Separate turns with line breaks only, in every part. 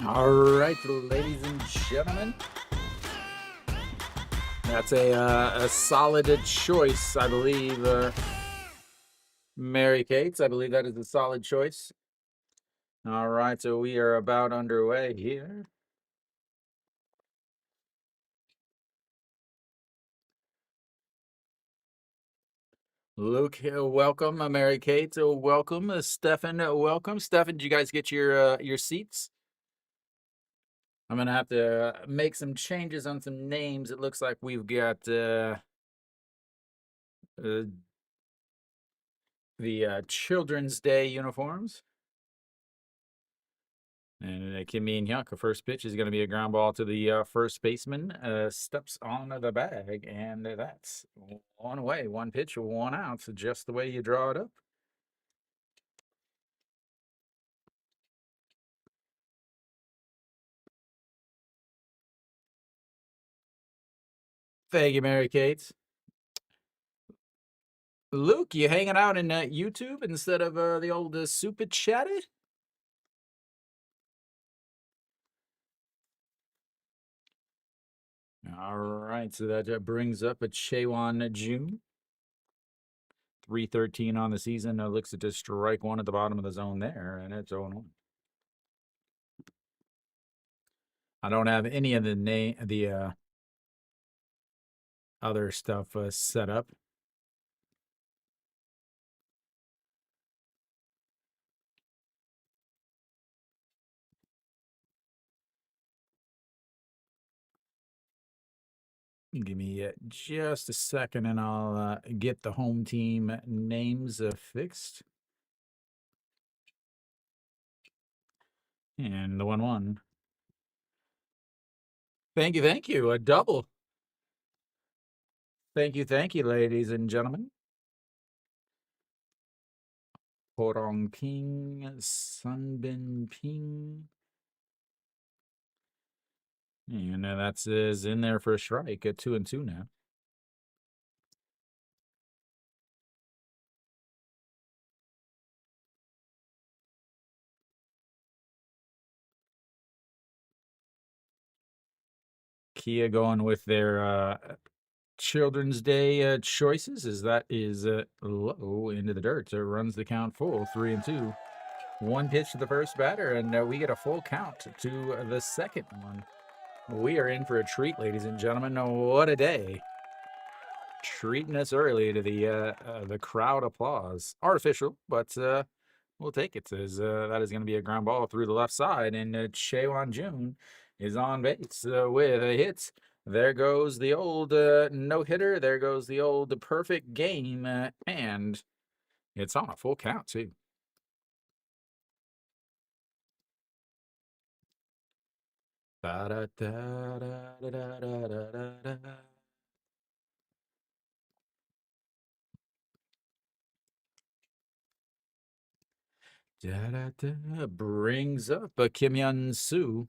All right, ladies and gentlemen, that's a solid choice, I believe. Mary Kate's, I believe that is a solid choice. All right, so we are about underway here. Luke, welcome. Mary Kate, welcome. Stefan, welcome. Stefan, did you guys get your seats? I'm gonna have to make some changes on some names. It looks like we've got the Children's Day uniforms. And Kim Min-hyuk, first pitch is going to be a ground ball to the first baseman. Steps on the bag, and that's one away. One pitch, one out. So just the way you draw it up. Thank you, Mary Kate. Luke, you hanging out in YouTube instead of the old SOOP chatted? All right, so that brings up a Chaewon June. 313 on the season. Looks to just strike one at the bottom of the zone there, and it's 0-1. I don't have any of the other stuff set up. Give me just a second and I'll get the home team names fixed. And the 1-1. Thank you. A double. Thank you, ladies and gentlemen. Porong Ping, Sunbin Ping. And that's is in there for a strike at 2-2 now. Kia going with their Children's Day choices is that is low into the dirt. So it runs the count full, 3-2. One pitch to the first batter, and we get a full count to the second one. We are in for a treat, ladies and gentlemen. What a day. Treating us early to the crowd applause. Artificial, but we'll take it. As that is going to be a ground ball through the left side, and Chaewon June is on base with a hit. There goes the old no-hitter. There goes the old perfect game, and it's on a full count, too. Da da da da da da da da da. Da da da brings up a Kim Hyun-soo.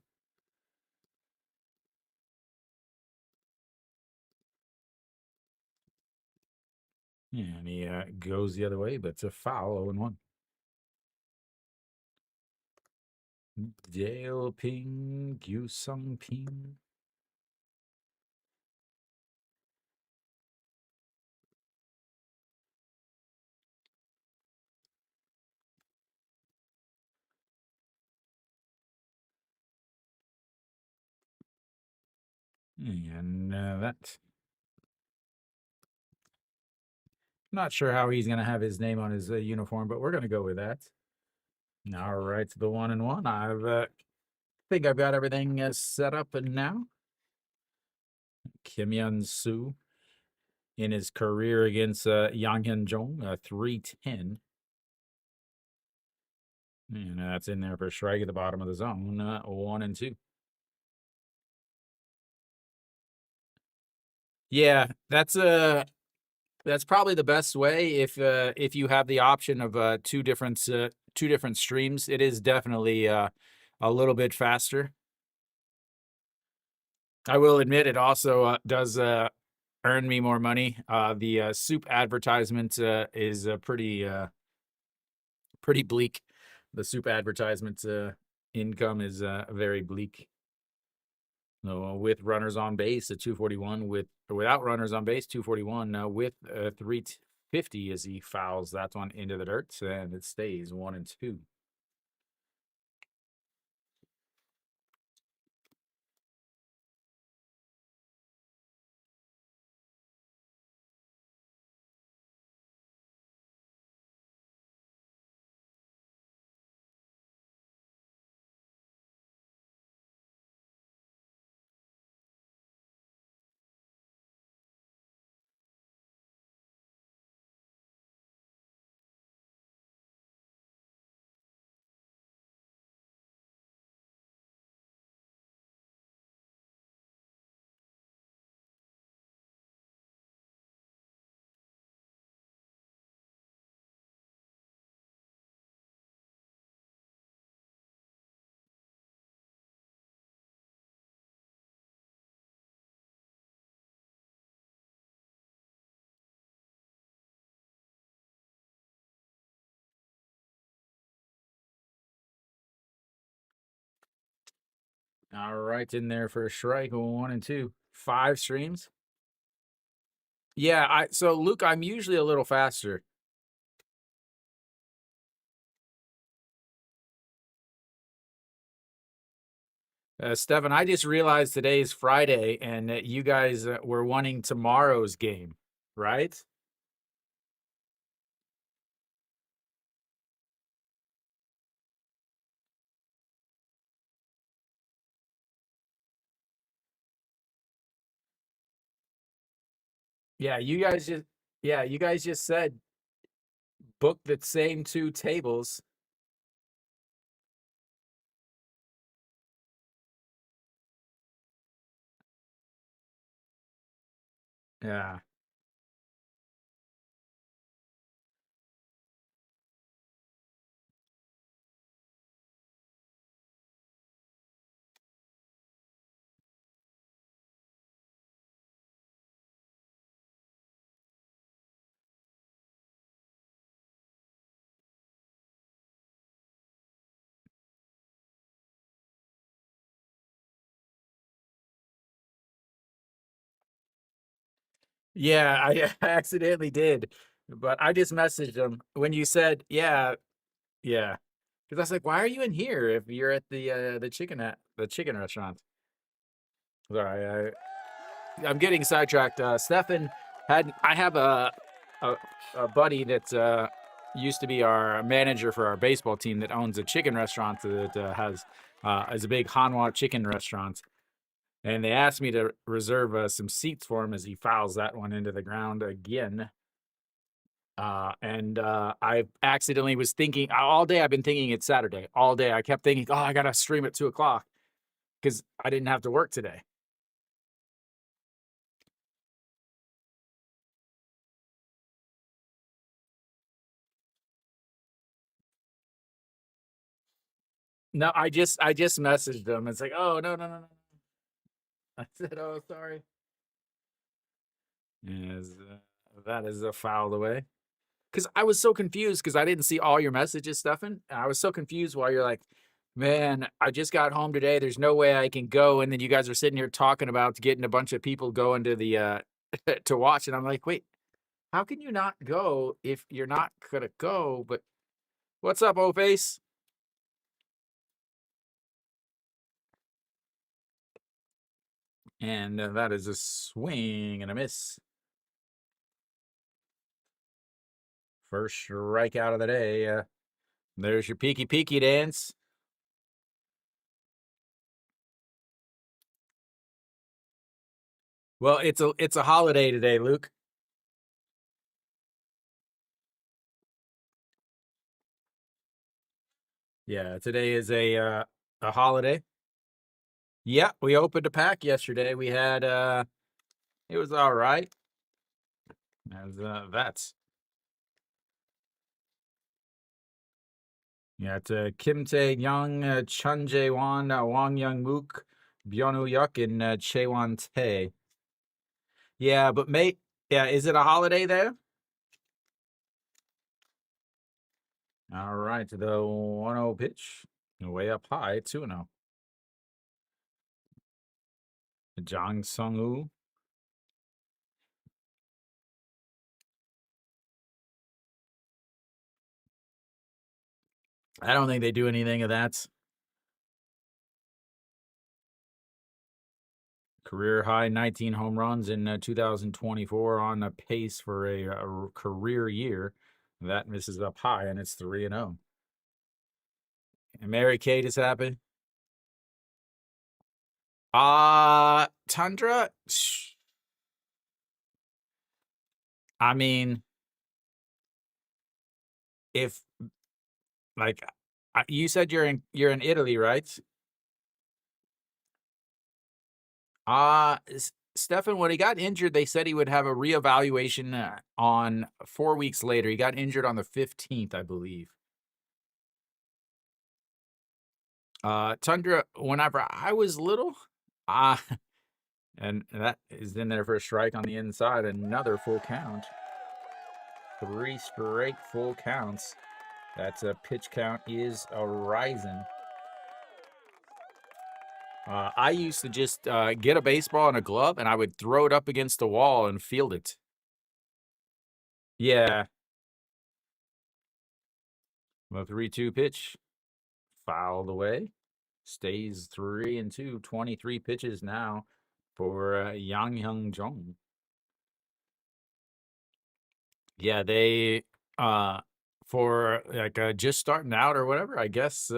And he goes the other way, but it's a foul, 0-1. Dale Ping, Gyu Sung Ping. And that. Not sure how he's going to have his name on his uniform, but we're going to go with that. All right, the 1-1. I think I've got everything set up now. Kim Hyun-soo in his career against Yang Hyun-jong, 310. And that's in there for a strike at the bottom of the zone, 1-2. Yeah, that's probably the best way if you have the option of two different streams. It is definitely a little bit faster. I will admit it also does earn me more money. The SOOP advertisement is pretty bleak. The SOOP advertisements income is very bleak. No, with runners on base at 241, without runners on base 241, with 350 as he fouls that one into the dirt, and it stays 1-2. All right, in there for a strike, 1-2. 5 streams. Yeah, so Luke, I'm usually a little faster. Stefan, I just realized today is Friday and that you guys were wanting tomorrow's game, right? Yeah, you guys just said book the same 2 tables. Yeah. Yeah, I accidentally did, but I just messaged him when you said, yeah, yeah. Because I was like, why are you in here if you're at the chicken restaurant? Sorry, I'm getting sidetracked. Stefan I have a, a buddy that used to be our manager for our baseball team that owns a chicken restaurant that is a big Hanwha chicken restaurant. And they asked me to reserve some seats for him as he fouls that one into the ground again. And I accidentally was thinking all day. I've been thinking it's Saturday all day. I kept thinking, oh, I gotta stream at 2:00 because I didn't have to work today. No, I just messaged them. It's like, oh no. I said, oh sorry. Yes, that is a foul away. Because I was so confused because I didn't see all your messages, Stefan. And I was so confused while you're like, man, I just got home today. There's no way I can go. And then you guys are sitting here talking about getting a bunch of people going to the to watch. And I'm like, wait, how can you not go if you're not gonna go? But what's up, O-Face? And that is a swing and a miss. First strikeout of the day. There's your peeky dance. Well, it's a holiday today, Luke. Yeah, today is a holiday. Yeah, we opened a pack yesterday. We had it was all right. As that's yeah, it's Kim Tae Young, Chun Jae Won, Wang Young Mook, Byonu Yuk, and Chaewon Tae. Yeah, but mate, yeah, is it a holiday there? All right, the 1-0 pitch Way up high, 2-0. Jang Sung-woo. I don't think they do anything of that. Career high 19 home runs in 2024, on a pace for a career year. That misses up high, and it's 3-0. And Mary Kate is happy. Tundra. I mean, if like you said, you're in Italy, right? Stefan, when he got injured, they said he would have a reevaluation on 4 weeks later. He got injured on the 15th, I believe. Tundra, whenever I was little, and that is in there for a strike on the inside. Another full count. 3 straight full counts. That's a pitch count is a rising. I used to just get a baseball and a glove, and I would throw it up against the wall and field it. Yeah. The 3-2 pitch. Fouled away. Stays 3-2. 23 pitches now for Yang Hyung Jong. Yeah, they for like just starting out or whatever, I guess.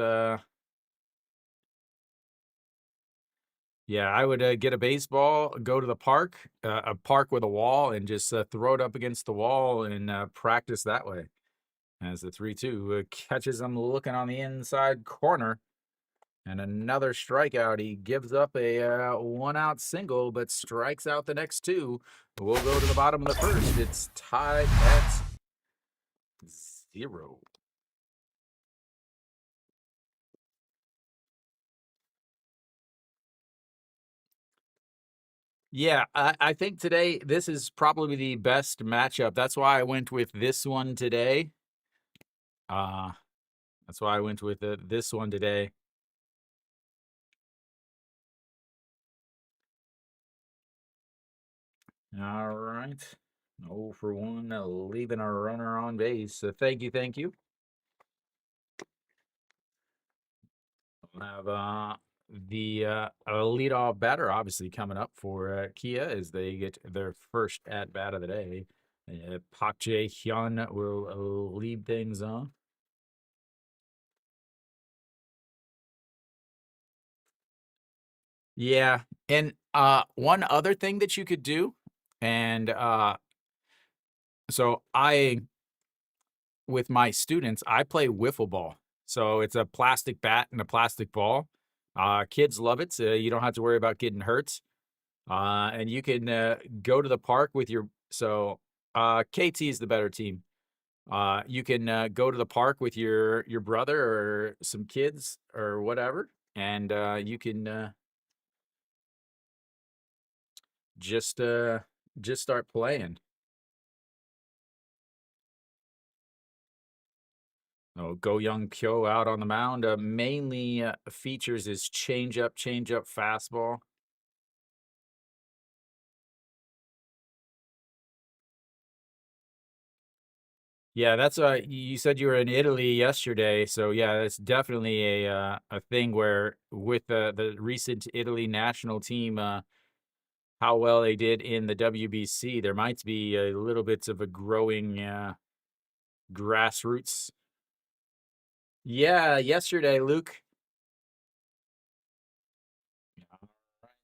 Yeah, I would get a baseball, go to the park, a park with a wall, and just throw it up against the wall and practice that way. As the 3-2 catches him looking on the inside corner. And another strikeout. He gives up a 1-out single, but strikes out the next 2. We'll go to the bottom of the first. It's tied at 0. Yeah, I think today this is probably the best matchup. That's why I went with this one today. Uh, that's why I went with this one today. All right. 0 for 1, leaving a runner on base. So thank you, thank you. We'll have the leadoff batter obviously coming up for Kia as they get their first at bat of the day. Park Jae-hyun will lead things off. Yeah, and one other thing that you could do, and so with my students, I play wiffle ball. So it's a plastic bat and a plastic ball. Kids love it. So you don't have to worry about getting hurt. And you can go to the park with your. So KT is the better team. You can go to the park with your brother or some kids or whatever, and you can just start playing. Oh, Go Young Kyo out on the mound. Mainly features his changeup, fastball. Yeah, that's you said you were in Italy yesterday, so yeah, that's definitely a thing where with the recent Italy national team, how well they did in the WBC, there might be a little bit of a growing grassroots. Yeah, yesterday, Luke. All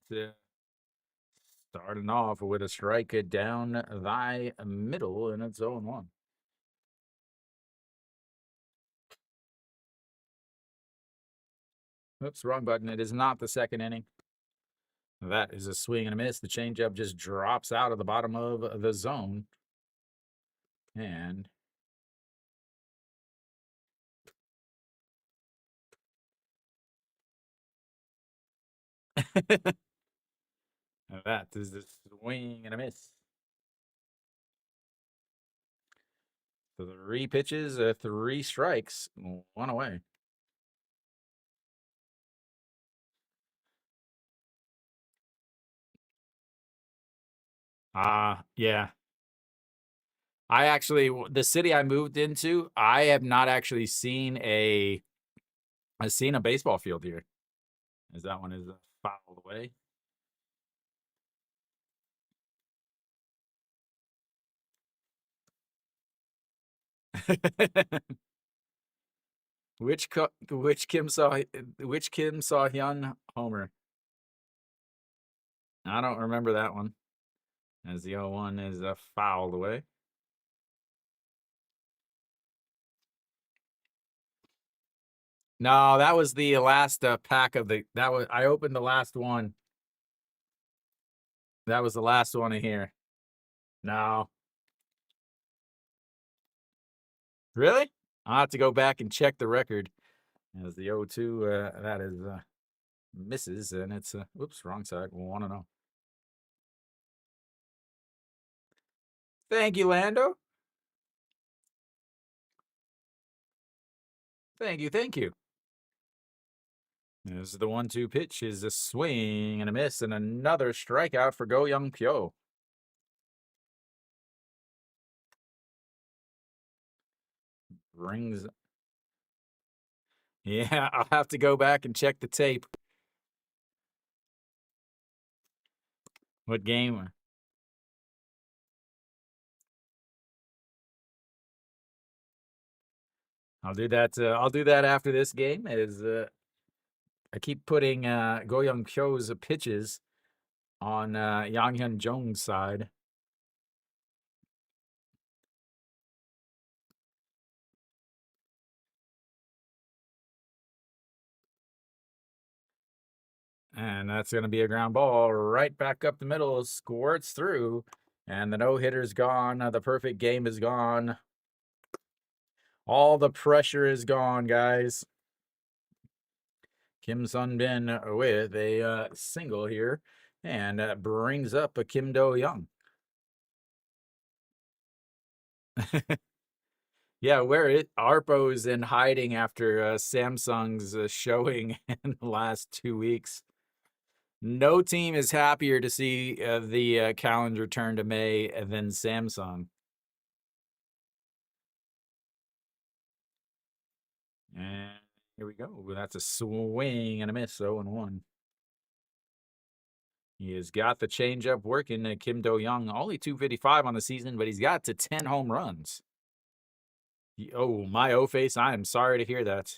right, starting off with a strike down thy middle, and it's 0-1. Oops, wrong button. It is not the second inning. That is a swing and a miss. The changeup just drops out of the bottom of the zone. And that is a swing and a miss. 3 pitches, 3 strikes, 1 away. Yeah. I actually, the city I moved into, I have not actually seen I've seen a baseball field here. As that one is fouled away. which Kim saw Hyun homer? I don't remember that one. As the 0-1 is fouled away. No, that was the last pack of the. That was I opened the last one. That was the last one in here. No, really? I'll have to go back and check the record. As the 0-2, that is misses, and it's oops, wrong side. 1-0. Thank you, Lando. Thank you, thank you. This is the 1-2 pitch. Is a swing and a miss, and another strikeout for Go Young Pyo. Brings. Yeah, I'll have to go back and check the tape. What game? I'll do that. I'll do that after this game. As I keep putting Go Young Pyo's pitches on Yang Hyun Jong's side. And that's going to be a ground ball right back up the middle. Squirts through. And the no-hitter's gone. The perfect game is gone. All the pressure is gone, guys. Kim Sun-bin with a single here. And brings up a Kim Do-young. Yeah, where Arpo's in hiding after Samsung's showing in the last 2 weeks. No team is happier to see the calendar turn to May than Samsung. And here we go. That's a swing and a miss, 0-1. He has got the changeup working. Kim Do-young, only 255 on the season, but he's got to 10 home runs. Oh, my O-face, I am sorry to hear that.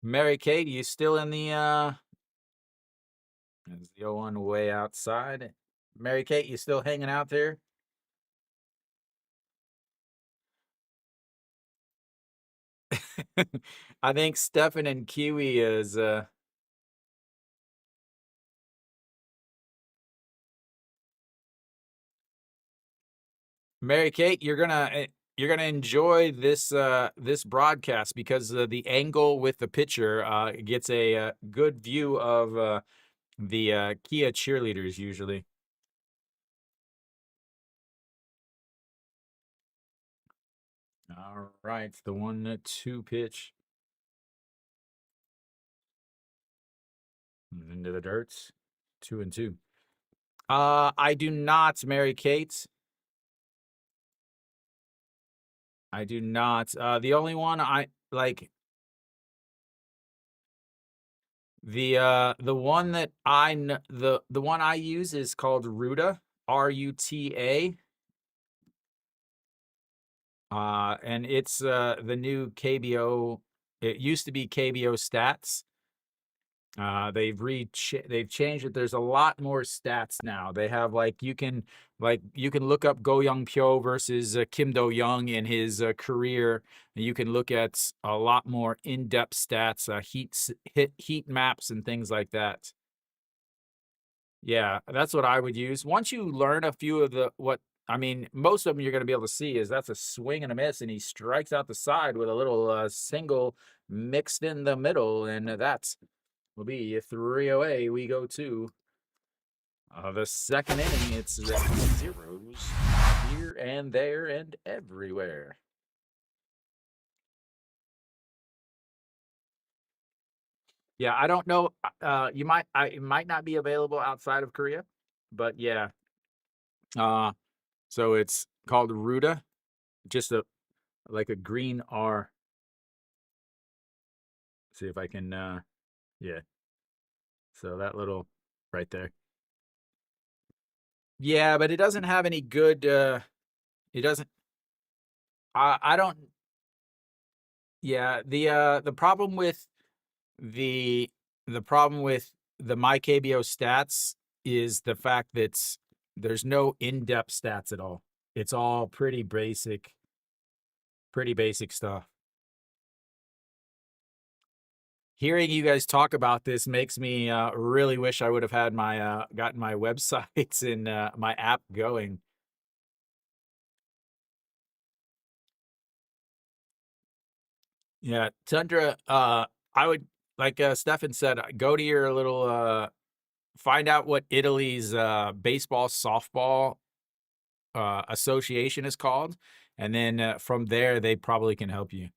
Mary Kate, you still in the There's the 0-1 way outside. Mary Kate, you still hanging out there? I think Stefan and Kiwi is Mary Kate, you're gonna enjoy this this broadcast because the angle with the pitcher gets a good view of the Kia cheerleaders usually. All right, the 1-2 pitch into the dirt, 2-2. I do not, Mary Kate. I do not. The only one I like. The one that the one I use is called Ruta, Ruta. And it's the new KBO. It used to be KBO Stats. They've changed it. There's a lot more stats now. They have you can look up Go Young Pyo versus Kim Do Young in his career. And you can look at a lot more in-depth stats, heat maps, and things like that. Yeah, that's what I would use. Once you learn a few of most of them you're going to be able to see is that's a swing and a miss, and he strikes out the side with a little single mixed in the middle, and that's will be a 3-away. We go to the second inning. It's zeros here and there and everywhere. Yeah, I don't know. It might not be available outside of Korea, but yeah. Uh, so it's called Ruda, just a like a green R. See if I can. Yeah. So that little right there. Yeah, but it doesn't have any good. It doesn't. I don't. Yeah, the problem with the the problem with the my KBO stats is the fact that there's no in-depth stats at all. It's all pretty basic stuff. Hearing you guys talk about this makes me really wish I would have had my gotten my websites and my app going. Yeah, Tundra. I would like Stefan said, go to your little find out what Italy's baseball softball association is called, and then from there they probably can help you.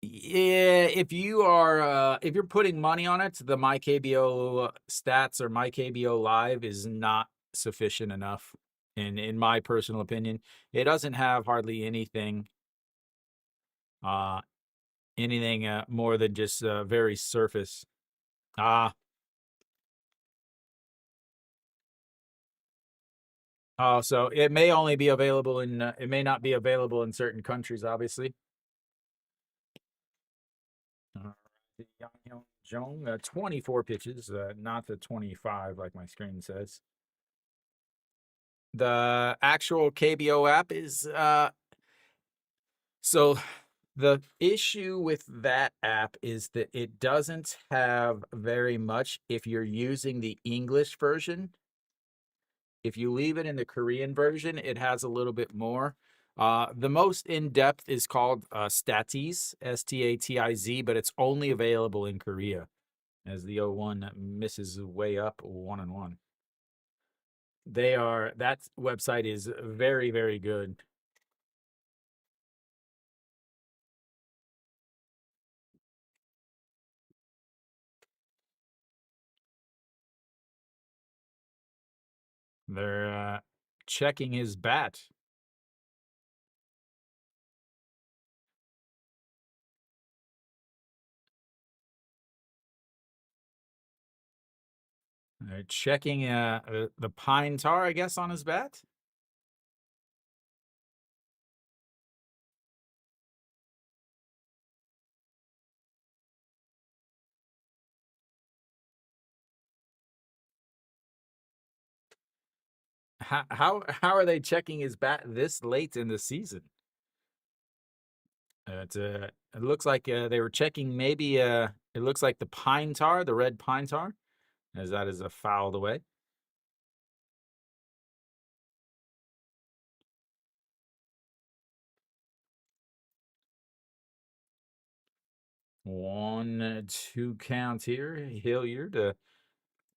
Yeah, if you're putting money on it, the MyKBO stats or MyKBO Live is not sufficient enough. In my personal opinion, it doesn't have hardly uh, anything more than just very surface. Ah, oh, so it may only be available in it may not be available in certain countries, obviously. Uh, Jong, 24 pitches, not the 25 like my screen says. The actual KBO app is so the issue with that app is that it doesn't have very much if you're using the English version. If you leave it in the Korean version, it has a little bit more. The most in depth is called Statiz, Statiz, but it's only available in Korea as the O1 misses way up 1-1. That website is very, very good. They're checking his bat. They're checking the pine tar, I guess, on his bat. How are they checking his bat this late in the season? It looks like they were checking maybe it looks like the pine tar, the red pine tar, as that is fouled away. One, two counts here. Hilliard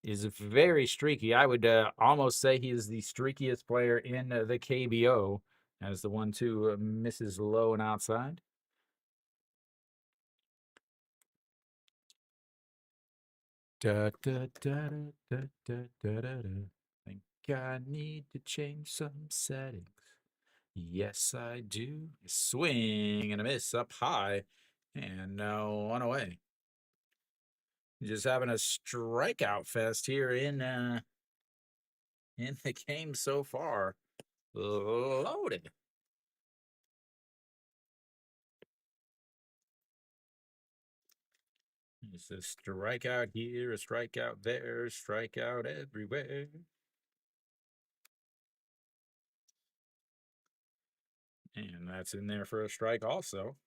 is very streaky. I would almost say he is the streakiest player in the KBO, as the 1-2 misses low and outside. Da, da, da, da, da, da, da, da. Think I need to change some settings. Yes, I do. Swing and a miss up high, and now one away. Just having a strikeout fest here in the game so far. Loaded. It's a strikeout here, a strikeout there, strikeout everywhere. And that's in there for a strike also.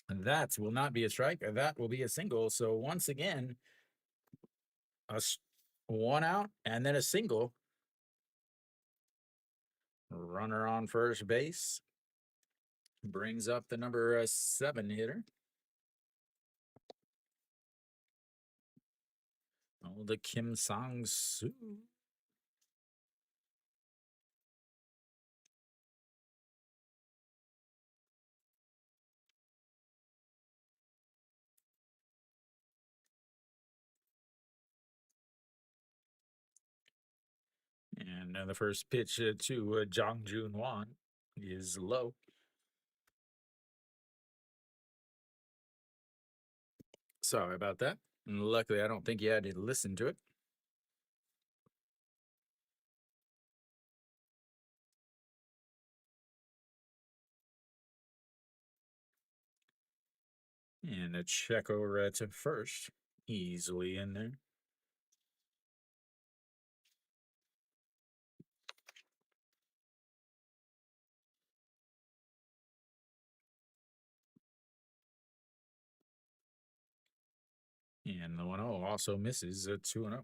And that will not be a strike. That will be a single. So once again, a one out and then a single. Runner on first base brings up the number 7 hitter. Oh, the Kim Sang-soo. And the first pitch to Jong Jun-won is low. Sorry about that. And luckily, I don't think you had to listen to it. And a check over to first. Easily in there. And the 1-0 also misses a 2-0.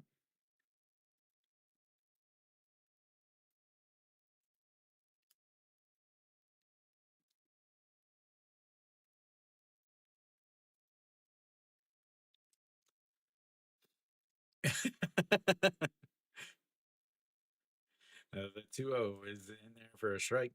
The 2-0 is in there for a strike.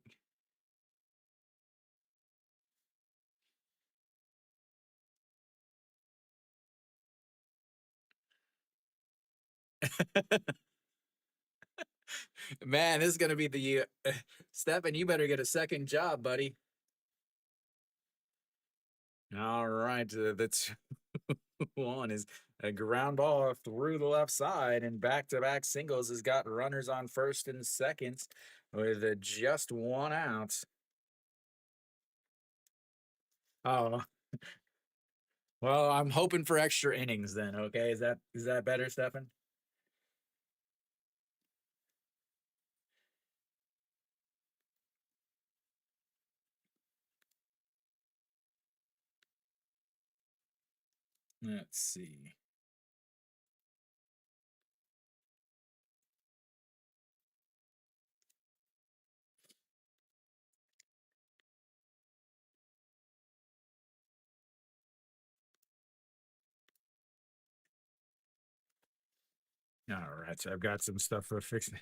Man, this is going to be the Stephen, you better get a second job, buddy. All right, the 2-1 is a ground ball through the left side, and back-to-back singles has got runners on first and second with just one out. Oh, well, I'm hoping for extra innings then. Okay, is that better, Stefan? Let's see. All right, so I've got some stuff for fixing.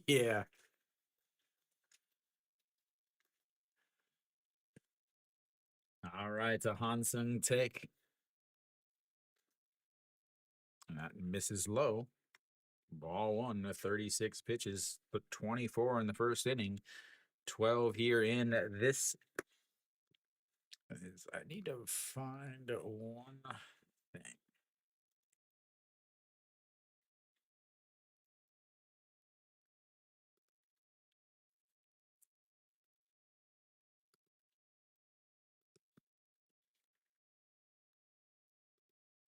Yeah. All right, a Hansen take. That misses low. Ball one, 36 pitches, put 24 in the first inning, 12 here in this. I need to find one thing.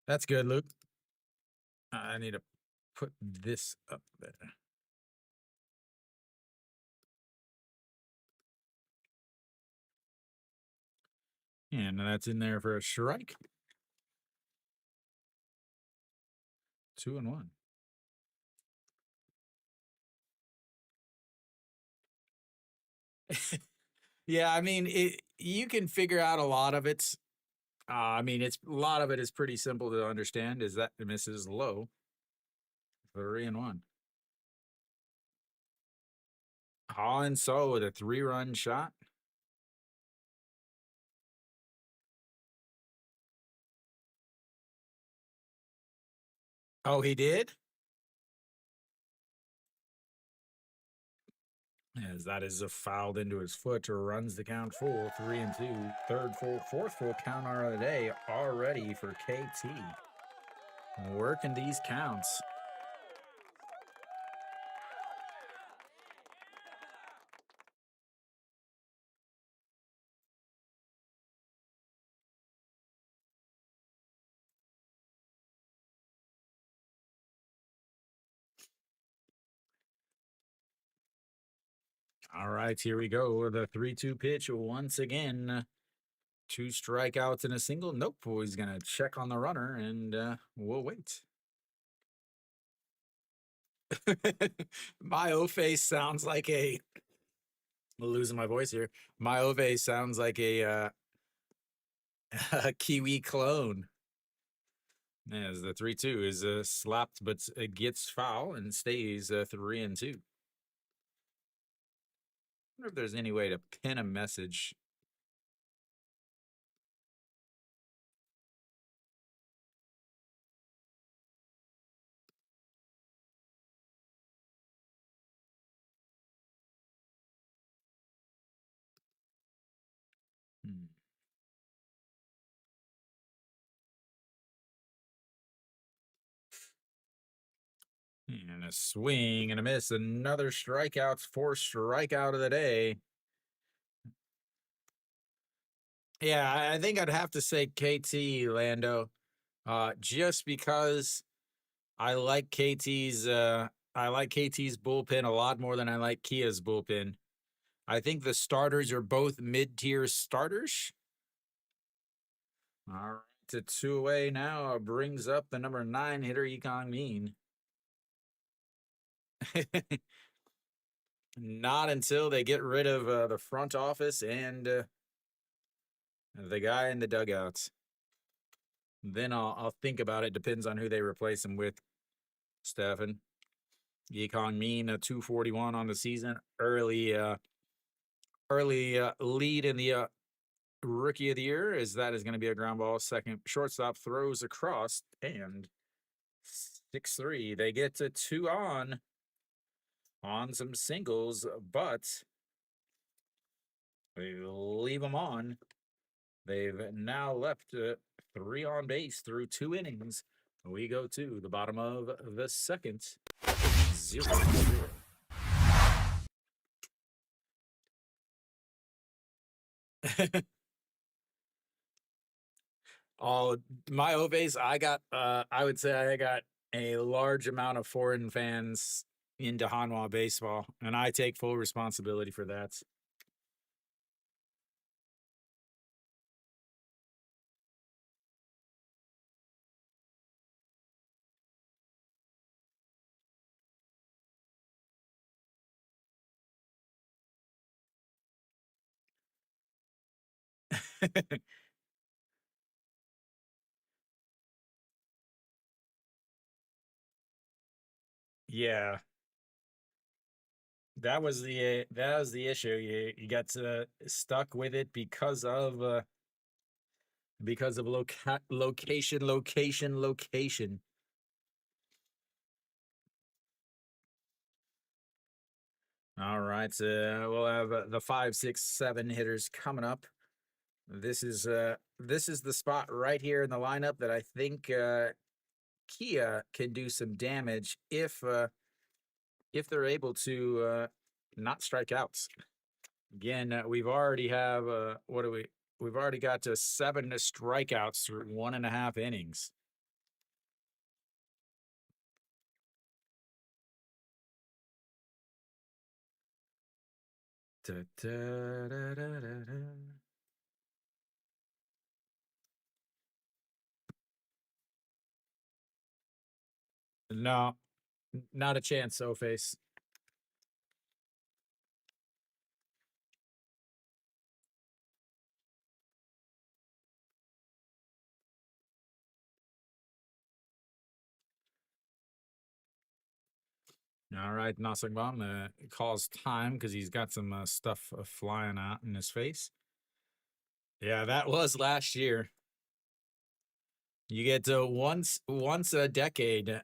That's good, Luke. I need to put this up there. And that's in there for a strike. 2-1. Yeah, I mean, you can figure out a lot of it. I mean, a lot of it is pretty simple to understand. Is that it misses low? 3-1. Han So with a 3-run shot. Oh, he did? As that is fouled into his foot, runs the count full, 3-2. Fourth full count of the day already for KT. Working these counts. All right, here we go. The 3-2 pitch once again. 2 strikeouts and a single. Nope. He's going to check on the runner, and we'll wait. My O-face sounds like a... I'm losing my voice here. My O-face sounds like a Kiwi clone. As the 3-2 is slapped, but it gets foul and stays 3-2. I wonder if there's any way to pin a message. And a swing and a miss. Another strikeout, fourth strikeout of the day. Yeah, I think I'd have to say KT, Lando, just because I like KT's bullpen a lot more than I like Kia's bullpen. I think the starters are both mid-tier starters. All right, to 2 away now brings up the number 9 hitter, Yikong Min. Not until they get rid of the front office and the guy in the dugouts. Then I'll think about it. Depends on who they replace him with. Stefan. Yikong Min, a 241 on the season. Early lead in the rookie of the year, as that is going to be a ground ball. Second shortstop throws across and 6-3. They get to 2 on some singles, but they leave them on. They've now left 3 on base through 2 innings. We go to the bottom of the second. 0-0. Oh, my Oves, I would say I got a large amount of foreign fans into Hanwha baseball, and I take full responsibility for that. Yeah, that was the issue. You got stuck with it because of location. All right, we'll have the 5, 6, 7 hitters coming up. This is the spot right here in the lineup that I think Kia can do some damage if they're able to not strike outs. Again, we've already have we've already got to 7 strikeouts through 1.5 innings. Da, da, da, da, da. No, not a chance, O-Face. All right, Nasangbam calls time because he's got some stuff flying out in his face. Yeah, that was last year. You get once a decade. A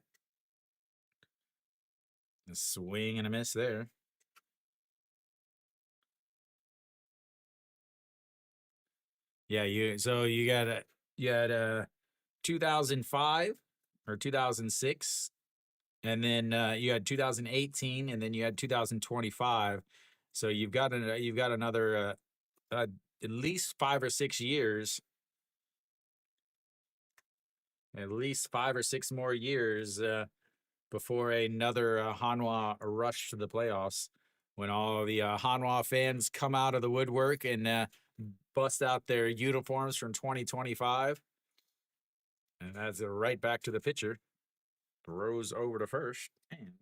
swing and a miss there. Yeah, you had 2005 or 2006, and then you had 2018, and then you had 2025. So you've got another at least 5 or 6 years. At least 5 or 6 more years before another Hanwha rush to the playoffs, when all the Hanwha fans come out of the woodwork and bust out their uniforms from 2025. And that's right back to the pitcher. Throws over to first and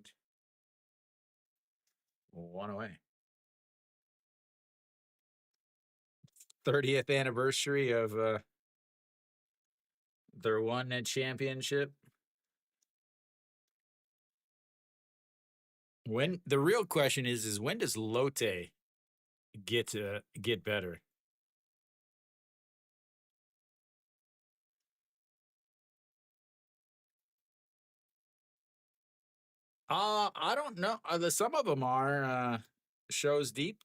1 away. 30th anniversary of their one championship. When the real question is when does Lotte get better? I don't know. Some of them are shows deep.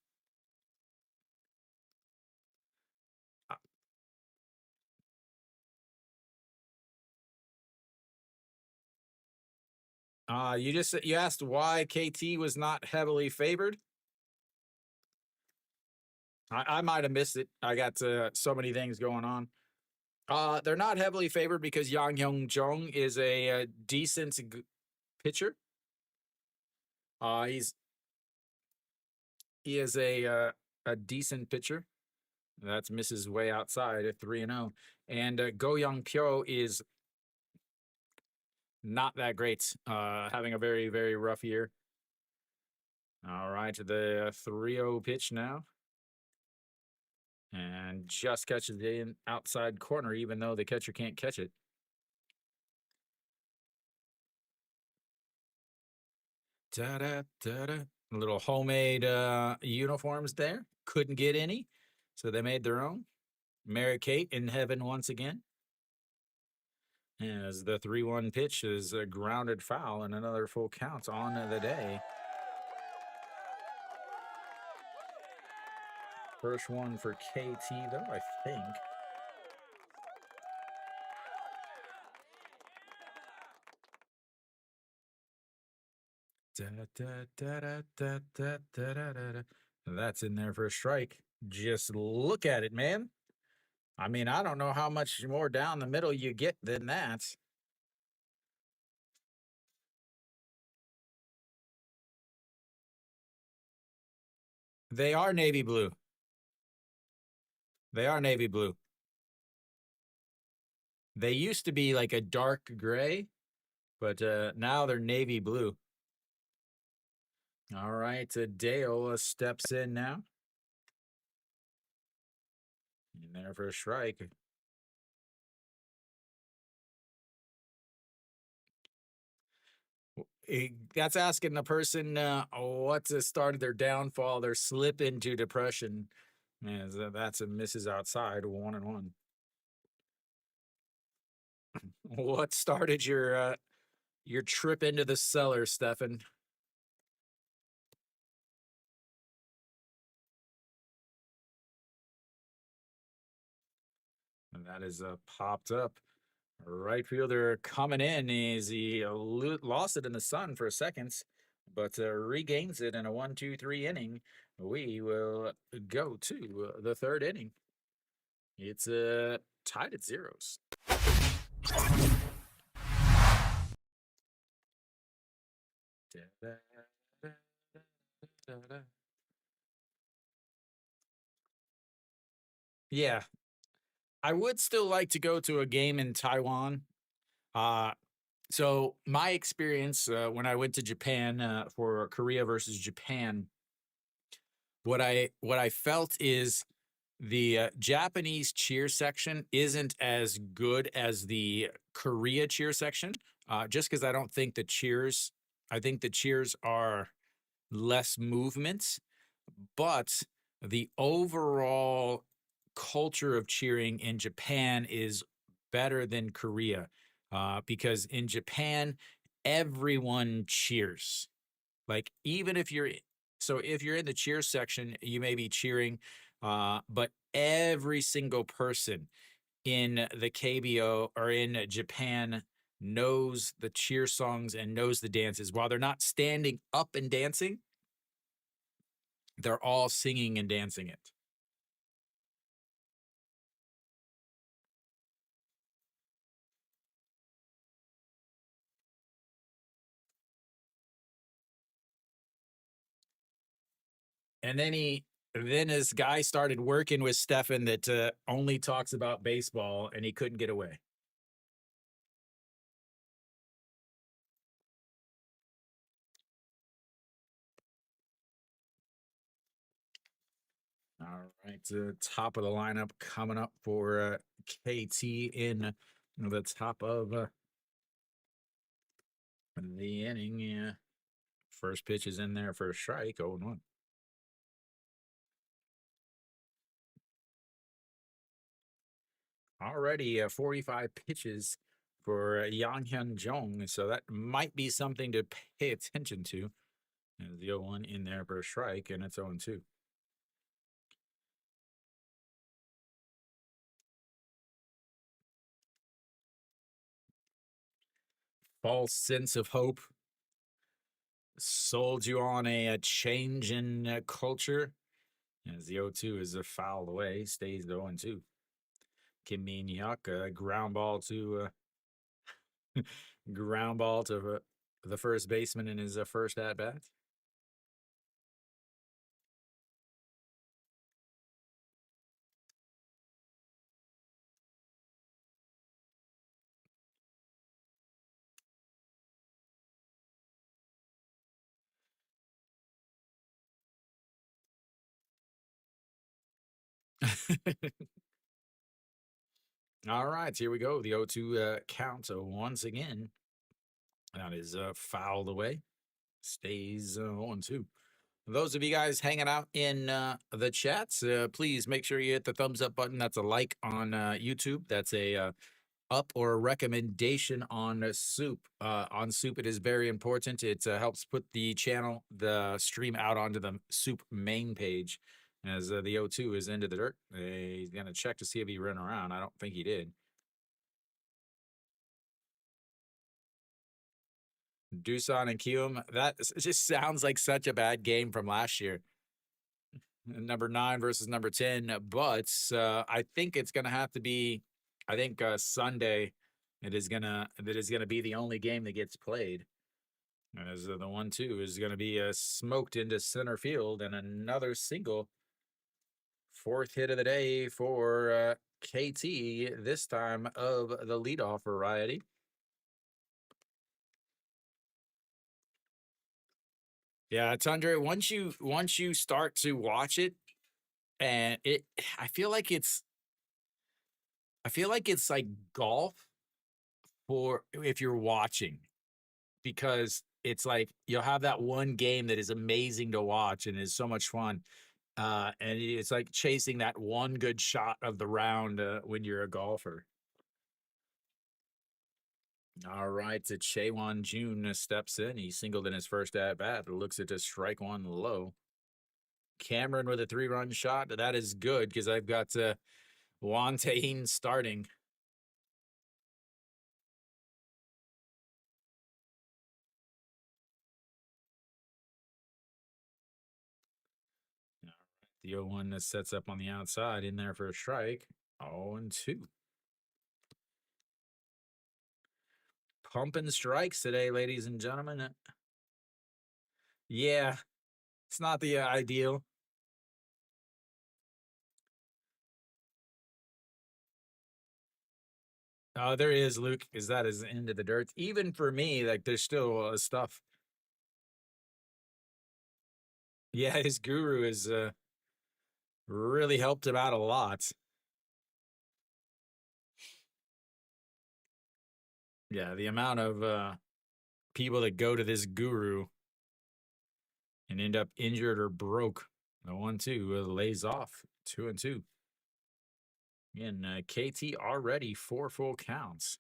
You asked why KT was not heavily favored. I might have missed it. I got so many things going on. They're not heavily favored because Yang Hyung Jung is a decent pitcher. He is a decent pitcher. That's misses way outside at 3-0. And Go Young Pyo is not that great. Having a very, very rough year. All right, the 3-0 pitch now. And just catches the outside corner, even though the catcher can't catch it. Da-da-da-da. Little homemade uniforms there. Couldn't get any, so they made their own. Mary Kate in heaven once again. As the 3-1 pitch is a grounded foul and another full count on the day. First one for KT, though, I think. That's in there for a strike. Just look at it, man. I mean, I don't know how much more down the middle you get than that. They are navy blue. They are navy blue. They used to be like a dark gray, but now they're navy blue. All right, Dale steps in now. In there for a strike. That's asking the person what's started their downfall, their slip into depression. As that's a misses outside, 1-1. What started your trip into the cellar, Stefan? And that is popped up. Right fielder coming in is he lost it in the sun for a second, but regains it in a 1-2-3 inning. We will go to the third inning. It's tied at zeros. Yeah, I would still like to go to a game in Taiwan. So my experience when I went to Japan for Korea versus Japan, what I felt is the Japanese cheer section isn't as good as the Korea cheer section. Just because I think the cheers are less movement, but the overall culture of cheering in Japan is better than Korea, because in Japan, everyone cheers. Like even if you're in the cheer section, you may be cheering, but every single person in the KBO or in Japan knows the cheer songs and knows the dances. While they're not standing up and dancing, they're all singing and dancing it. And then this guy started working with Stefan that only talks about baseball, and he couldn't get away. All right, top of the lineup coming up for KT in the top of the inning. Yeah. First pitch is in there for a strike. 0-1. Already 45 pitches for Yang Hyun Jong, so that might be something to pay attention to. And the 0-1 in there for a strike, and it's 0-2. False sense of hope sold you on a change in culture. As the 0-2 is fouled away, stays 0-2. Kim Min Hyuk, ground ball to the first baseman in his first at bat. All right, here we go. The 0-2 count once again. That is fouled away. Stays 0-2. Those of you guys hanging out in the chats, please make sure you hit the thumbs up button. That's a like on YouTube. That's a up or a recommendation on SOOP. On SOOP, it is very important. It helps put the channel, the stream out onto the SOOP main page. As the 0-2 is into the dirt. He's going to check to see if he ran around. I don't think he did. Doosan and Kium, that just sounds like such a bad game from last year. Number 9 versus number 10, but I think it's going to have to be, I think Sunday, that is gonna be the only game that gets played. As the 1-2 is going to be smoked into center field, and another single. 4th hit of the day for KT, this time of the leadoff variety. Yeah, Tundra, once you start to watch it, and I feel like it's like golf for if you're watching, because it's like you'll have that one game that is amazing to watch and is so much fun. And it's like chasing that one good shot of the round when you're a golfer. All right, so Chaewon Jun steps in. He singled in his first at bat. Looks at to strike one low. Cameron with a 3-run shot. That is good because I've got Juan Tahin starting. All right, the 0-1 that sets up on the outside in there for a strike. 0-2. Pumping strikes today, ladies and gentlemen. Yeah, it's not the ideal. There is, Luke. Is that is into the dirt? Even for me, like there's still stuff. Yeah, his guru has really helped him out a lot. Yeah, the amount of people that go to this guru and end up injured or broke. The 1-2 lays off 2-2. Again, KT already 4 full counts.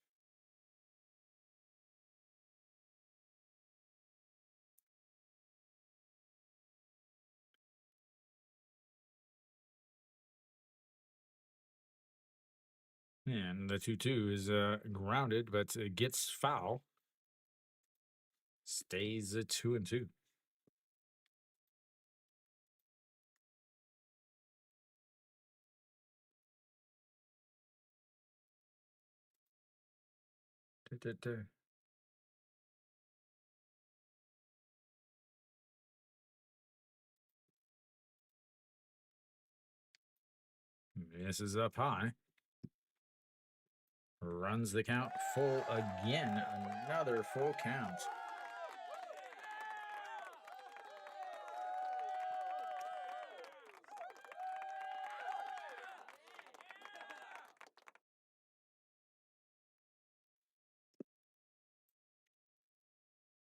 And the 2-2 is grounded, but gets foul. Stays 2-2. This is up high. Runs the count full again. Another full count.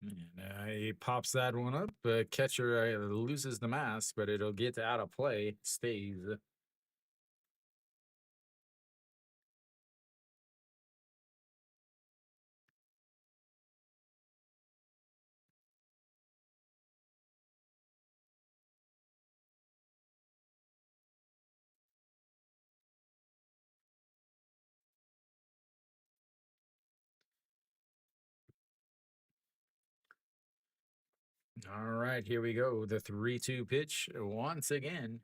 And he pops that one up. Catcher loses the mask, but it'll get out of play. Stays. All right, here we go. The 3-2 pitch once again.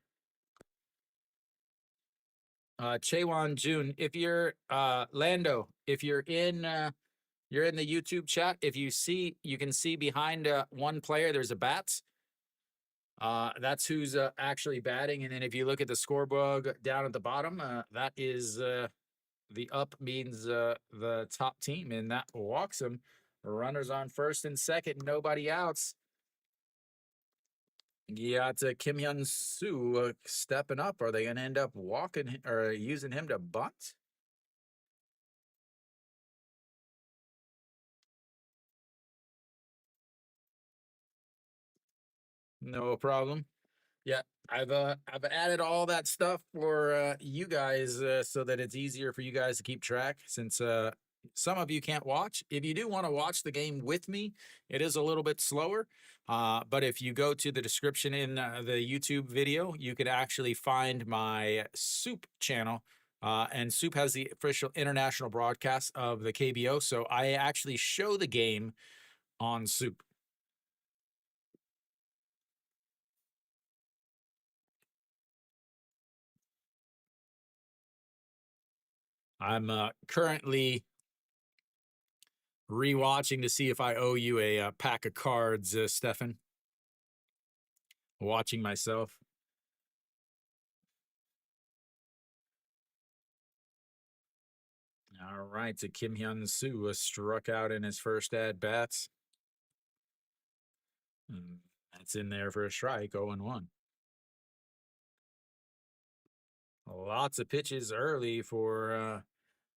Chewan June, if you're Lando, if you're in the YouTube chat, if you see, you can see behind one player there's a bats. That's who's actually batting, and then if you look at the scoreboard down at the bottom, that is the up means the top team, and that walks them. Runners on first and second, nobody outs. You got Kim Hyun Soo stepping up. Are they going to end up walking or using him to bunt? No problem. Yeah, I've added all that stuff for you guys so that it's easier for you guys to keep track. Since some of you can't watch, if you do want to watch the game with me, it is a little bit slower. But if you go to the description in the YouTube video, you could actually find my SOOP channel. And SOOP has the official international broadcast of the KBO, so I actually show the game on SOOP. I'm currently rewatching to see if I owe you a pack of cards, Stefan. Watching myself. All right, so Kim Hyun Soo struck out in his first at bats. That's in there for a strike, 0-1. Lots of pitches early for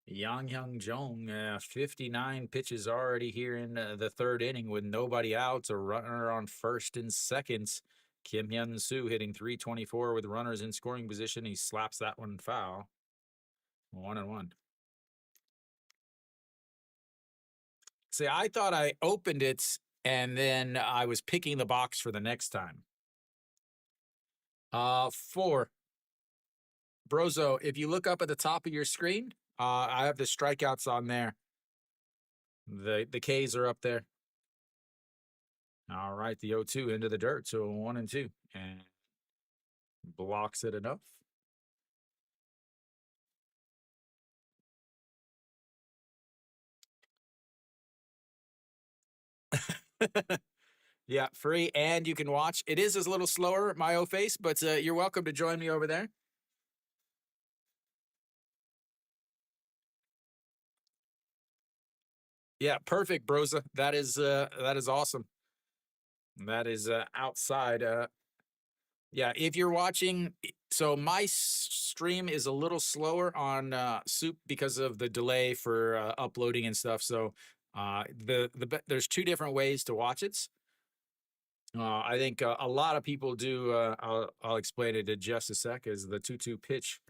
Yang Hyung Jong. 59 pitches already here in the third inning with nobody out. A runner on first and second. Kim Hyun Soo hitting .324 with runners in scoring position. He slaps that one foul. 1-1. See, I thought I opened it and then I was picking the box for the next time. 4. Brozo, if you look up at the top of your screen, I have the strikeouts on there. The Ks are up there. All right, the 0-2 into the dirt, so 1-2, and blocks it enough. Yeah, free, and you can watch. It is a little slower, my O face, but you're welcome to join me over there. Yeah, perfect, Broza. That is awesome. That is outside. Yeah, if you're watching, so my stream is a little slower on SOOP because of the delay for uploading and stuff. So there's 2 different ways to watch it. I think a lot of people do. I'll explain it in just a sec. Is the 2-2 pitch,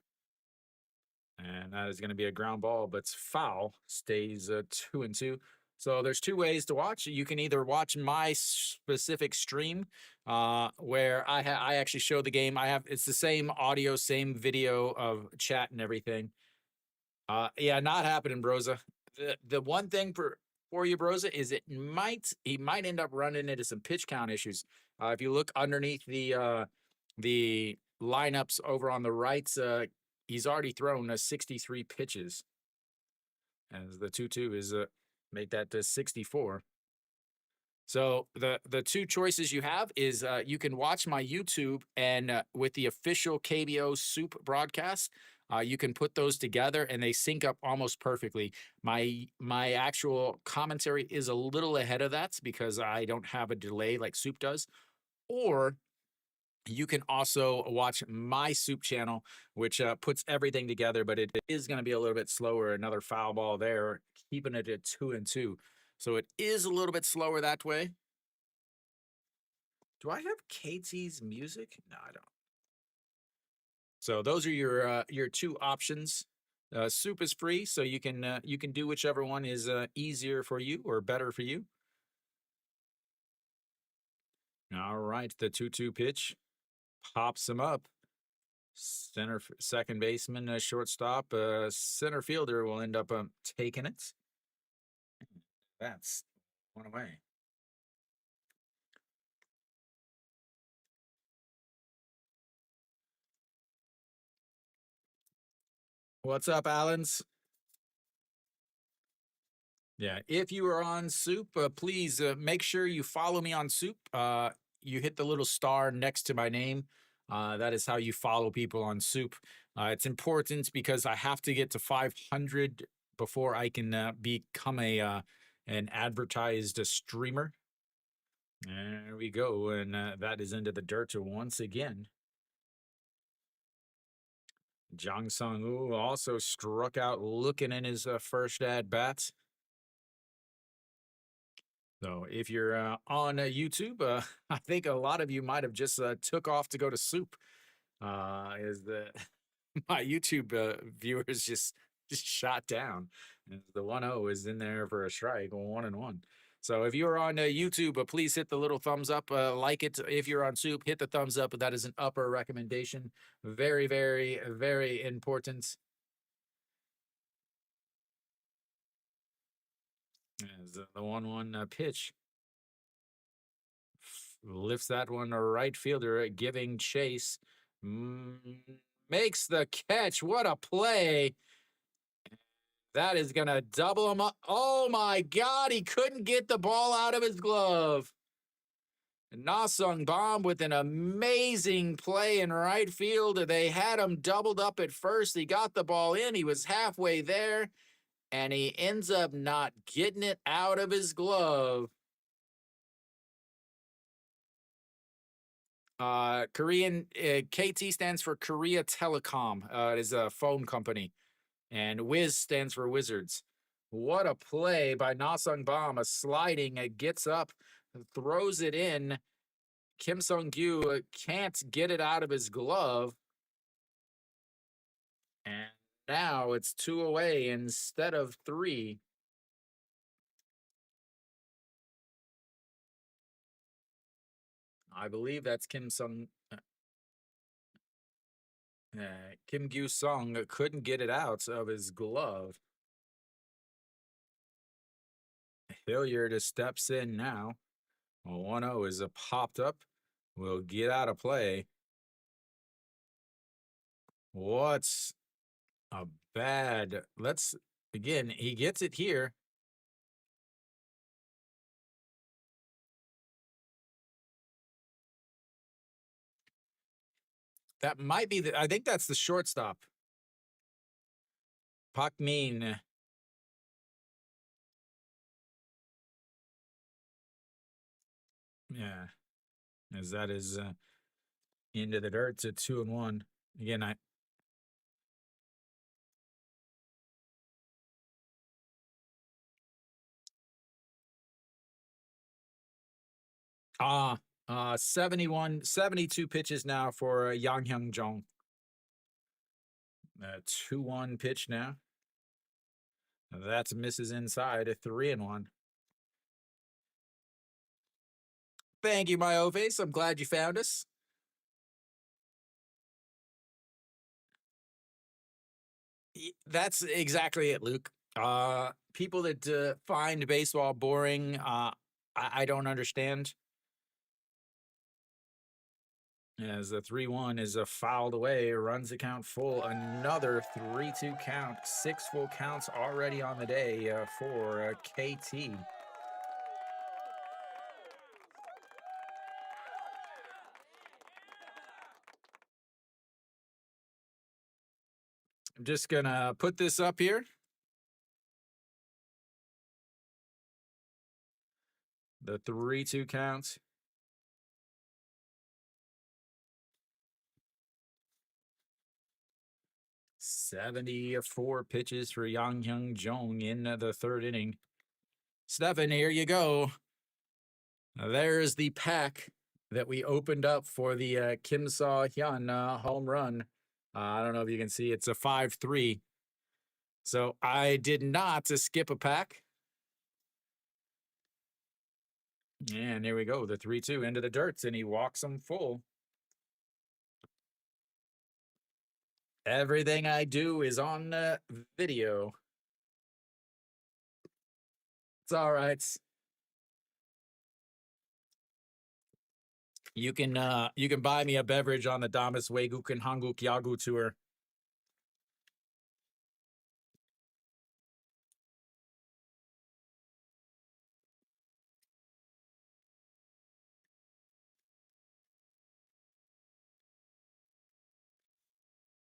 and that is going to be a ground ball, but it's foul. Stays 2-2. So there's 2 ways to watch. You can either watch my specific stream, where I actually show the game. It's the same audio, same video of chat and everything. Yeah, not happening, Broza. The one thing for you, Broza, is he might end up running into some pitch count issues. If you look underneath the lineups over on the right, he's already thrown 63 pitches, as the 2-2 is make that to 64. So the 2 choices you have is you can watch my YouTube, and with the official KBO SOOP broadcast, you can put those together and they sync up almost perfectly. My actual commentary is a little ahead of that because I don't have a delay like SOOP does. Or you can also watch my SOOP channel, which puts everything together, but it is going to be a little bit slower. Another foul ball there, keeping it at 2-2. So it is a little bit slower that way. Do I have KT's music? No, I don't. So those are your two options. Soup is free, so you can do whichever one is easier for you or better for you. All right, the 2-2 pitch pops him up. Second baseman, shortstop, center fielder will end up taking it. That's one away. What's up, Allens? Yeah, if you are on Soup, please make sure you follow me on Soup. You hit the little star next to my name. That is how you follow people on Soup. It's important because I have to get to 500 before I can become an advertised streamer. There we go, and that is into the dirt once again. Jang Sung-woo also struck out looking in his first at bat. So if you're on YouTube, I think a lot of you might have just took off to go to Soup. Is the my YouTube viewers just shot down? And the 1-0 is in there for a strike, 1-1. So if you're on YouTube, please hit the little thumbs up, like it. If you're on Soup, hit the thumbs up. That is an upper recommendation. Very, very, very important. As the 1-1 pitch lifts that one to right fielder, giving chase. Makes the catch. What a play. That is going to double him up. Oh my God, he couldn't get the ball out of his glove. Na-sung Bam with an amazing play in right field. They had him doubled up at first. He got the ball in. He was halfway there, and he ends up not getting it out of his glove. Korean KT stands for Korea Telecom. It is a phone company, and Wiz stands for Wizards. What a play by Na-sung Bam! A sliding, it gets up, throws it in. Kim Sung-gyu can't get it out of his glove, and now it's 2 away instead of 3. I believe that's Kim Gyu-sung couldn't get it out of his glove. Hilliard steps in now. 1-0 is popped up. Will get out of play. What's a bad? Again, he gets it here. That might be I think that's the shortstop. Pak Min. Yeah. As that is into the dirt to 2-1. Again, I 72 pitches now for Yang Hyung Jong. 2-1 pitch now. That misses inside, a 3-1. Thank you, my O-Face. I'm glad you found us. That's exactly it, Luke. People that find baseball boring, I don't understand. As the 3-1 is fouled away, runs the count full. Another 3-2 count. 6 full counts already on the day for KT. I'm just going to put this up here. The 3-2 count. .74 pitches for Yang Hyung Jong in the third inning. Stefan, here you go. There's the pack that we opened up for the Kim Saw Hyun home run. I don't know if you can see, it's a 5-3. So I did not skip a pack. And here we go, the 3-2 into the dirts, and he walks them full. Everything I do is on video. It's all right. You can buy me a beverage on the Damas Weguken Hanguk Yagu tour.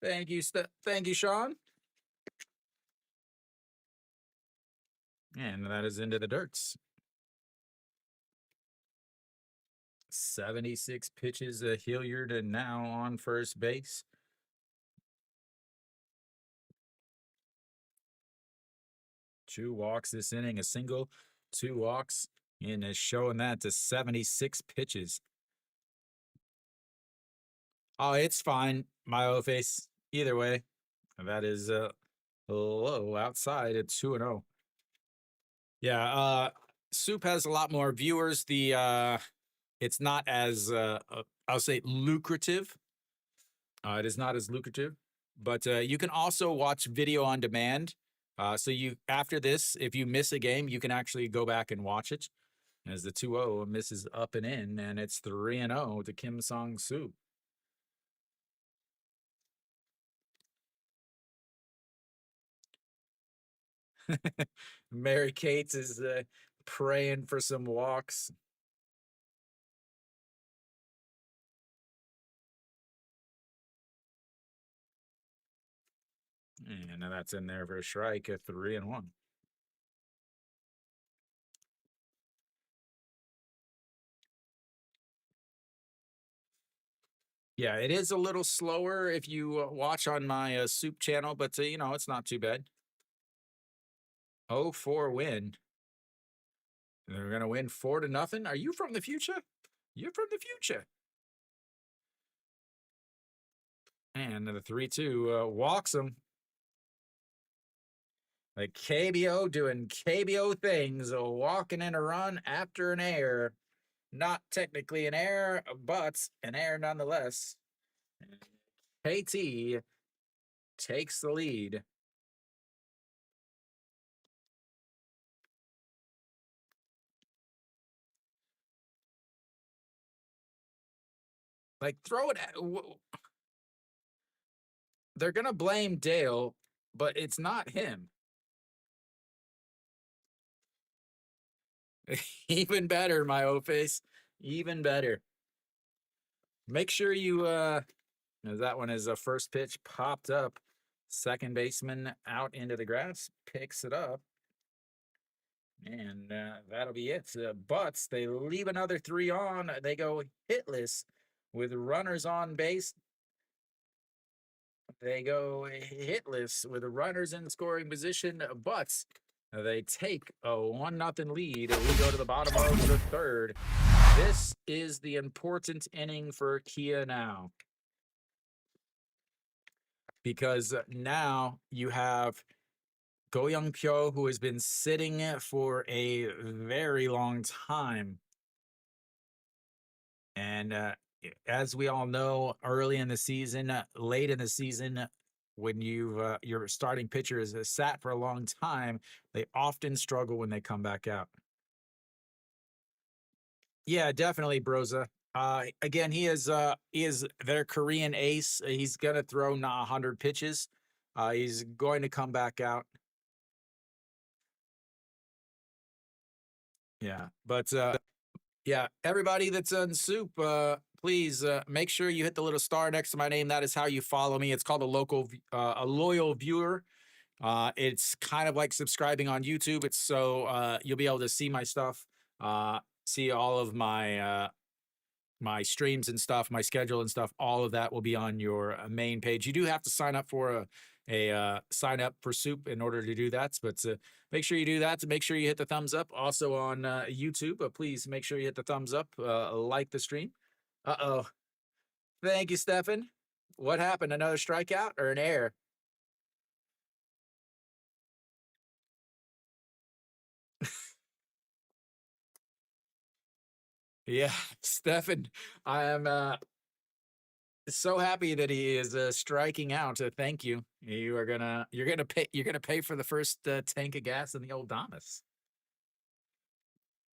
Thank you, Sean. And that is into the dirts. 76 pitches, Hilliard now on first base. Two walks this inning, a single, 2 walks, and is showing that to 76 pitches. Oh, it's fine, my face. Either way, that is low outside at 2-0. Yeah, Soup has a lot more viewers. It's not as I'll say lucrative. It is not as lucrative, but you can also watch video on demand. So you, after this, if you miss a game, you can actually go back and watch it. As the 2-0 misses up and in, and it's 3-0 to Kim Sang-soo. Mary Kate is praying for some walks. And that's in there for a strike at 3-1. Yeah, it is a little slower if you watch on my Soup channel, but you know, it's not too bad. 0-4 win. They're gonna win 4-0. Are you from the future? You're from the future. And the 3-2 walks them. Like KBO doing KBO things, walking in a run after an error. Not technically an error, but an error nonetheless. KT takes the lead. Like, throw it at. They're going to blame Dale, but it's not him. Even better, my O-face. Even better. Make sure you, that one is a first pitch popped up. Second baseman out into the grass, picks it up. And that'll be it. But they leave another 3 on. They go hitless with runners on base. They go hitless with runners in scoring position, but they take a 1-0 lead. We go to the bottom of the third. This is the important inning for Kia now. Because now you have Go Young Pyo, who has been sitting for a very long time. And as we all know, early in the season, late in the season, when your starting pitcher is sat for a long time, they often struggle when they come back out. Yeah, definitely, Broza. Again, he is their Korean ace. He's gonna throw 100 pitches. He's going to come back out. Yeah, but yeah, everybody that's on Soup, please make sure you hit the little star next to my name. That is how you follow me. It's called a loyal viewer. It's kind of like subscribing on YouTube. It's so you'll be able to see my stuff, see all of my my streams and stuff, my schedule and stuff. All of that will be on your main page. You do have to sign up for sign up for SOOP in order to do that. But make sure you do that. Make sure you hit the thumbs up. Also on YouTube, please make sure you hit the thumbs up. Like the stream. Uh-oh. Thank you, Stefan. What happened? Another strikeout or an error? Yeah, Stefan, I am so happy that he is striking out. Thank you. You're gonna pay for the first tank of gas in the old Damas.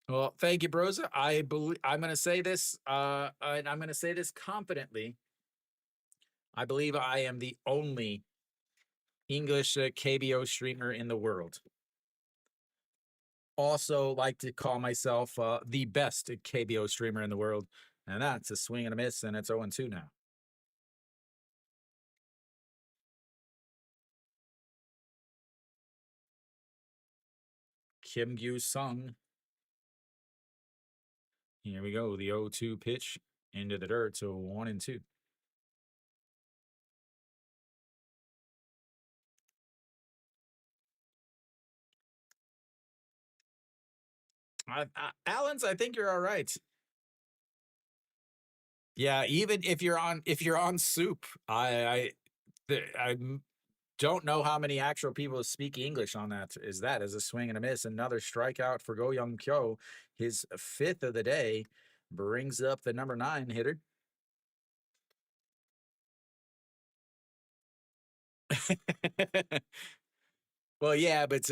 Well, thank you, Broza. I believe I'm gonna say this, and I'm gonna say this confidently. I believe I am the only English KBO streamer in the world. Also, like to call myself the best KBO streamer in the world, and that's a swing and a miss, and it's 0-2 now. Kim Gyu Sung. Here we go. The 0-2 pitch into the dirt. So 1-2. Allen's, I think you're all right. Yeah, even if you're on SOOP, I don't know how many actual people speak English on that. Is that as a swing and a miss? Another strikeout for Go Young Kyo, his 5th of the day, brings up the number 9 hitter. Well, yeah, but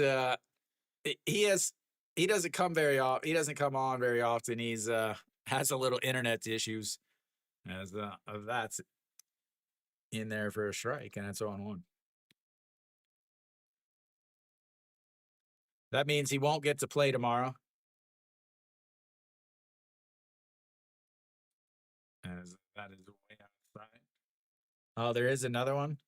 he doesn't come very often. He doesn't come on very often. He's has a little internet issues, as that's in there for a strike, and it's 0-1. That means he won't get to play tomorrow. As that is way outside. Oh, there is another one.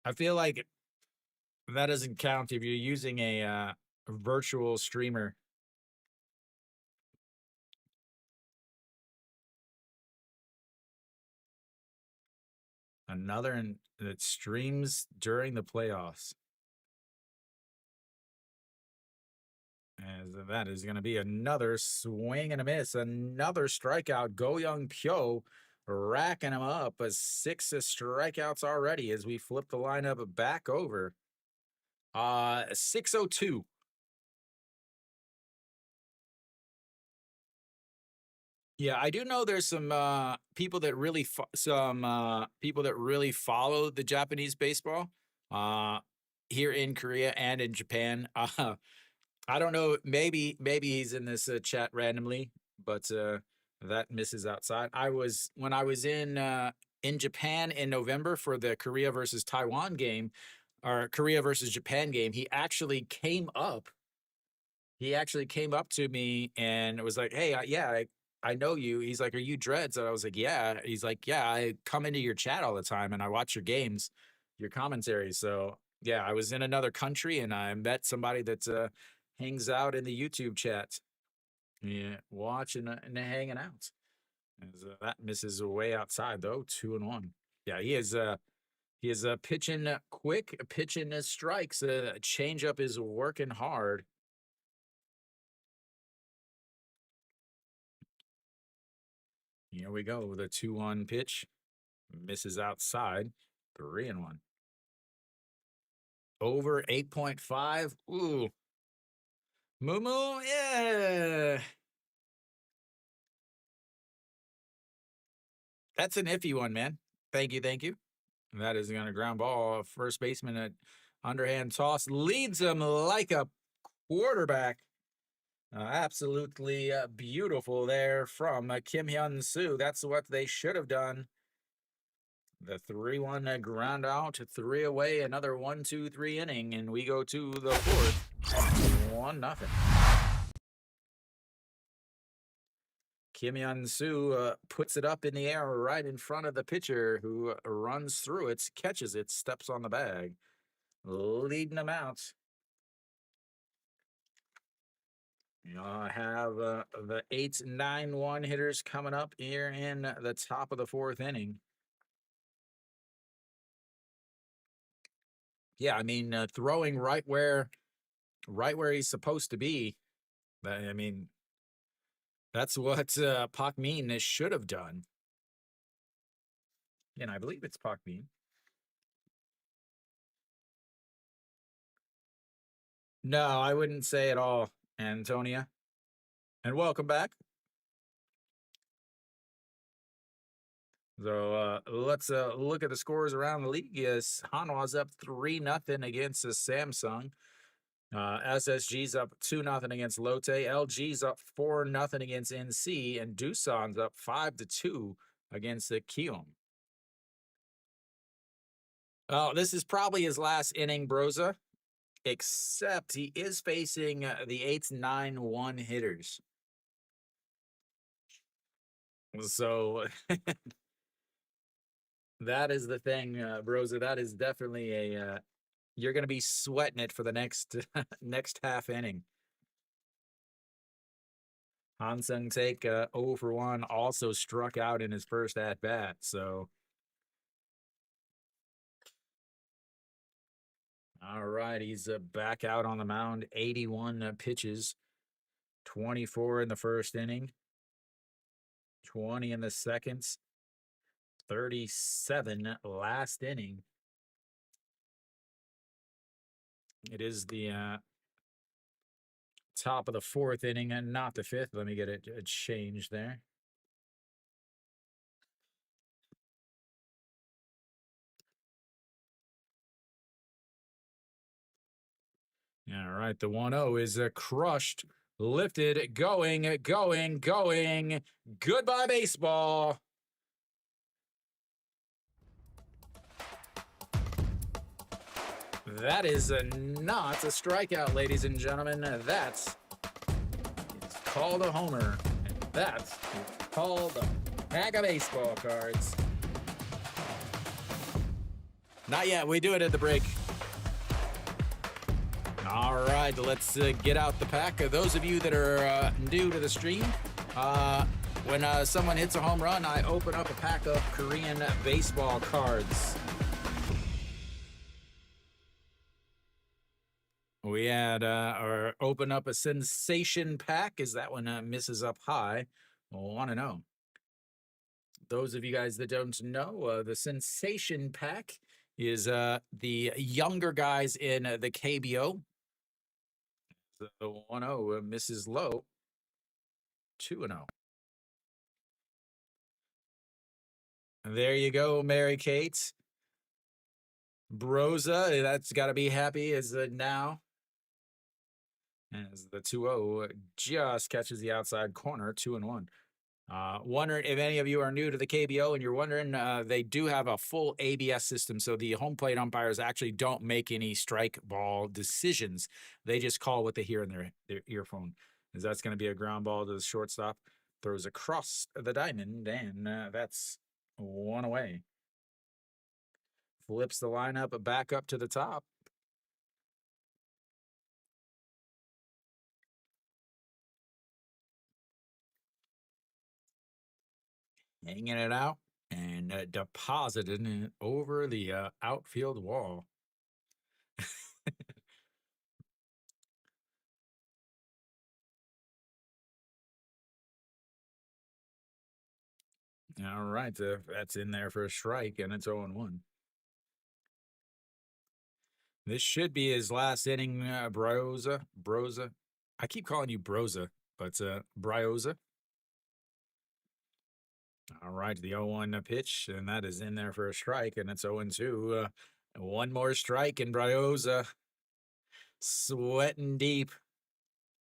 I feel like that doesn't count if you're using a virtual streamer. Another that streams during the playoffs. As that is going to be another swing and a miss, another strikeout. Go Young Pyo racking him up as 6 strikeouts already as we flip the lineup back over. 6-0-2. Yeah, I do know there's some people that really people that really follow the Japanese baseball here in Korea and in Japan. I don't know. Maybe he's in this chat randomly, but that misses outside. When I was in Japan in November for the Korea versus Taiwan game, or Korea versus Japan game. He actually came up. He actually came up to me and was like, "Hey, yeah, I know you." He's like, "Are you Dreads?" And I was like, "Yeah." He's like, "Yeah, I come into your chat all the time and I watch your games, your commentary." So yeah, I was in another country and I met somebody that hangs out in the YouTube chat. Yeah, watching and hanging out. As, that misses way outside though, 2-1. Yeah, he is. He is pitching quick, pitching his strikes. Changeup is working hard. Here we go. The 2-1 pitch misses outside. 3-1. Over 8.5. Ooh. Moo, yeah. That's an iffy one, man. Thank you, thank you. That is going to ground ball. First baseman at underhand toss leads him like a quarterback. Absolutely beautiful there from Kim Hyun Soo. That's what they should have done. The 3-1 ground out, 3 away, another 1-2-3 inning, and we go to the 4th. 1-0. Kim Hyun Soo puts it up in the air right in front of the pitcher, who runs through it, catches it, steps on the bag, leading them out. You'll have the 8-9-1 hitters coming up here in the top of the fourth inning. Yeah, I mean, throwing right where he's supposed to be. I mean, that's what Pak Min should have done. And I believe it's Pak Min. No, I wouldn't say at all, Antonia. And welcome back. So let's look at the scores around the league. Yes, Hanwha's up 3-0 against Samsung. SSG's up 2-0 against Lotte. LG's up 4-0 against NC, and Doosan's up 5-2 against the Kiom. Oh, this is probably his last inning, Broza, except he is facing the 8-9-1 hitters. So that is the thing, Broza. That is definitely a you're going to be sweating it for the next next half inning. Hansung Take 0 for 1, also struck out in his first at bat. So, all right, he's back out on the mound. 81 pitches, 24 in the first inning, 20 in the second, 37 last inning. It is the top of the fourth inning and not the fifth. Let me get it changed there. All right, the 1-0 is crushed, lifted, going. Goodbye, baseball. That is not a strikeout, ladies and gentlemen. That's called a homer. And that's called a pack of baseball cards. Not yet. We do it at the break. All right, let's get out the pack. Those of you that are new to the stream, when someone hits a home run, I open up a pack of Korean baseball cards. We had or open up a sensation pack. Is that one misses up high? Want to know. Those of you guys that don't know, the sensation pack is the younger guys in the KBO. The 1-0 misses low. 2-0. There you go, Mary Kate. Broza, that's got to be happy as now. As the 2-0 just catches the outside corner, 2-1. Wondering if any of you are new to the KBO and you're wondering, they do have a full ABS system. So the home plate umpires actually don't make any strike ball decisions. They just call what they hear in their earphone. As that's going to be a ground ball to the shortstop. Throws across the diamond, and that's one away. Flips the lineup back up to the top. Hanging it out and depositing it over the outfield wall. All right, that's in there for a strike, and it's 0-1. This should be his last inning, Broza. I keep calling you Broza, but Brioza. All right, the 0-1 pitch, and that is in there for a strike, and it's 0-2. One more strike, and Brioza sweating deep.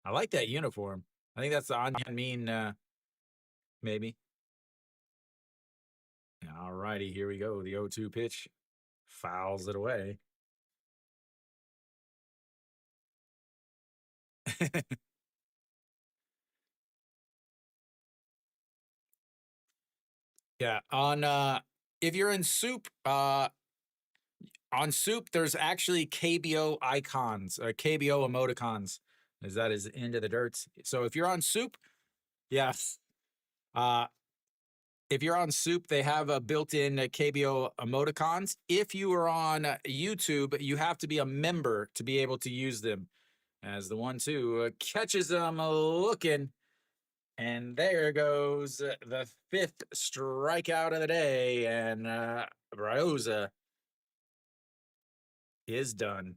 I like that uniform. I think that's the Onion Mean, maybe. All righty, here we go. The 0-2 pitch fouls it away. Yeah, on if you're in SOOP, on SOOP, there's actually KBO icons, KBO emoticons as that is into the dirt. So if you're on SOOP, yes. If you're on SOOP, they have a built-in KBO emoticons. If you are on YouTube, you have to be a member to be able to use them. As the 1-2 catches them looking, and there goes the 5th strikeout of the day, and Brioza is done.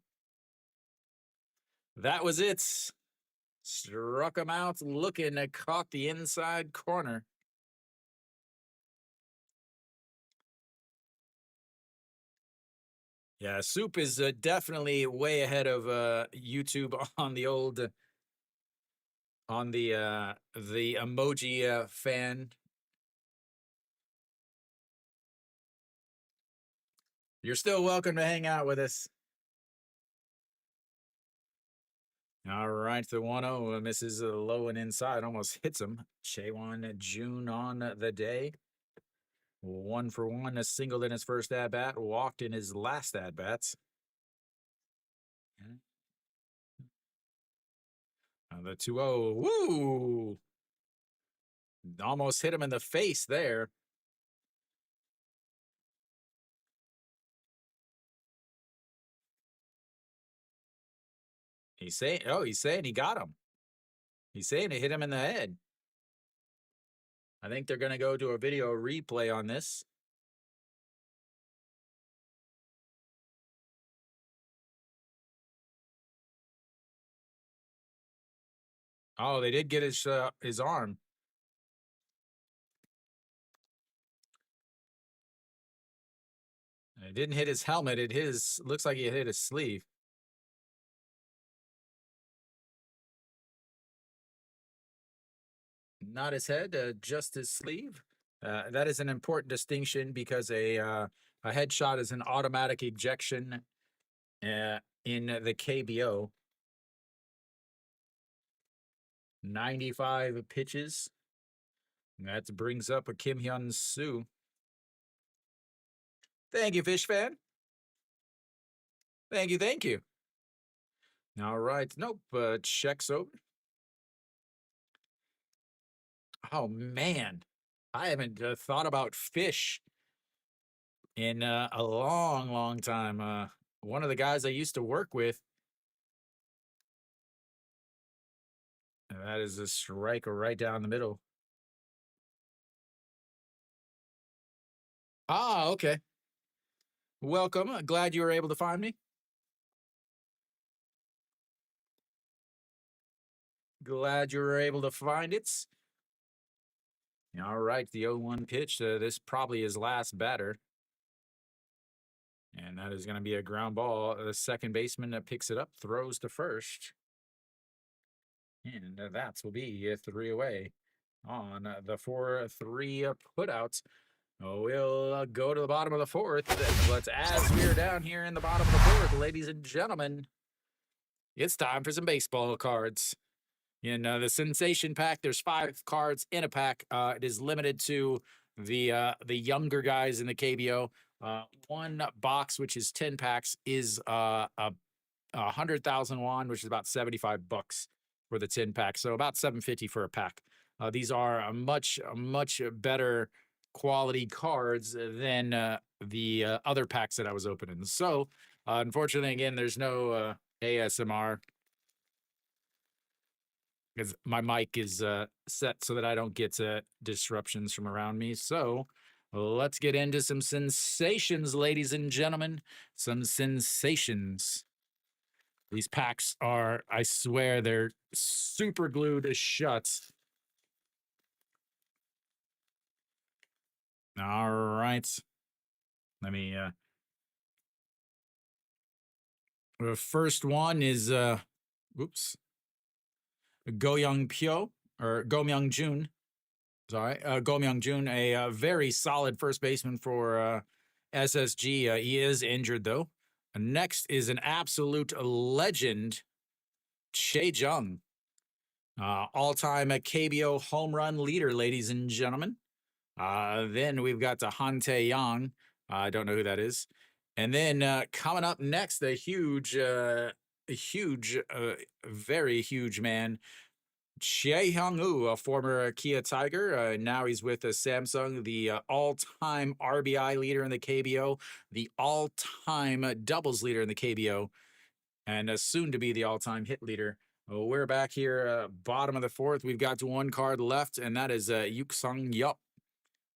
That was it. Struck him out looking, caught the inside corner. Yeah, SOOP is definitely way ahead of YouTube on the old on the emoji fan. You're still welcome to hang out with us. All right, the 1-0 misses low and inside, almost hits him. Chaewon June on the day. 1 for 1, a single in his first at bat, walked in his last at bats. The 2-0, woo! Almost hit him in the face there. He's saying he got him. He's saying it hit him in the head. I think they're going to go to a video replay on this. Oh, they did get his arm. It didn't hit his helmet. Looks like it hit his sleeve. Not his head, just his sleeve. That is an important distinction because a headshot is an automatic ejection in the KBO. 95 pitches. That brings up a Kim Hyun Soo. Thank you, Fish Fan. Thank you, thank you. All right. Nope. Checks over. Oh, man. I haven't thought about fish in a long, long time. One of the guys I used to work with. That is a strike right down the middle. Ah, okay. Welcome. Glad you were able to find me. Glad you were able to find it. All right, the 0-1 pitch. This probably his last batter. And that is going to be a ground ball. The second baseman picks it up, throws to first. And that will be 3 away on the 4-3 putouts. We'll go to the bottom of the 4th. But as we're down here in the bottom of the 4th, ladies and gentlemen, it's time for some baseball cards. In the Sensation Pack, there's 5 cards in a pack. It is limited to the younger guys in the KBO. One box, which is 10 packs, is 100,000 won, which is about $75 for the 10 pack. So about $750 for a pack. These are a much better quality cards than the other packs that I was opening. So unfortunately, again, there's no ASMR because my mic is set so that I don't get disruptions from around me. So let's get into some sensations, ladies and gentlemen. Some sensations. These packs are, I swear, they're super glued shut. All right. Let me, the first one is, oops. Go Young Pyo, or Go Myung Jun. Sorry, Go Myung Jun, a very solid first baseman for SSG. He is injured, though. Next is an absolute legend, Chae Jung. All-time KBO home run leader, ladies and gentlemen. Then we've got the Han Tae-yang. I don't know who that is. And then coming up next, the huge a huge, very huge man. Choi Hyung-woo, a former Kia Tiger, now he's with Samsung, the all-time RBI leader in the KBO, the all-time doubles leader in the KBO, and soon to be the all-time hit leader. We're back here, bottom of the fourth. We've got one card left, and that is Yuk Sung Yup.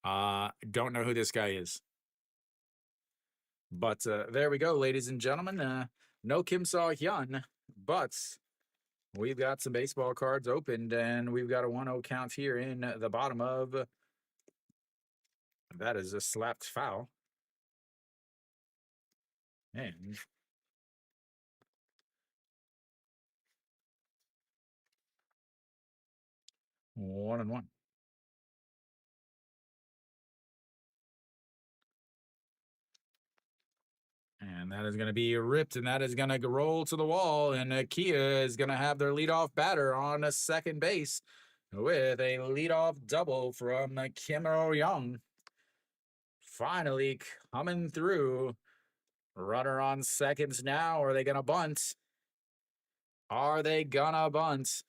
Don't know who this guy is. But there we go, ladies and gentlemen. No Kim Saw-hyun, but we've got some baseball cards opened, and we've got a 1-0 count here in the bottom of. That is a slapped foul. And one and one. And that is going to be ripped, and that is going to roll to the wall. And Kia is going to have their leadoff batter on a second base with a leadoff double from Kim Young. Finally coming through. Runner on seconds now. Are they going to bunt? Are they going to bunt?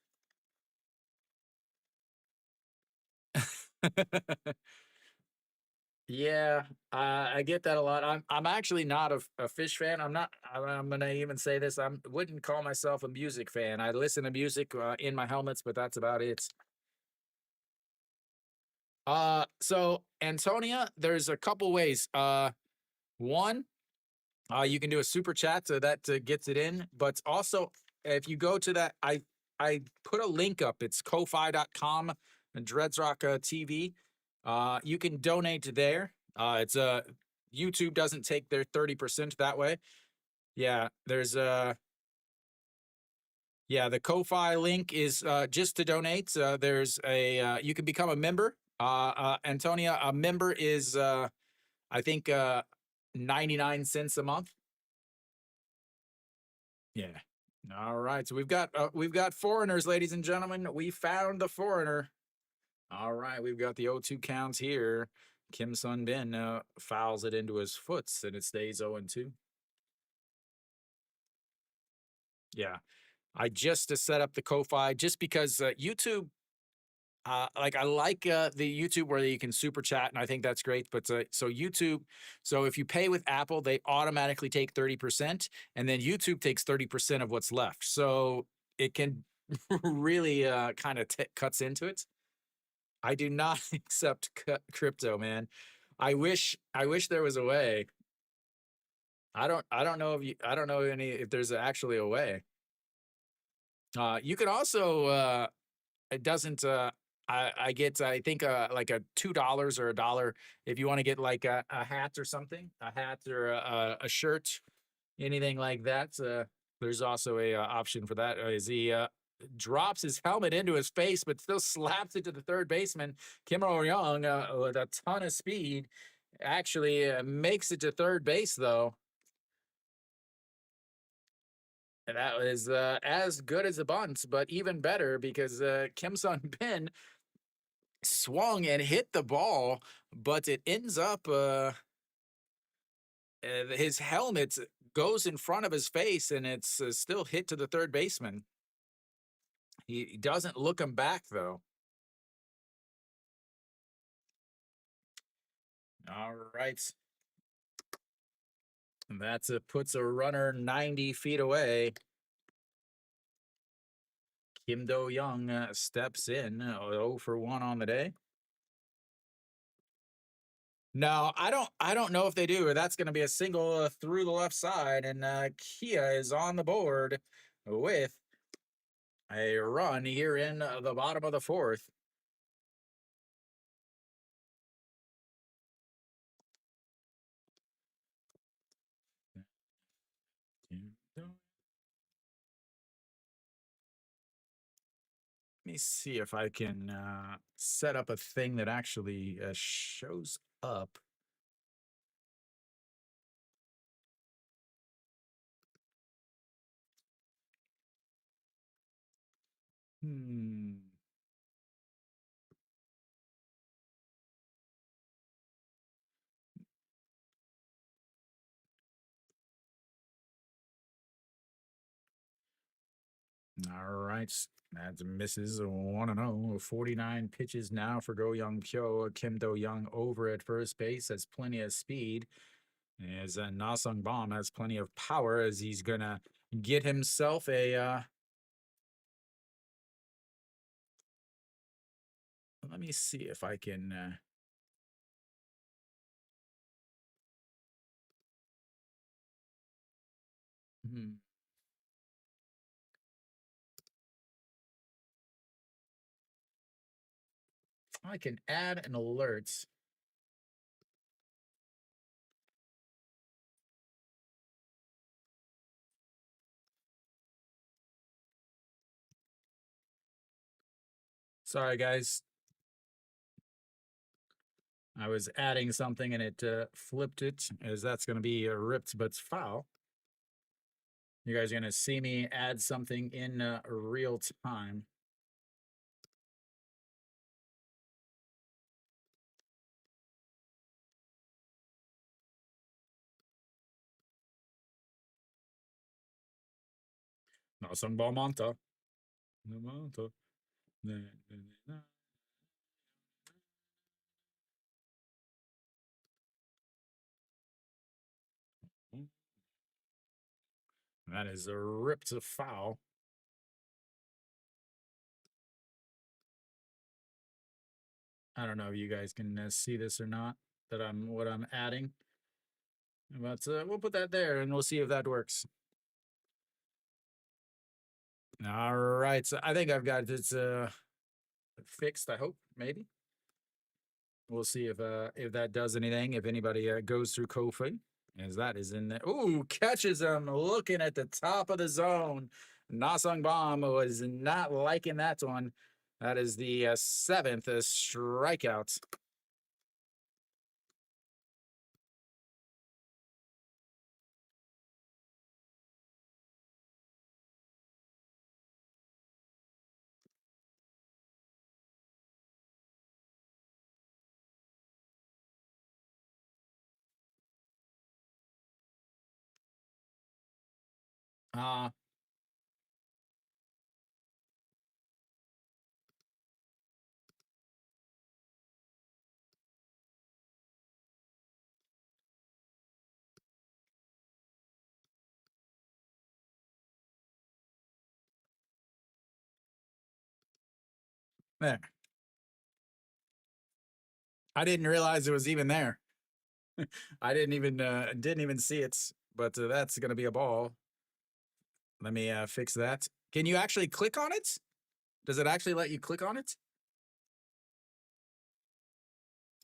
Yeah, I get that a lot. I'm actually not a Fish fan. I'm gonna even say this. I wouldn't call myself a music fan. I listen to music in my helmets, but that's about it. So Antonia, there's a couple ways. One, you can do a super chat, so that gets it in. But also, if you go to that, I put a link up. It's ko-fi.com and Dreadsrock TV. You can donate there. It's YouTube doesn't take their 30% that way. Yeah, there's yeah, the Ko-fi link is just to donate. There's a you can become a member. Antonia, a member is I think 99 cents a month. Yeah. All right. So we've got foreigners, ladies and gentlemen. We found the foreigner. All right, we've got the 0-2 counts here. Kim Sun Bin fouls it into his foot, and it stays 0-2. Yeah, I just set up the Ko-fi just because YouTube. Like I like the YouTube where you can super chat, and I think that's great. But so YouTube, so if you pay with Apple, they automatically take 30%, and then YouTube takes 30% of what's left. So it can really kind of cuts into it. I do not accept crypto, man. I wish there was a way. I don't know I don't know if there's actually a way. You can also it doesn't I get I think like a $2 or $1 if you want to get like a hat or something, a hat or a shirt, anything like that. There's also a option for that. Is he drops his helmet into his face, but still slaps it to the third baseman. Kim Young with a ton of speed actually makes it to third base though. And that was as good as a bunt, but even better because Kim Sun Bin swung and hit the ball, but it ends up his helmet goes in front of his face, and it's still hit to the third baseman. He doesn't look him back though. All right. That puts a runner 90 feet away. Kim Do-young steps in, 0 for 1 on the day. No, I don't know if they do. That's going to be a single through the left side, and Kia is on the board with a run here in the bottom of the fourth. Let me see if I can set up a thing that actually shows up. Hmm. All right. That misses 1-0. 49 pitches now for Go Young Pyo. Kim Do Young over at first base has plenty of speed. As Na Sung Bom has plenty of power as he's going to get himself a. Let me see if I can. I can add an alert. Sorry, guys. I was adding something and it flipped it, as that's going to be ripped but foul. You guys are going to see me add something in real time. Nasang Balmonta. That is a ripped foul. I don't know if you guys can see this or not, that what I'm adding. But we'll put that there and we'll see if that works. All right, so I think I've got this fixed. I hope, maybe. We'll see if that does anything. If anybody goes through Kofi, as that is in there. Ooh, catches him looking at the top of the zone. Nasung Bom was not liking that one. That is the 7th strikeout. There. I didn't realize it was even there. I didn't even see it, but that's gonna be a ball. Let me fix that. Can you actually click on it? Does it actually let you click on it?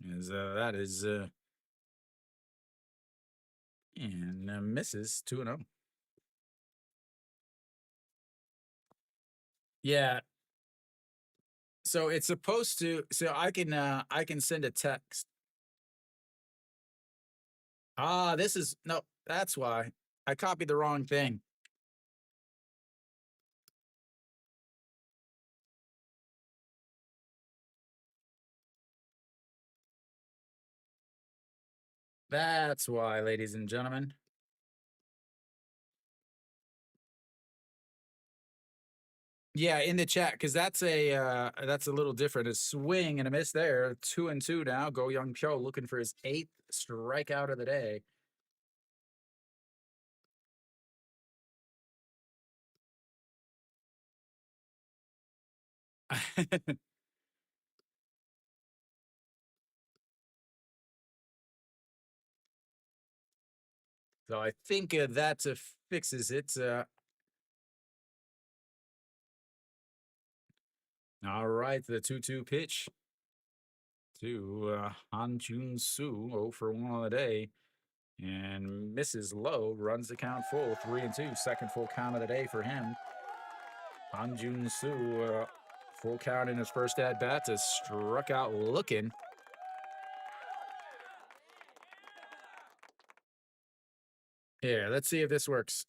That is and misses 2-0. Yeah. So it's supposed to. So I can send a text. This is no. That's why I copied the wrong thing. That's why, ladies and gentlemen. Yeah, in the chat, because that's a little different. A swing and a miss there. 2-2 now. Go Young Pyo looking for his 8th strikeout of the day. So I think that fixes it. All right, the 2-2 pitch to Han Jun Soo, 0 for 1 on the day, and misses low, runs the count full, 3-2, second full count of the day for him. Han Jun Soo, full count in his first at bat, has struck out looking. Here, let's see if this works.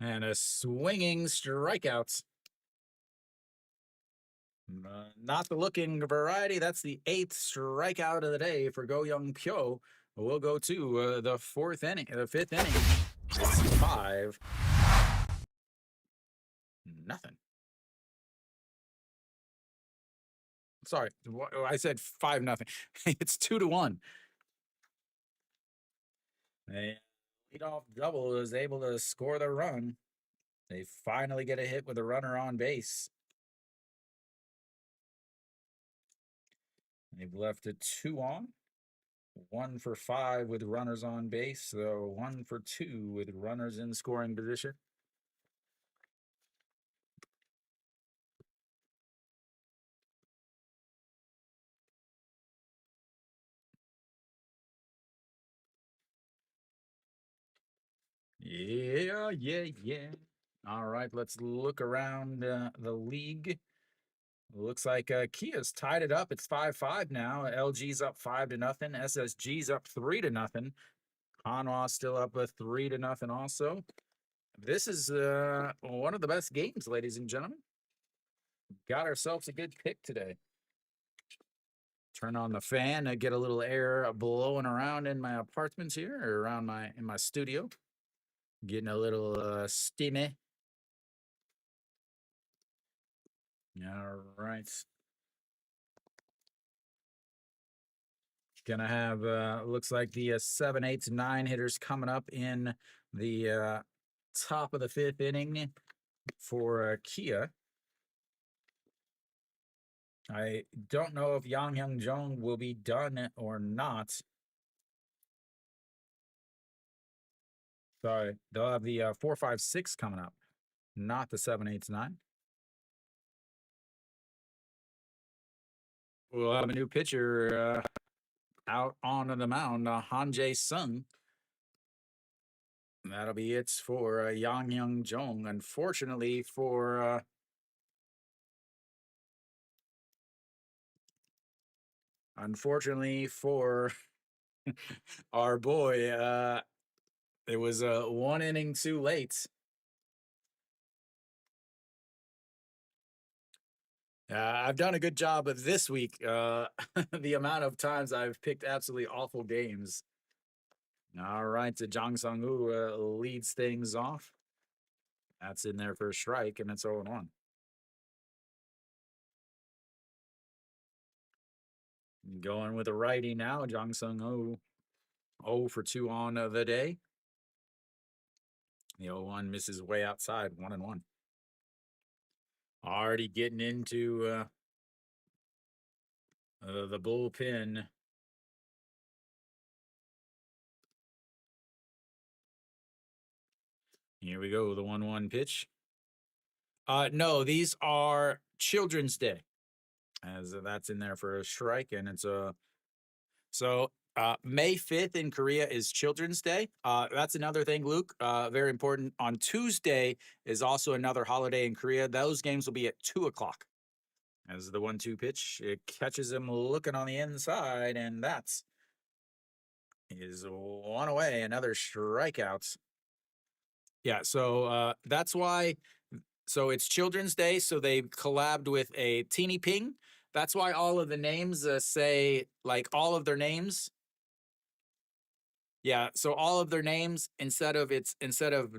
And a swinging strikeout. Not the looking variety. That's the 8th strikeout of the day for Go Young Pyo. We'll go to the fifth inning. It's 5-0. Sorry, I said 5-0. It's 2-1. A leadoff double is able to score the run. They finally get a hit with a runner on base. They've left it 2 on. 1 for 5 with runners on base, so 1 for 2 with runners in scoring position. Yeah. All right, let's look around the league. Looks like Kia's tied it up. It's 5-5 now. LG's up 5-0. SSG's up 3-0. Hanwha still up 3-0 also. This is one of the best games, ladies and gentlemen. Got ourselves a good pick today. Turn on the fan and get a little air blowing around in my apartments here, or around in my studio. Getting a little steamy. All right. Gonna have looks like the 7, 8, 9 hitters coming up in the top of the 5th inning for Kia. I don't know if Yang Hyung Jong will be done or not. Sorry, they'll have the 4, 5, 6 coming up, not the 7, 8, 9. We'll have a new pitcher out on the mound, Han Jae-sung. That'll be it for Yang Hyung Jong. Unfortunately for our boy, it was 1 inning too late. I've done a good job of this week. The amount of times I've picked absolutely awful games. All right, Jang Sung-woo leads things off. That's in there for a strike, and it's 0-1. Going with a righty now, Jang Sung-woo 0 for 2 on the day. The 0-1 misses way outside, 1-1. Already getting into the bullpen. Here we go, the 1-1 pitch. No, these are Children's Day, as that's in there for a strike, and it's so May 5th in Korea is Children's Day. That's another thing, Luke. Very important. On Tuesday is also another holiday in Korea. Those games will be at 2 o'clock. As the 1-2 pitch, it catches him looking on the inside, and that's is 1 away. Another strikeout. Yeah, so that's why. So it's Children's Day, so they collabed with a Teeny Ping. That's why all of the names say, like, all of their names. Yeah, so all of their names, instead of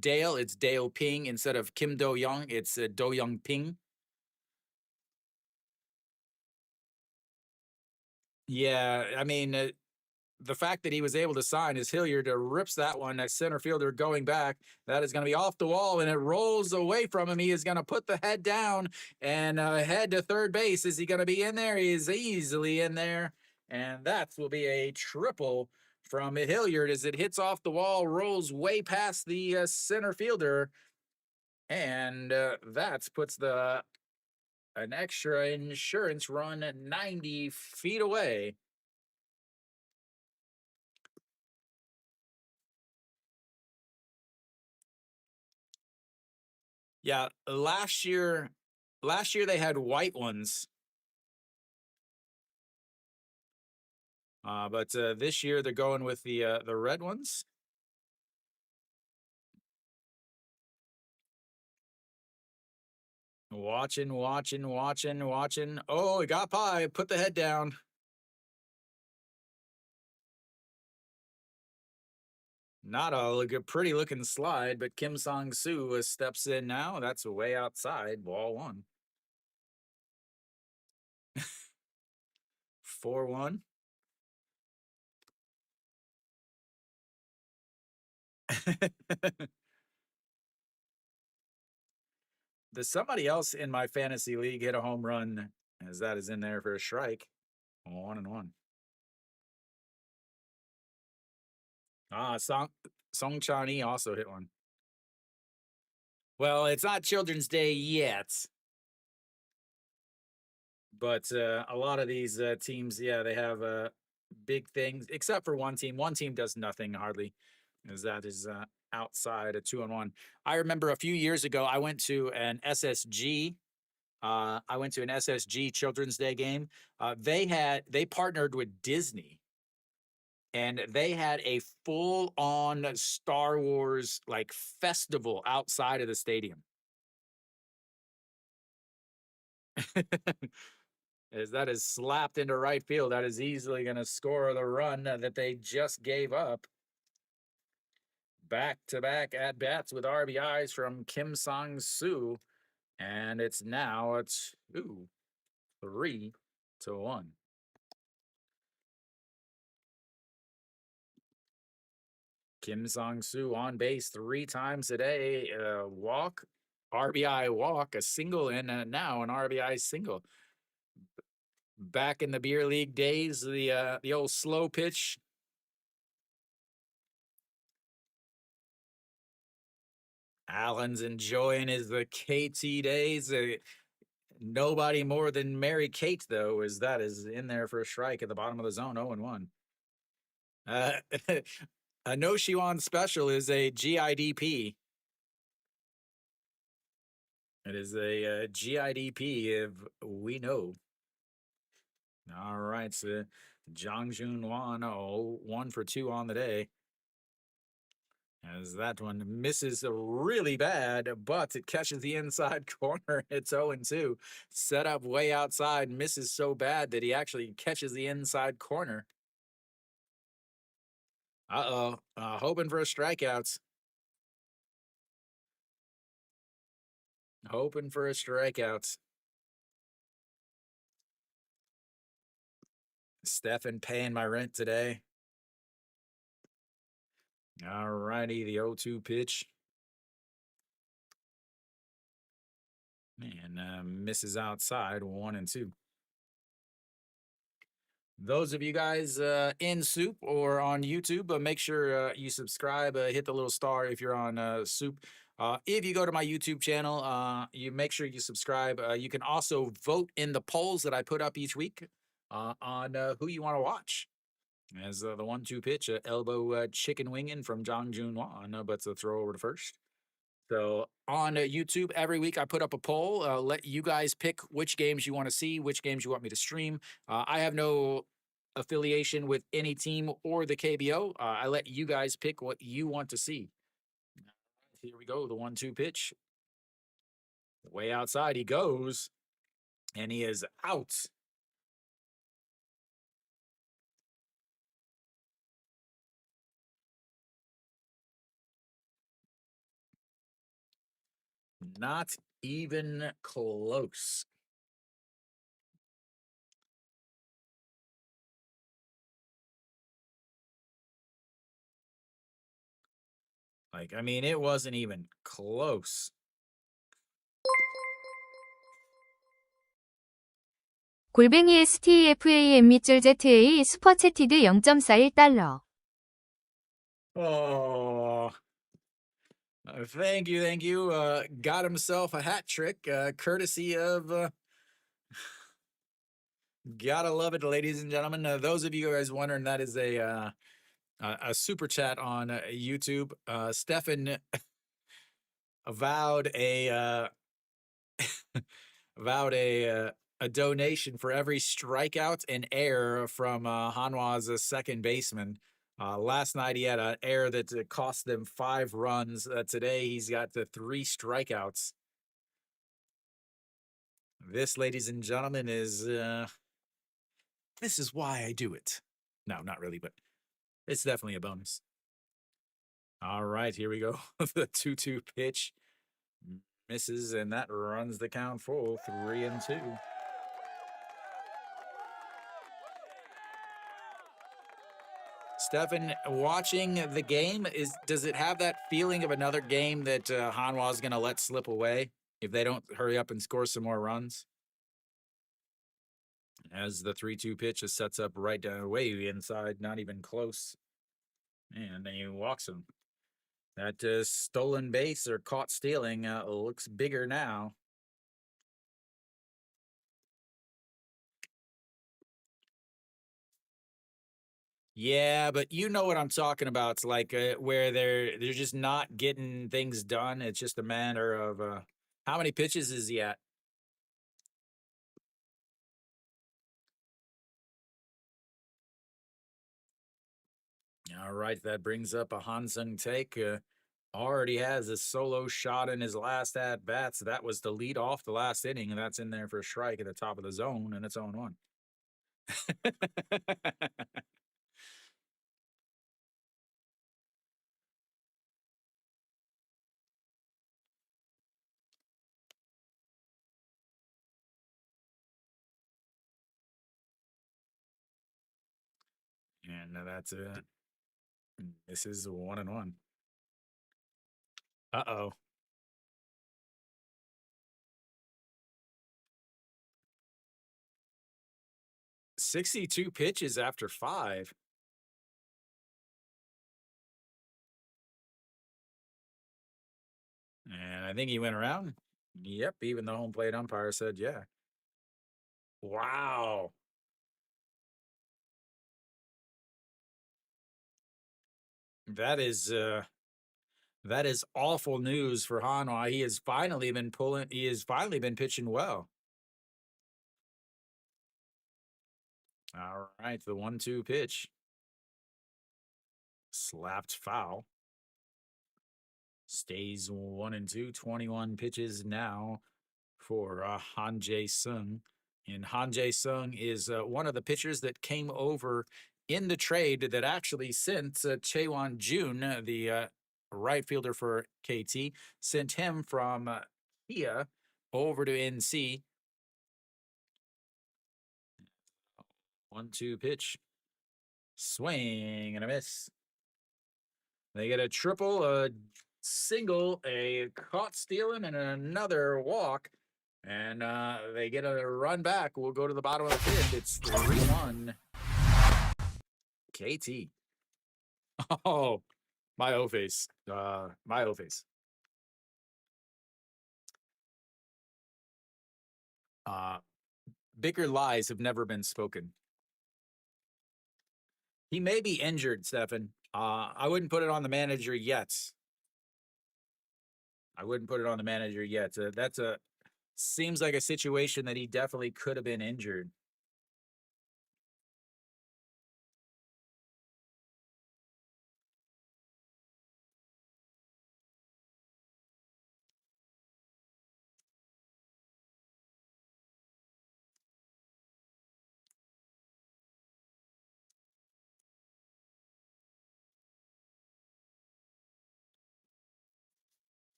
Dale, it's Dale Ping. Instead of Kim Do Young, it's Do Young Ping. Yeah, I mean, the fact that he was able to sign is Hilliard rips that one. That center fielder going back. That is going to be off the wall, and it rolls away from him. He is going to put the head down and head to third base. Is he going to be in there? He is easily in there, and that will be a triple from Hilliard as it hits off the wall, rolls way past the center fielder, and that puts an extra insurance run 90 feet away. Yeah, last year they had white ones. But this year they're going with the red ones. Watching. Oh, it got by. Put the head down. Not a pretty looking slide, but Kim Sang-soo steps in now. That's way outside. Ball 1. 4-1. Does somebody else in my fantasy league hit a home run as that is in there for a strike? 1-1. Song Chan-yi also hit one. Well, it's not Children's Day yet, but a lot of these teams, yeah, they have big things, except for one team. One team does nothing hardly, as that is outside a 2-1. I remember a few years ago, I went to an SSG. I went to an SSG Children's Day game. They partnered with Disney, and they had a full-on Star Wars like festival outside of the stadium. As that is slapped into right field, that is easily going to score the run that they just gave up. Back-to-back at-bats with RBIs from Kim Sang-soo, and it's now a 2-3-1. Kim Sang-soo on base 3 times today. Walk, RBI walk, a single, and now an RBI single. Back in the beer league days, the old slow pitch. Allen's enjoying his KT days. Nobody more than Mary Kate, though, as that is in there for a strike at the bottom of the zone, 0-1. A No Shiwan special is a GIDP. It is a GIDP, if we know. All right, so Jang Jun Wan, 1 for 2 on the day. As that one misses really bad, but it catches the inside corner. It's 0-2. Set up way outside, misses so bad that he actually catches the inside corner. Hoping for a strikeouts. Hoping for a strikeouts. Stefan paying my rent today. All righty, the 0-2 pitch. Man, misses outside, 1-2. Those of you guys in SOOP or on YouTube, make sure you subscribe, hit the little star if you're on SOOP. If you go to my YouTube channel, you make sure you subscribe. You can also vote in the polls that I put up each week on who you want to watch. As the 1-2 pitch, elbow chicken winging from Jang Jun Wan, but it's a throw over to first. So on YouTube, every week I put up a poll. Let you guys pick which games you want to see, which games you want me to stream. I have no affiliation with any team or the KBO. I let you guys pick what you want to see. Here we go, the 1-2 pitch. Way outside he goes, and he is out. Not even close. Like, I mean, it wasn't even close.
골뱅이 STEFAMZA 슈퍼채티드 0.41달러.
Oh, thank you. Got himself a hat trick, courtesy of. Gotta love it, ladies and gentlemen. Those of you guys wondering, that is a super chat on YouTube. Stefan vowed a vowed a donation for every strikeout and error from Hanwha's second baseman. Last night he had an error that cost them 5 runs. Today he's got the 3 strikeouts. This, ladies and gentlemen, is this is why I do it. No, not really, but it's definitely a bonus. All right, here we go. The 2-2 pitch misses, and that runs the count full, 3-2. Stefan, watching the game, does it have that feeling of another game that Hanwha is going to let slip away if they don't hurry up and score some more runs? As the 3-2 pitch sets up right down way inside, not even close. And then he walks him. That stolen base or caught stealing looks bigger now. Yeah, but you know what I'm talking about. It's like where they're just not getting things done. It's just a matter of how many pitches is he at? All right, that brings up a Hansung take. Already has a solo shot in his last at bats. That was to lead off the last inning, and that's in there for a strike at the top of the zone, and it's 0-1. And that's it. This is 1-1. Uh-oh. 62 pitches after 5. And I think he went around. Yep, even the home plate umpire said, yeah. Wow. That is awful news for Hanwha. He has finally been pitching well. All right, the 1-2 pitch. Slapped foul. Stays 1-2, 21 pitches now for Han Jae-sung. And Han Jae-sung is one of the pitchers that came over in the trade that actually sent Chaewon Jun, the right fielder for KT, sent him from Kia over to NC. 1-2 pitch. Swing and a miss. They get a triple, a single, a caught stealing, and another walk. And they get a run back. We'll go to the bottom of the fifth. It's 3-1. KT. Oh, my O-face. My O-face. Bigger lies have never been spoken. He may be injured, Stefan. I wouldn't put it on the manager yet. That's seems like a situation that he definitely could have been injured.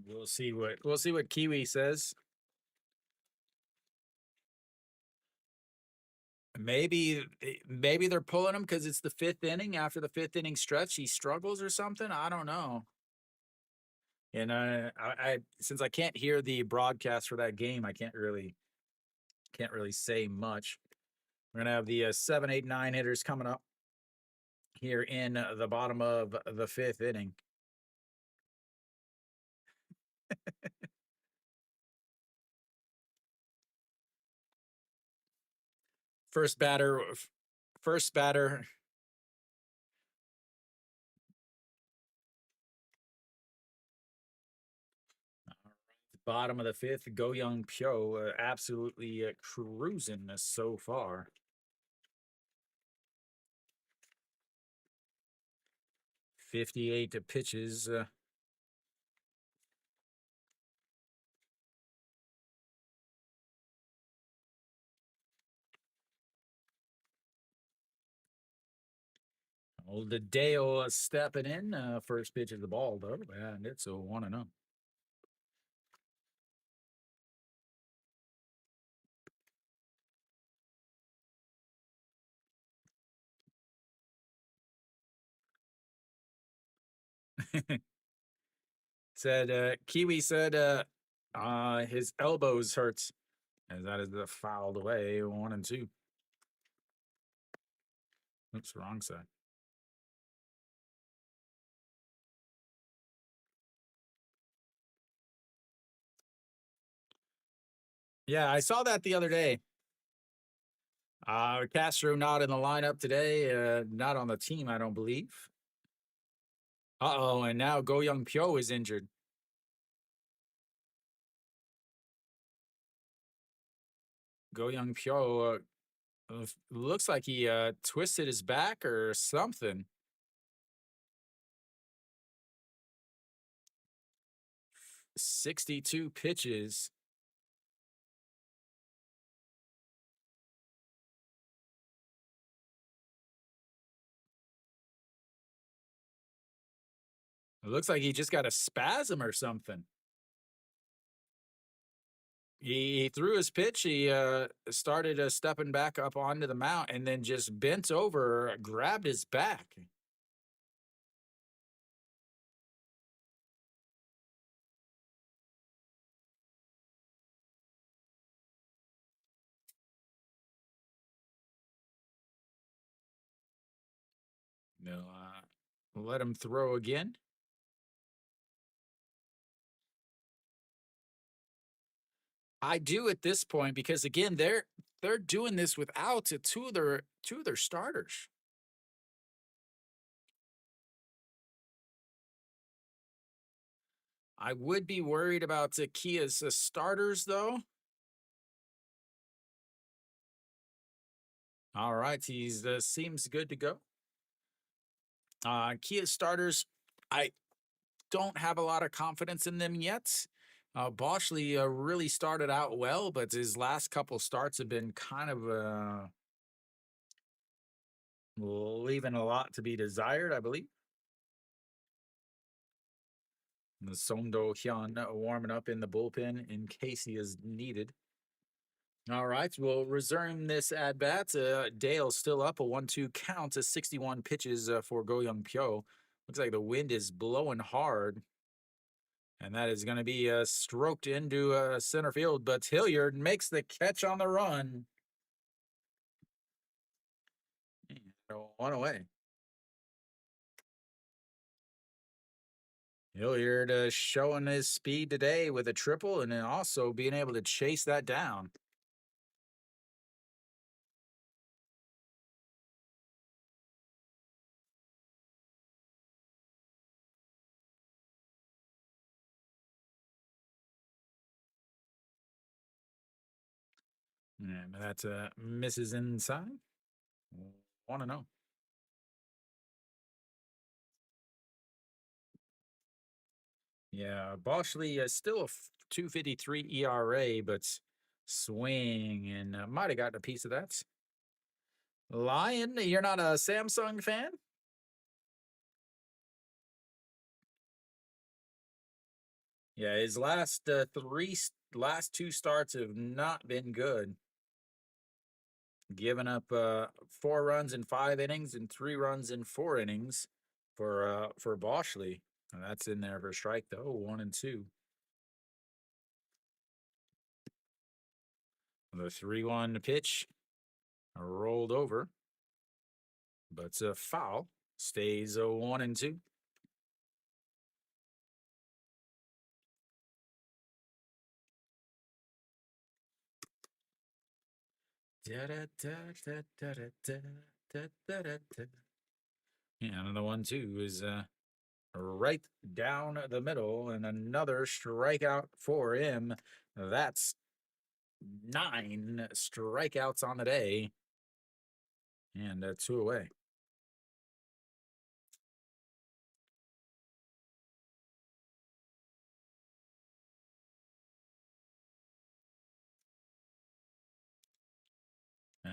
We'll see what Kiwi says. Maybe they're pulling him because it's the 5th inning. After the 5th inning stretch, he struggles or something. I don't know. And I since I can't hear the broadcast for that game, I can't really say much. We're gonna have the 7, 8, 9 hitters coming up here in the bottom of the 5th inning. First batter. Bottom of the 5th, Go Young Pyo absolutely cruising so far. 58 pitches. Old Dale stepping in. First pitch of the ball, though, and it's a 1-0. Said Kiwi said his elbows hurts, as that is the fouled away 1-2. Oops, wrong side. Yeah, I saw that the other day. Castro not in the lineup today, not on the team, I don't believe. Uh-oh, and now Go Young Pyo is injured. Go Young Pyo looks like he twisted his back or something. 62 pitches. It looks like he just got a spasm or something. He threw his pitch. He started stepping back up onto the mount and then just bent over, grabbed his back. No, let him throw again. I do at this point because again they're doing this without two of their starters. I would be worried about Kia's starters though. All right, he's seems good to go. Kia starters, I don't have a lot of confidence in them yet. Boschley really started out well, but his last couple starts have been kind of leaving a lot to be desired, I believe. And the Somdo Hyun warming up in the bullpen in case he is needed. All right, we'll resume this at bat. Dale still up, a 1-2 count, 61 pitches for Go Young Pyo. Looks like the wind is blowing hard. And that is going to be stroked into center field, but Hilliard makes the catch on the run. One away. Hilliard showing his speed today with a triple and then also being able to chase that down. And that's misses inside. 1-0. Yeah, Boschley is still a 2.53 ERA, but swing and might have gotten a piece of that. Lion, you're not a Samsung fan? Yeah, his last two starts have not been good. Giving up 4 runs in 5 innings and 3 runs in 4 innings for Boschley. And that's in there for a strike though, 1-2. The 3-1 pitch rolled over, but it's a foul. Stays a 1-2. Yeah, another 1-2 is right down the middle, and another strikeout for him. That's 9 strikeouts on the day, and 2 away.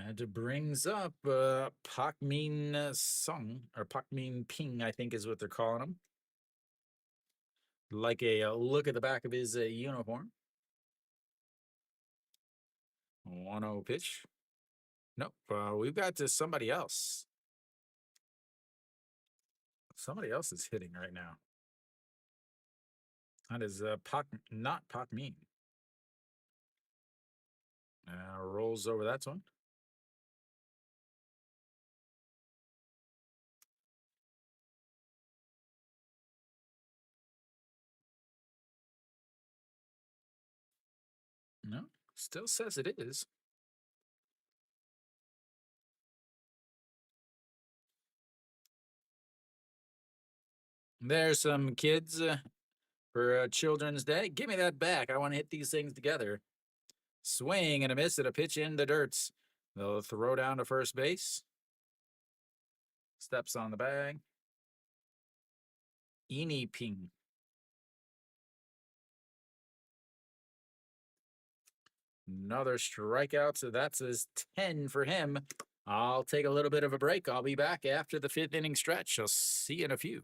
That brings up Pak Min Sung, or Pak Min Ping, I think is what they're calling him. Like a look at the back of his uniform. 1-0 pitch. Nope, we've got somebody else. Somebody else is hitting right now. That is not Pak Min. Rolls over that one. No, still says it is. There's some kids for Children's Day. Give me that back. I want to hit these things together. Swing and a miss at a pitch in the dirt. They'll throw down to first base. Steps on the bag. Ini Ping. Another strikeout, so that's his 10 for him. I'll take a little bit of a break. I'll be back after the 5th inning stretch. I'll see you in a few.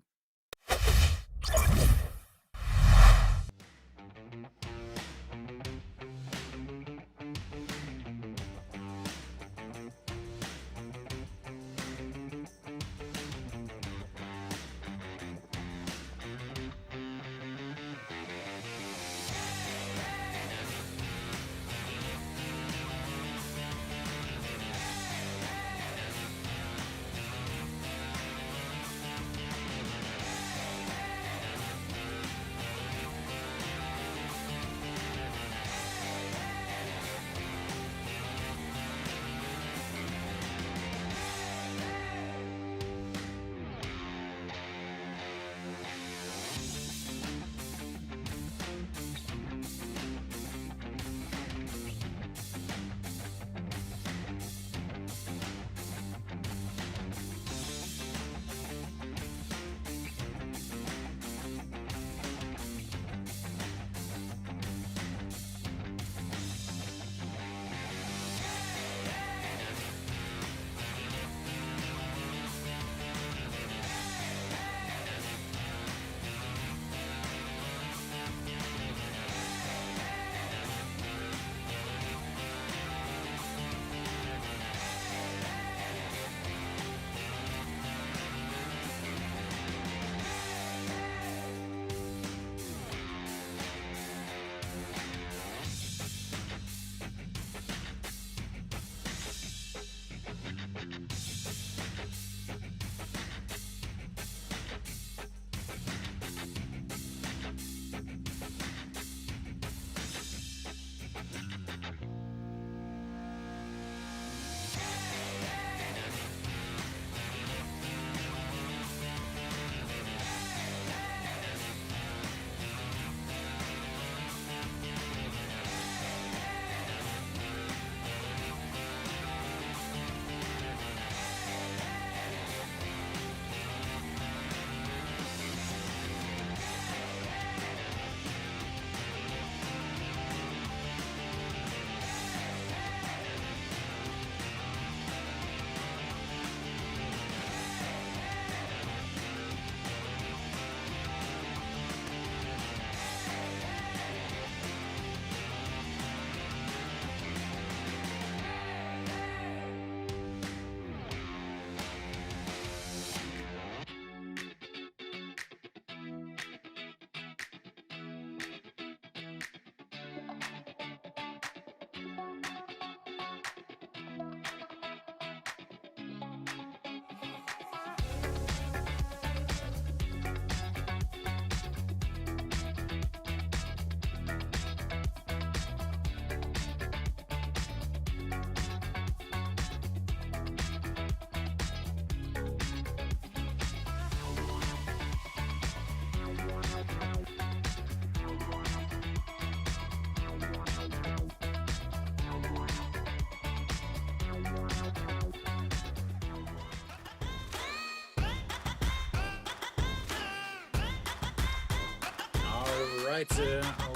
right,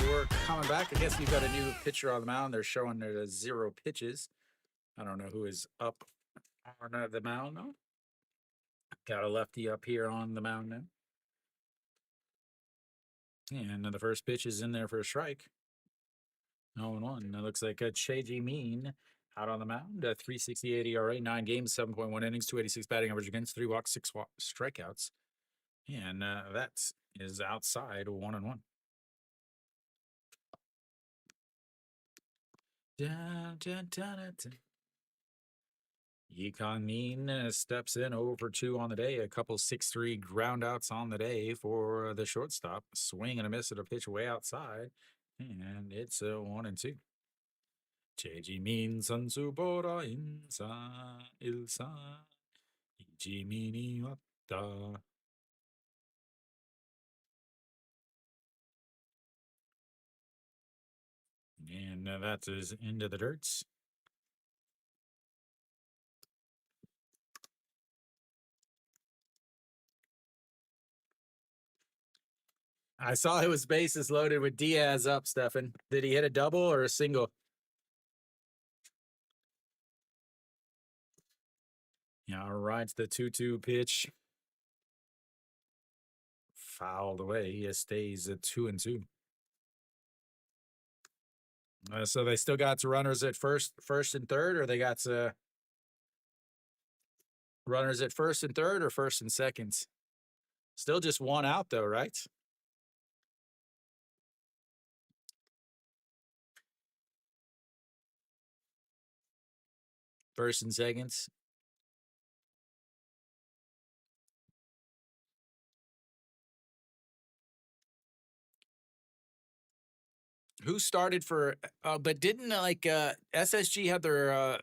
we're coming back. I guess you've got a new pitcher on the mound. They're showing their 0 pitches. I don't know who is up on the mound now. Got a lefty up here on the mound now. And the first pitch is in there for a strike. 0-1. It looks like a Che Mean out on the mound. 3.68 ERA, 9 games, 7.1 innings, 286 batting average against, 3 walks, 6 strikeouts. And that is outside 1-1. Dun, dun, dun, dun. Yikon Mean steps in 0 for 2 on the day. A couple 6-3 groundouts on the day for the shortstop. Swing and a miss at a pitch way outside. And it's a 1-2. Cheji Mean Sansu Bora Insa Ilsa Ijimini Watta. And that is into the dirts. I saw his bases loaded with Diaz up, Stefan. Did he hit a double or a single? Yeah, all right. The 2-2 pitch. Fouled away. He stays at 2-2. So they still got runners at first and third, or they got runners at first and third or first and second? Still just one out though, right? First and seconds. Who started for? But didn't SSG have their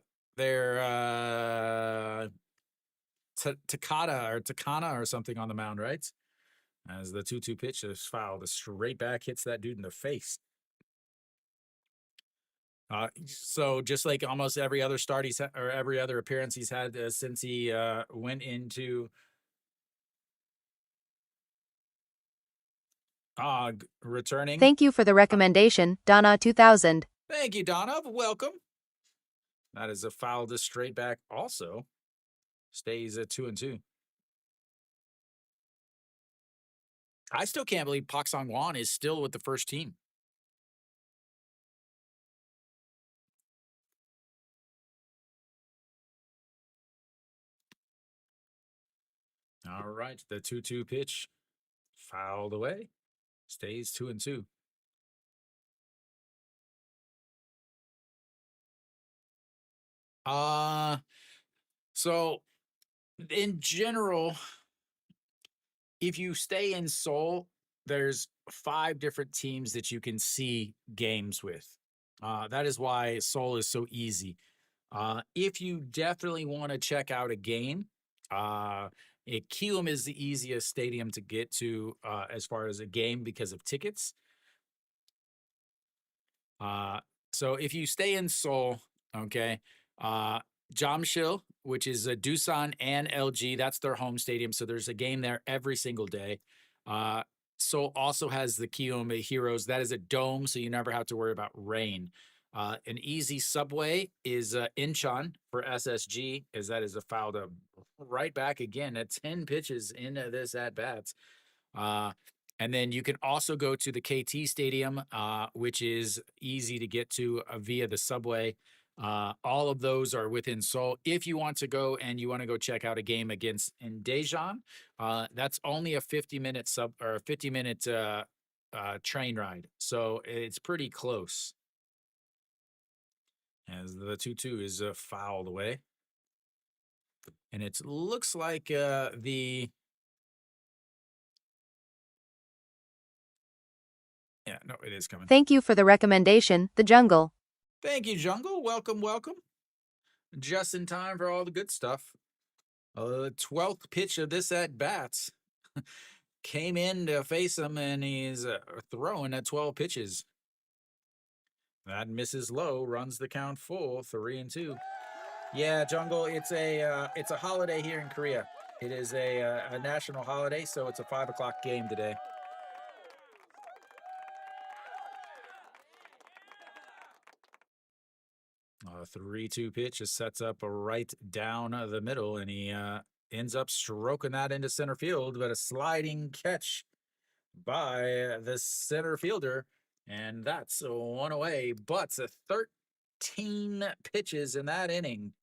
Takata or something on the mound, right? As the 2-2 pitch is fouled, the straight back hits that dude in the face. So just like almost every other start or every other appearance he's had since he went into returning.
Thank you for the recommendation, Donna 2000.
Thank you, Donna. Welcome. That is a foul to straight back also. Stays at 2-2. I still can't believe Pak Song-Wan is still with the first team. All right, the 2-2 pitch fouled away. Stays 2-2. So in general, if you stay in Seoul, there's 5 different teams that you can see games with. That is why Seoul is so easy. If you definitely want to check out a game, Kium is the easiest stadium to get to as far as a game because of tickets. So if you stay in Seoul, okay, Jamsil, which is Doosan and LG, that's their home stadium. So there's a game there every single day. Seoul also has the Kium Heroes. That is a dome, so you never have to worry about rain. An easy subway is Incheon for SSG, as that is a foul to right back again at 10 pitches into this at-bats. And then you can also go to the KT Stadium, which is easy to get to via the subway. All of those are within Seoul. If you want to go and you want to go check out a game against Daejeon, that's only a 50-minute train ride. So it's pretty close. As the 2-2 is fouled away. And it looks like the... Yeah, no, it is coming.
Thank you for the recommendation, The Jungle.
Thank you, Jungle. Welcome, welcome. Just in time for all the good stuff. The 12th pitch of this at-bats came in to face him, and he's throwing at 12 pitches. That misses low, runs the count full, 3-2. Yeah, Jungle, it's a holiday here in Korea. It is a national holiday, so it's a 5 o'clock game today. 3-2 pitch just sets up right down the middle, and he ends up stroking that into center field, but a sliding catch by the center fielder, and that's one away. But 13 pitches in that inning.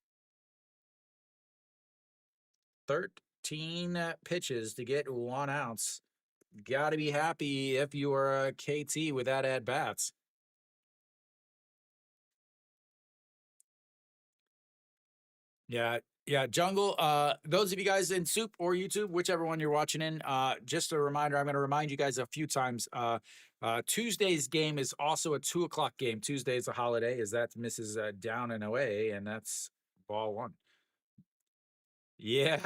13 pitches to get 1 out. Got to be happy if you are a KT with that at bats. Yeah, Jungle. Those of you guys in Soup or YouTube, whichever one you're watching in, just a reminder, I'm going to remind you guys a few times. Tuesday's game is also a 2 o'clock game. Tuesday is a holiday, as that misses down and away, and that's ball 1. Yeah.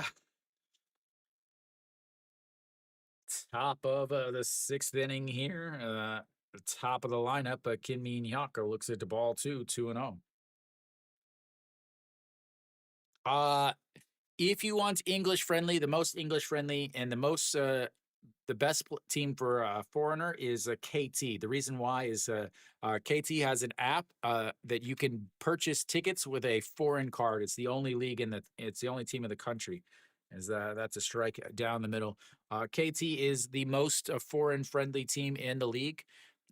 Top of the 6th inning here. Top of the lineup, Kinmin Hyaka looks at the ball 2-0. If you want English friendly, the most English friendly and the best team for a foreigner is a KT. The reason why is KT has an app that you can purchase tickets with a foreign card. It's the only league it's the only team in the country. That's a strike down the middle. KT is the most foreign friendly team in the league.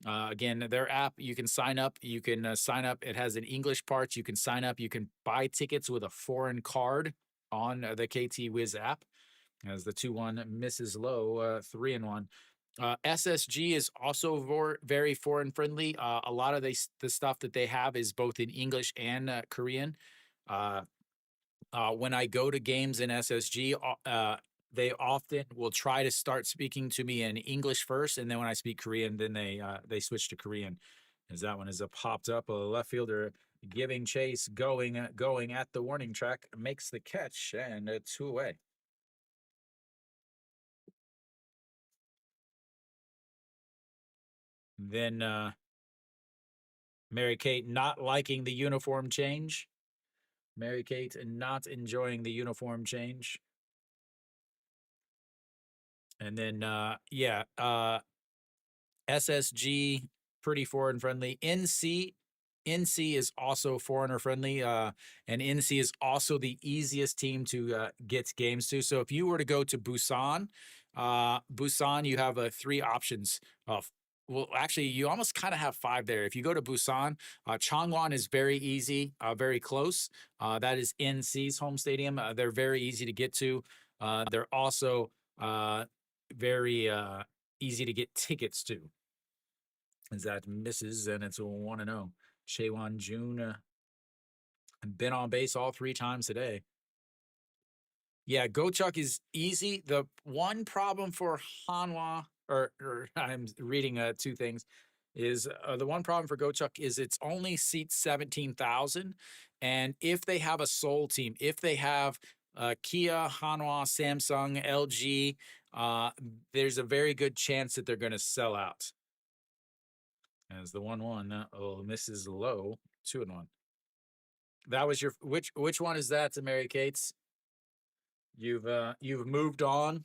Again, their app, you can sign up. You can sign up. It has an English part. You can sign up. You can buy tickets with a foreign card on the KT Wiz app. As the 2-1 misses low, 3-1. SSG is also very foreign friendly. A lot of the stuff that they have is both in English and Korean. When I go to games in SSG, they often will try to start speaking to me in English first, and then when I speak Korean, then they switch to Korean. As that one is popped up, a left fielder giving chase, going at the warning track, makes the catch, and 2 away. Then Mary Kate not liking the uniform change. Mary Kate not enjoying the uniform change. And then, SSG, pretty foreign friendly. NC is also foreigner friendly, and NC is also the easiest team to get games to. So if you were to go to Busan, you have 3 options. Well, actually, you almost kind of have 5 there. If you go to Busan, Changwon is very easy, very close. That is NC's home stadium. They're very easy to get to. They're also very easy to get tickets to. As that misses, and it's a 1-0. Chaewon Jun been on base all 3 times today. Yeah, Gochuk is easy. The one problem for Hanwha, or I'm reading 2 things, is the one problem for Gochuk is it's only seats 17,000, and if they have a Seoul team, if they have Kia, Hanwha, Samsung, LG, there's a very good chance that they're going to sell out. As the 1-1 misses low, 2-1. That was your which one is that, to Mary Kate's? You've moved on.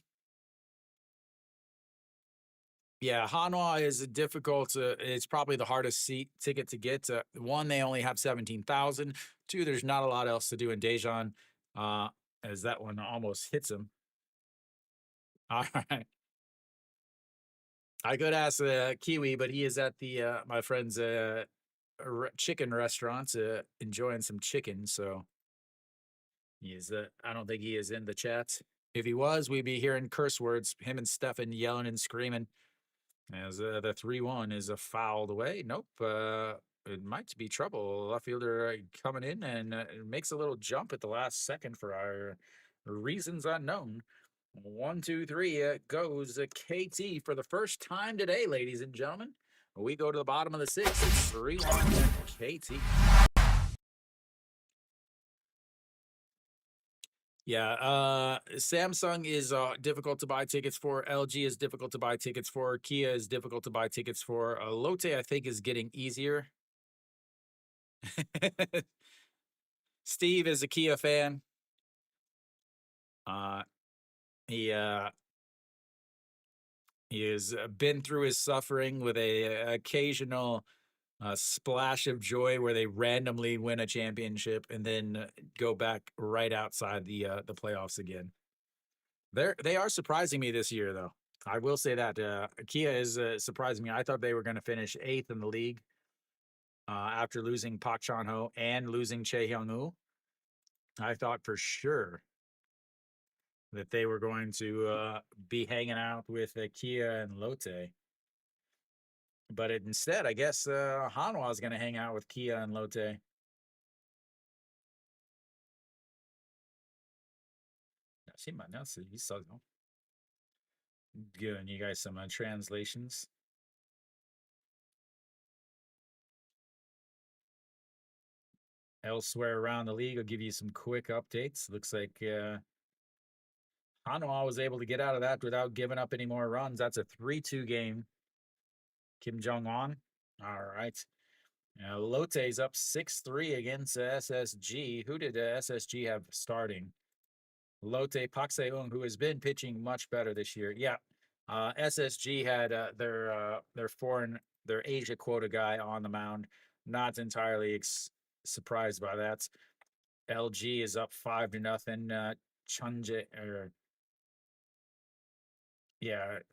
Yeah, Hanwha is a difficult. It's probably the hardest ticket to get. 1, they only have 17,000. 2, there's not a lot else to do in Daejeon. As that one almost hits him. All right. I could ask Kiwi, but he is at the my friend's chicken restaurant enjoying some chicken. So he is. I don't think he is in the chat. If he was, we'd be hearing curse words. Him and Stefan yelling and screaming. As the 3-1 is fouled away. Nope. It might be trouble. Left fielder coming in and makes a little jump at the last second for our reasons unknown. 1, 2, 3 goes KT for the first time today, ladies and gentlemen. We go to the bottom of the 6th. It's 3-1 KT. Yeah, Samsung is difficult to buy tickets for. LG is difficult to buy tickets for. Kia is difficult to buy tickets for. Lotte, I think, is getting easier. Steve is a Kia fan. He has been through his suffering with a occasional a splash of joy where they randomly win a championship and then go back right outside the playoffs again. They are surprising me this year, though. I will say that Kia is surprising me. I thought they were going to finish 8th in the league after losing Park Chan Ho and losing Chae Hyung Woo. I thought for sure that they were going to be hanging out with Kia and Lotte. But instead, I guess Hanwha is going to hang out with Kia and Lotte. Giving you guys some translations. Elsewhere around the league, I'll give you some quick updates. Looks like Hanwha was able to get out of that without giving up any more runs. That's a 3-2 game. Kim Jong-un. All right. Lotte's up 6-3 against SSG. Who did SSG have starting? Lotte Pak Se-ung, who has been pitching much better this year. Yeah. SSG had their Asia quota guy on the mound. Not entirely surprised by that. LG is up 5-0. Chunje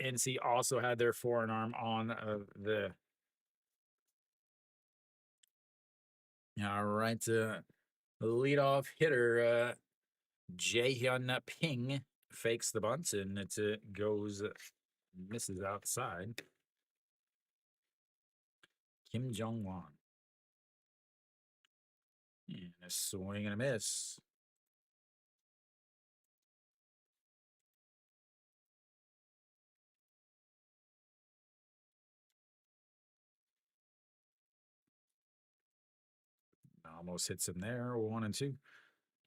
NC also had their foreign arm on the. All right, the leadoff hitter Jae-hyun Ping fakes the bunt and it goes misses outside. Kim Jong-won. And a swing and a miss. Almost hits him there. 1-2.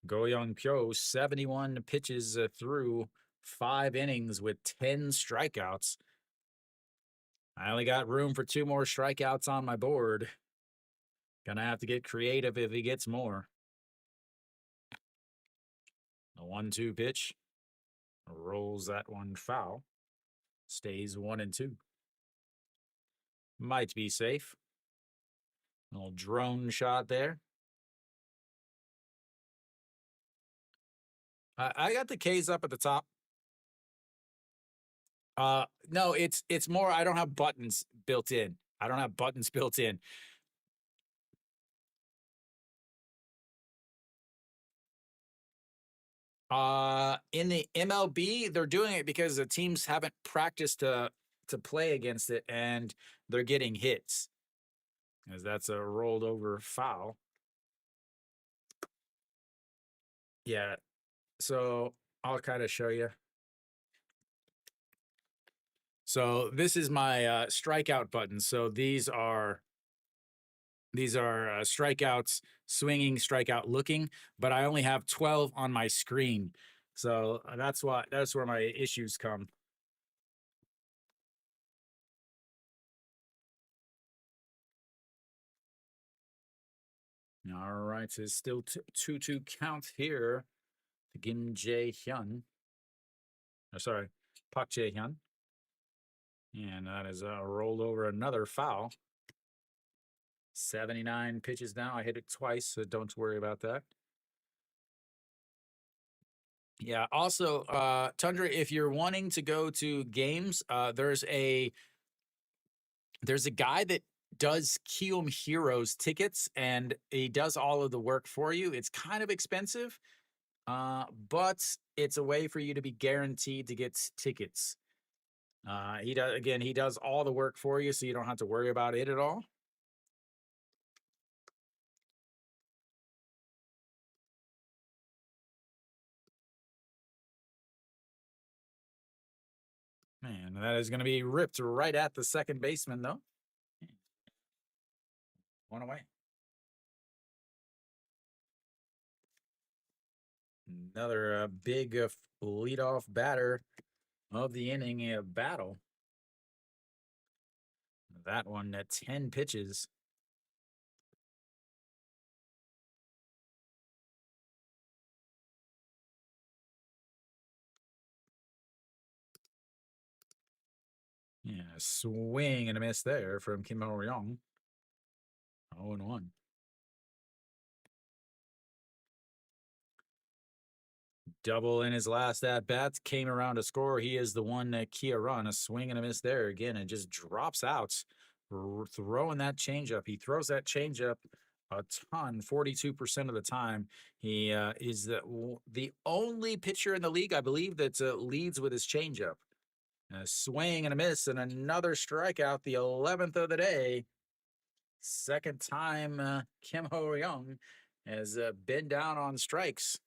Go Young Pyo, 71 pitches through 5 innings with 10 strikeouts. I only got room for 2 more strikeouts on my board. Gonna have to get creative if he gets more. The 1-2 pitch. Rolls that one foul. Stays 1-2. Might be safe. Little drone shot there. I got the K's up at the top. No, it's more I don't have buttons built in. I don't have buttons built in. In the MLB, they're doing it because the teams haven't practiced to play against it, and they're getting hits. As that's a rolled over foul. Yeah, so I'll kind of show you. So this is my strikeout button. So these are strikeouts, swinging, strikeout, looking, but I only have 12 on my screen. So that's where my issues come. All right, so it's still 2-2 count here. Kim Jae-hyun. Oh, sorry, Park Jae-hyun. And that is rolled over another foul. 79 pitches now. I hit it twice, so don't worry about that. Yeah, also, Tundra, if you're wanting to go to games, there's a guy that does Kium Heroes tickets, and he does all of the work for you. It's kind of expensive, but it's a way for you to be guaranteed to get tickets. He does all the work for you, so you don't have to worry about it at all. Man, that is going to be ripped right at the second baseman, though. 1 away. Another big leadoff batter of the inning battle. That one at 10 pitches. Yeah, swing and a miss there from Kim Ho-ryong. 0-1. Double in his last at bats, came around to score. He is the one Kia run, a swing and a miss there again, and just drops out, throwing that changeup. He throws that changeup a ton, 42% of the time. He is the only pitcher in the league, I believe, that leads with his changeup. A swing and a miss, and another strikeout, the 11th of the day. Second time Kim Ho Young has been down on strikes.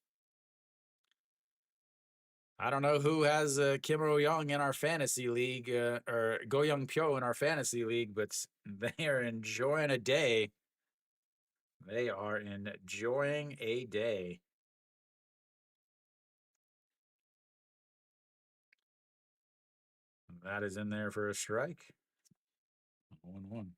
I don't know who has Kim Ho Young in our fantasy league or Go Young Pyo in our fantasy league, but they are enjoying a day. They are enjoying a day. That is in there for a strike. 1-1.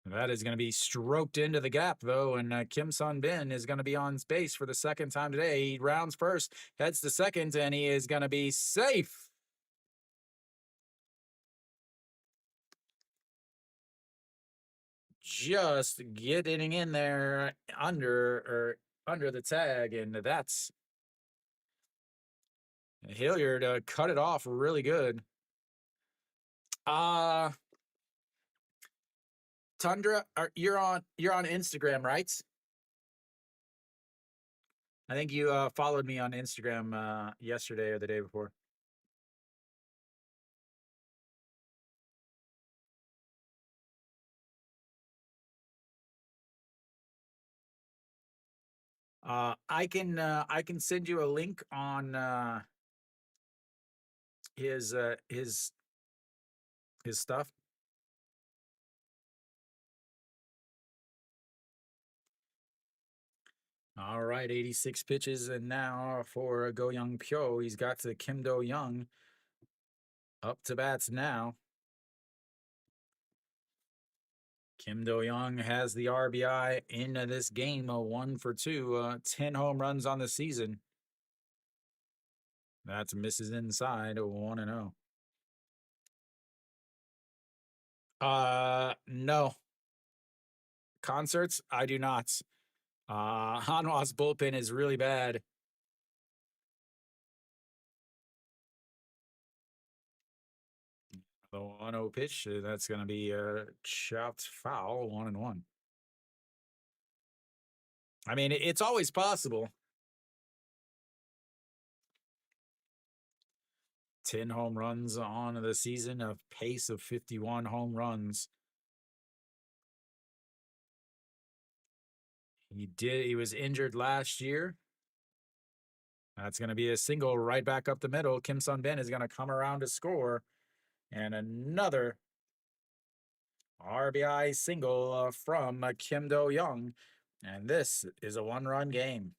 That is going to be stroked into the gap, though, and Kim Sun Bin is going to be on base for the second time today. He rounds first, heads to second, and he is going to be safe. Just getting in there under the tag, and that's Hilliard cut it off really good. Tundra, you're on Instagram, right? I think you followed me on Instagram yesterday or the day before. I can send you a link on his stuff. All right, 86 pitches, and now for Go Young Pyo, he's got to Kim Do Young up to bats now. Kim Do Young has the RBI in this game, 1 for 2, 10 home runs on the season. That's misses inside, 1-0. No. Concerts, I do not. Hanwha's bullpen is really bad. The 1-0 pitch, that's going to be chopped foul, 1-1. I mean, it's always possible. 10 home runs on the season, a pace of 51 home runs. He was injured last year. That's going to be a single right back up the middle. Kim Sun Bin is going to come around to score. And another RBI single from Kim Do Young. And this is a 1-run game.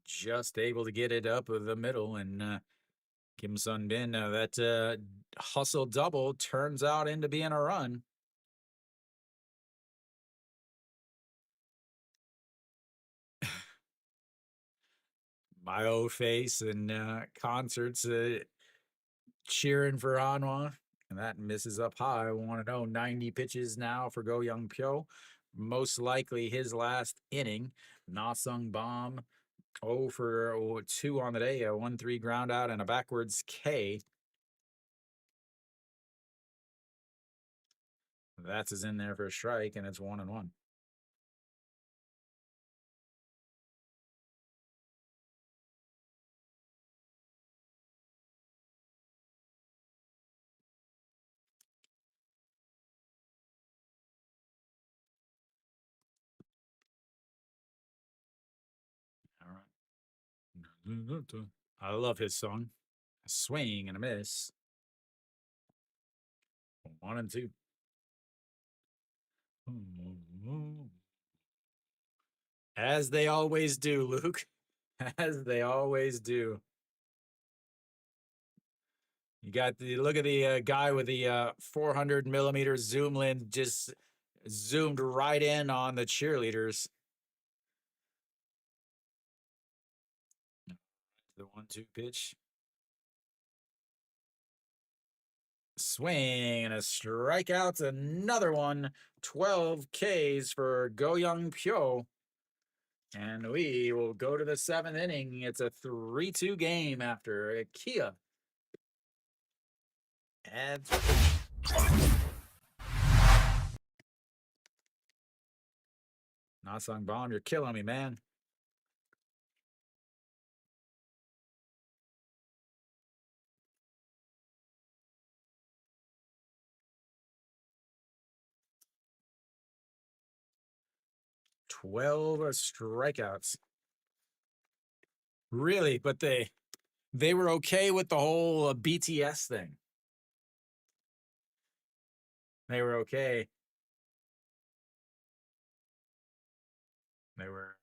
Just able to get it up the middle, and Kim Sun Bin, that hustle double turns out into being a run. My old face and concerts cheering for Hanwha, and that misses up high. 1-0, 90 pitches now for Go Young Pyo. Most likely his last inning. Nasung Bomb 0 for 2 on the day, a 1-3 ground out and a backwards K. That's in there for a strike, and it's 1-1. All right. I love his song. A swing and a miss. 1-2. As they always do, Luke. As they always do. You got the look at the guy with the 400 millimeter zoom lens just zoomed right in on the cheerleaders. The 1-2 pitch. Swing and a strikeout. Another one. 12 Ks for Go Young Pyo. And we will go to the 7th inning. It's a 3-2 game after Kia adds. Nasang Bomb, you're killing me, man. "12 strikeouts." Really, but they were okay with the whole BTS thing. They were okay. They were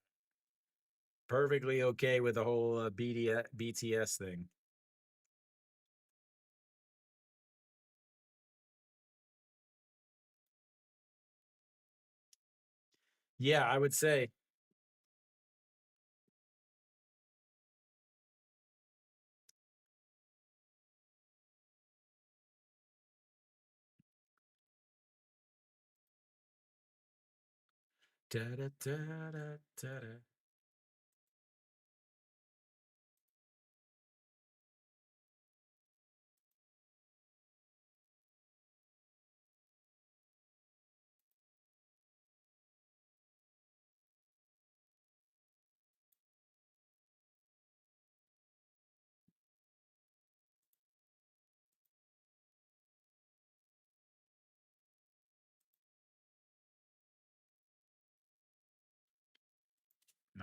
perfectly okay with the whole BTS thing. Yeah, I would say. Da, da, da, da, da, da.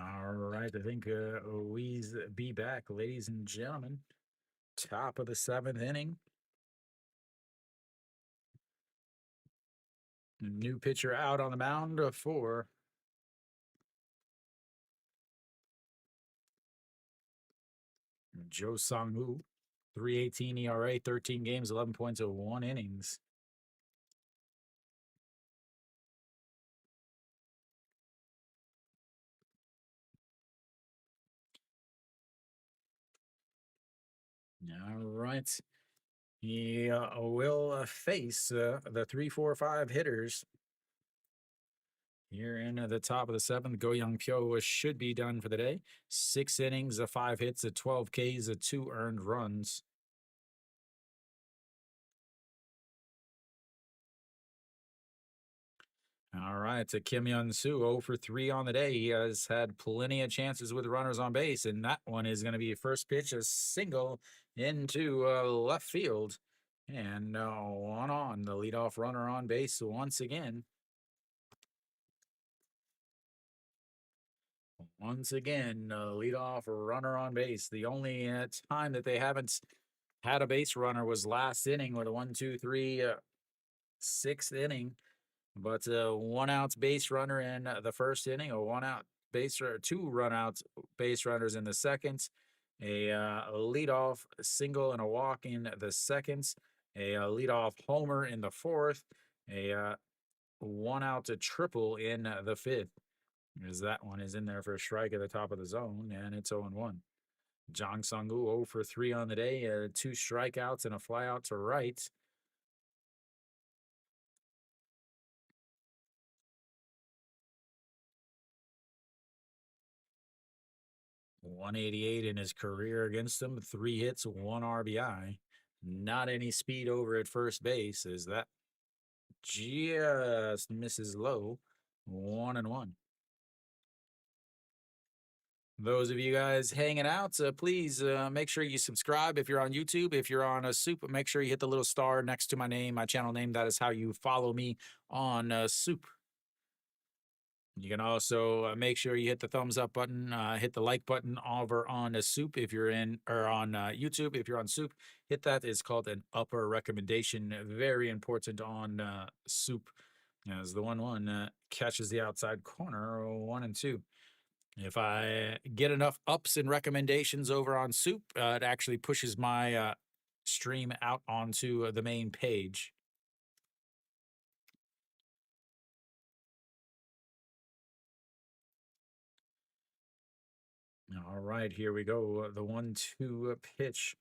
All right, I think we's be back, ladies and gentlemen. Top of the 7th inning. New pitcher out on the mound for Joe Song-woo. 3.18 ERA, 13 games, 11 points of 1 innings. All right. He will face the 3-4-5 hitters here in the top of the 7th. Go Young Pyo should be done for the day. 6 innings, 5 hits, 12 Ks, 2 earned runs. All right, to Kim Yun-soo, 0 for 3 on the day. He has had plenty of chances with runners on base, and that one is going to be first pitch, a single into left field. And 1 on, the leadoff runner on base once again. Once again, leadoff runner on base. The only time that they haven't had a base runner was last inning with a 1-2-3 6th inning. But 1 out base runner in the first inning, a 1 out base runner, 2 run outs base runners in the second, a leadoff single and a walk in the second, a leadoff homer in the fourth, a 1 out to triple in the fifth. As that one is in there for a strike at the top of the zone, and it's 0-1. Jang Sung-woo 0 for 3 on the day, 2 strikeouts and a flyout to right. .188 in his career against them. 3 hits, 1 RBI. Not any speed over at first base, as that just misses low. 1-1. Those of you guys hanging out, please make sure you subscribe if you're on YouTube. If you're on SOOP, make sure you hit the little star next to my name, my channel name. That is how you follow me on SOOP. You can also make sure you hit the thumbs up button, hit the like button over on SOOP if you're in, or on YouTube if you're on SOOP. Hit that. It's called an upper recommendation. Very important on SOOP, as the 1-1 catches the outside corner, 1-2. If I get enough ups and recommendations over on Soup, it actually pushes my stream out onto the main page. All right, here we go. The 1-2 pitch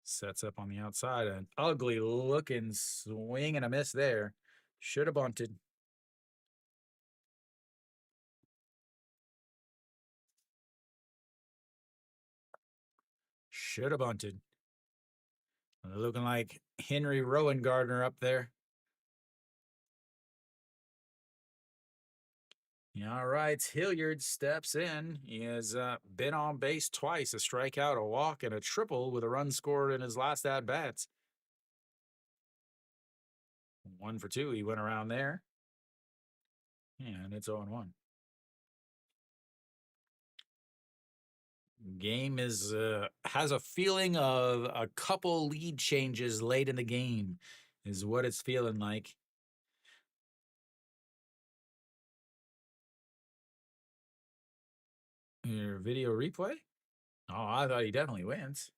sets up on the outside. An ugly looking swing and a miss there. Should have bunted. Should have bunted. Looking like Henry Rowan Gardner up there. All right, Hilliard steps in. He has been on base twice, a strikeout, a walk, and a triple with a run scored in his last at-bats. 1 for 2, he went around there. And it's 0-1. Game is has a feeling of a couple lead changes late in the game, is what it's feeling like. Your video replay? Oh, I thought he definitely wins.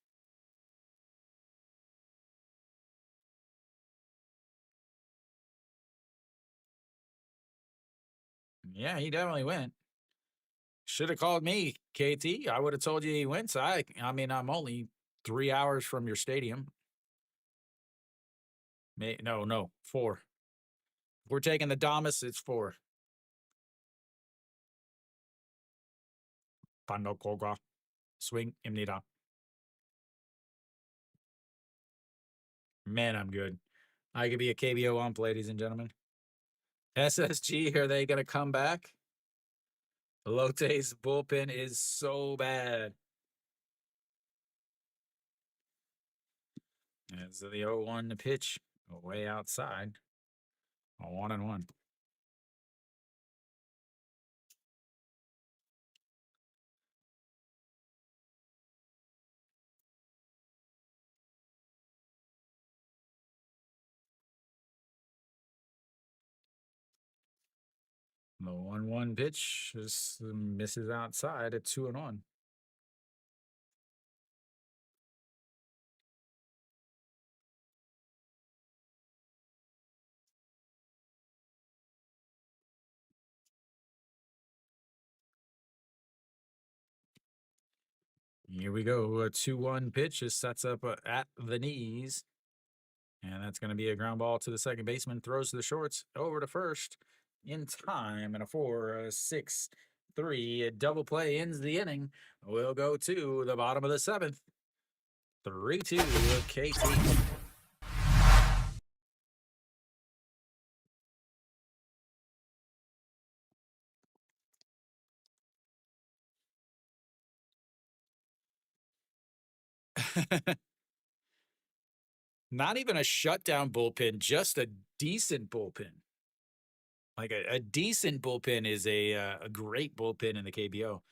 Yeah, he definitely went. Should have called me, KT. I would have told you he went. So I mean, I'm only 3 hours from your stadium. No, 4. If we're taking the Damas, it's 4. Pandokoga. Swing imnida. Man, I'm good. I could be a KBO ump, ladies and gentlemen. SSG, are they going to come back? Lote's bullpen is so bad. As the 0-1 pitch, way outside. A 1-1. The 1-1 pitch just misses outside at 2-1. Here we go. A 2-1 pitch just sets up at the knees. And that's going to be a ground ball to the second baseman. Throws to the shorts, over to first in time. And a 4-6-3 double play ends the inning. We'll go to the bottom of the 7th. 3-2 KT. Not even a shutdown bullpen, just a decent bullpen. Like a decent bullpen is a great bullpen in the KBO.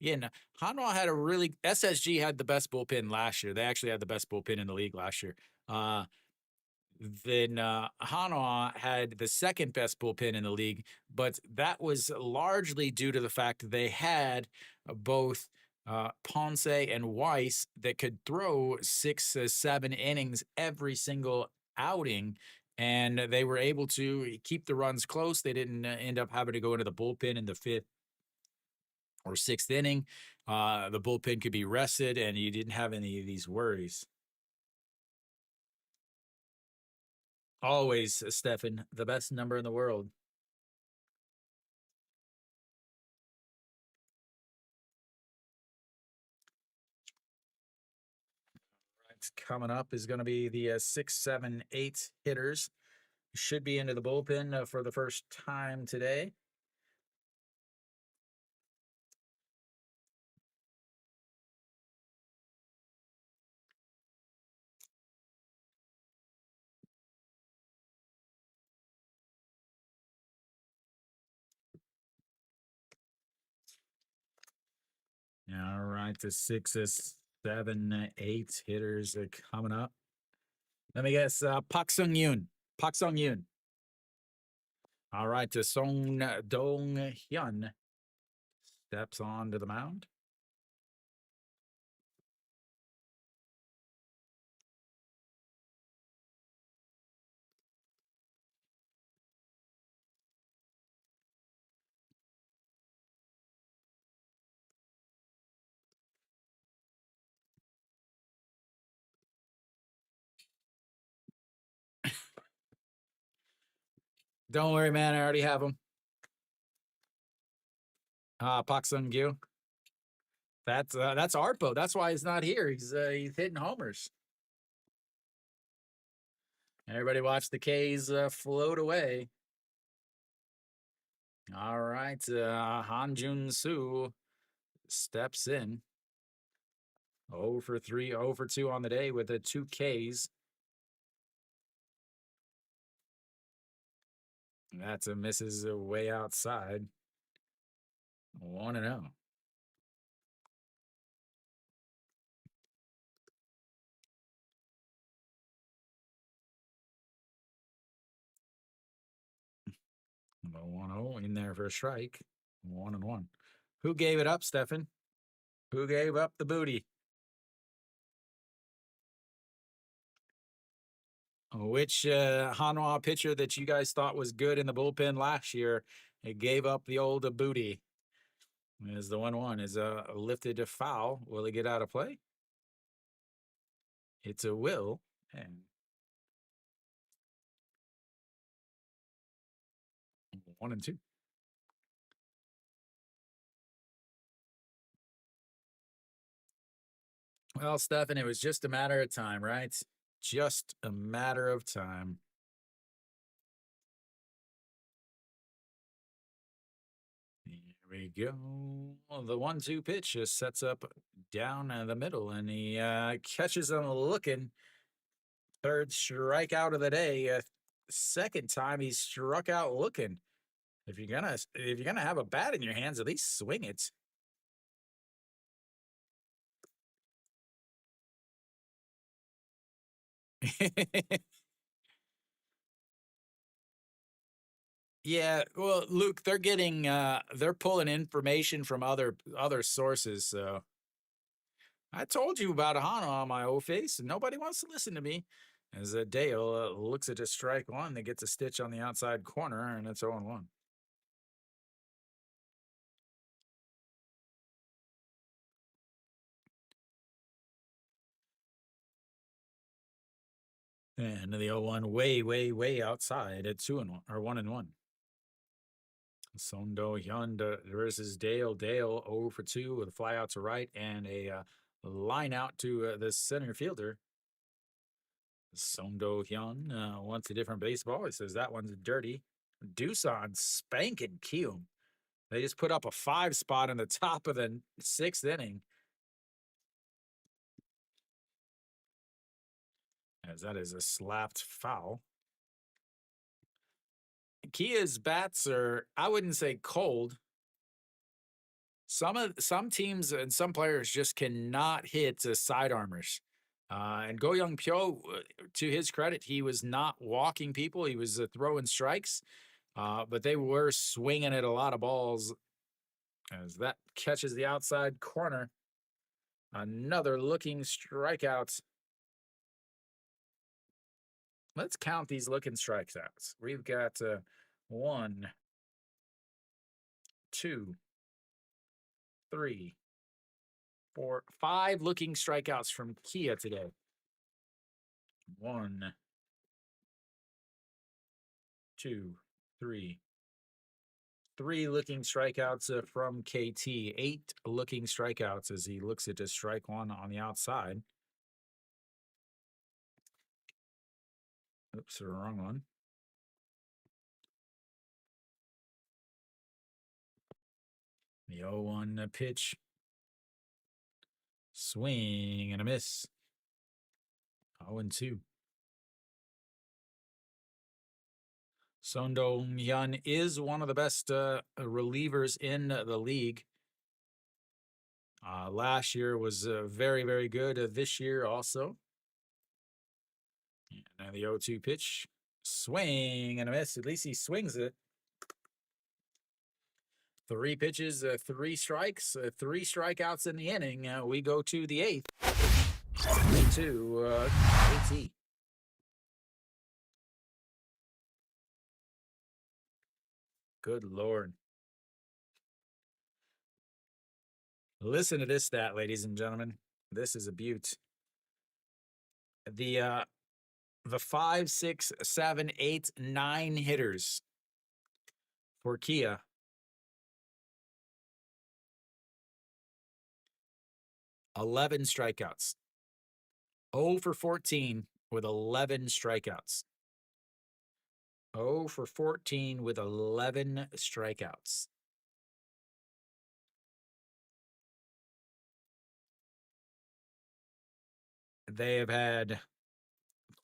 Yeah, and Hanwha had a really SSG had the best bullpen last year. They actually had the best bullpen in the league last year. Then Hanwha had the second best bullpen in the league, but that was largely due to the fact that they had both Ponce and Weiss that could throw 6 or 7 innings every single outing, and they were able to keep the runs close. They didn't end up having to go into the bullpen in the 5th or 6th inning. The bullpen could be rested, and you didn't have any of these worries. Always, Stefan, the best number in the world. Coming up is going to be the 6, 7, 8 hitters. Should be into the bullpen for the first time today. All right, the 6, 7, 8 hitters are coming up. Let me guess, Pak Sung Yoon. Pak Sung Yoon. All right, to Song Dong Hyun steps onto the mound. Don't worry, man. I already have him. Pak Sung Gyu. That's Arpo. That's why he's not here. He's hitting homers. Everybody watch the K's float away. All right, Han Jun Soo steps in. 0 for 3, 0 for 2 on the day with the 2 Ks. That's a misses way outside. 1-0. The 1-0 in there for a strike. 1-1. Who gave it up, Stefan? Who gave up the booty? Which Hanwha pitcher that you guys thought was good in the bullpen last year, it gave up the old booty? Is the 1-1 is lifted to foul. Will he get out of play? It's a will. And 1-2. Well, Stefan, it was just a matter of time, right? Just a matter of time. Here we go. The 1-2 pitch just sets up down the middle, and he catches him looking. Third strikeout of the day. Second time he struck out looking. If you're gonna have a bat in your hands, at least swing it. Yeah, well, Luke, they're getting they're pulling information from other sources. So I told you about Hana on my old face, and nobody wants to listen to me. As Dale looks at a strike one that gets a stitch on the outside corner, and it's 0-1. And the 0-1 way outside at 2-1 or 1-1. Sondo Hyun versus Dale. Dale 0 for 2 with a fly out to right and a line out to the center fielder. Sondo Hyun wants a different baseball. He says that one's dirty. Doosan spanking Kium. They just put up a 5 spot in the top of the 6th inning. As that is a slapped foul. Kia's bats are, I wouldn't say cold. Some teams and some players just cannot hit side armors. And Go Young Pyo, to his credit, he was not walking people. He was throwing strikes, but they were swinging at a lot of balls. As that catches the outside corner. Another looking strikeout. Let's count these looking strikeouts. We've got 1, 2, 3, 4, 5 looking strikeouts from Kia today. 1, 2, 3. 3 looking strikeouts from KT. 8 looking strikeouts as he looks at a strike one on the outside. Oops, the wrong one. The 0-1 pitch. Swing and a miss. 0-2. Son Dong-hyun is one of the best relievers in the league. Last year was very, very good. This year also. And now the 0-2 pitch. Swing and a miss. At least he swings it. 3 pitches, 3 strikes, 3 strikeouts in the inning. We go to the 8th. 3-2 KT. Good Lord. Listen to this stat, ladies and gentlemen. This is a beaut. The 5, 6, 7, 8, 9 hitters for Kia. $11 strikeouts. 0 for 14 with 11 strikeouts. 0 for 14 with 11 strikeouts. They have had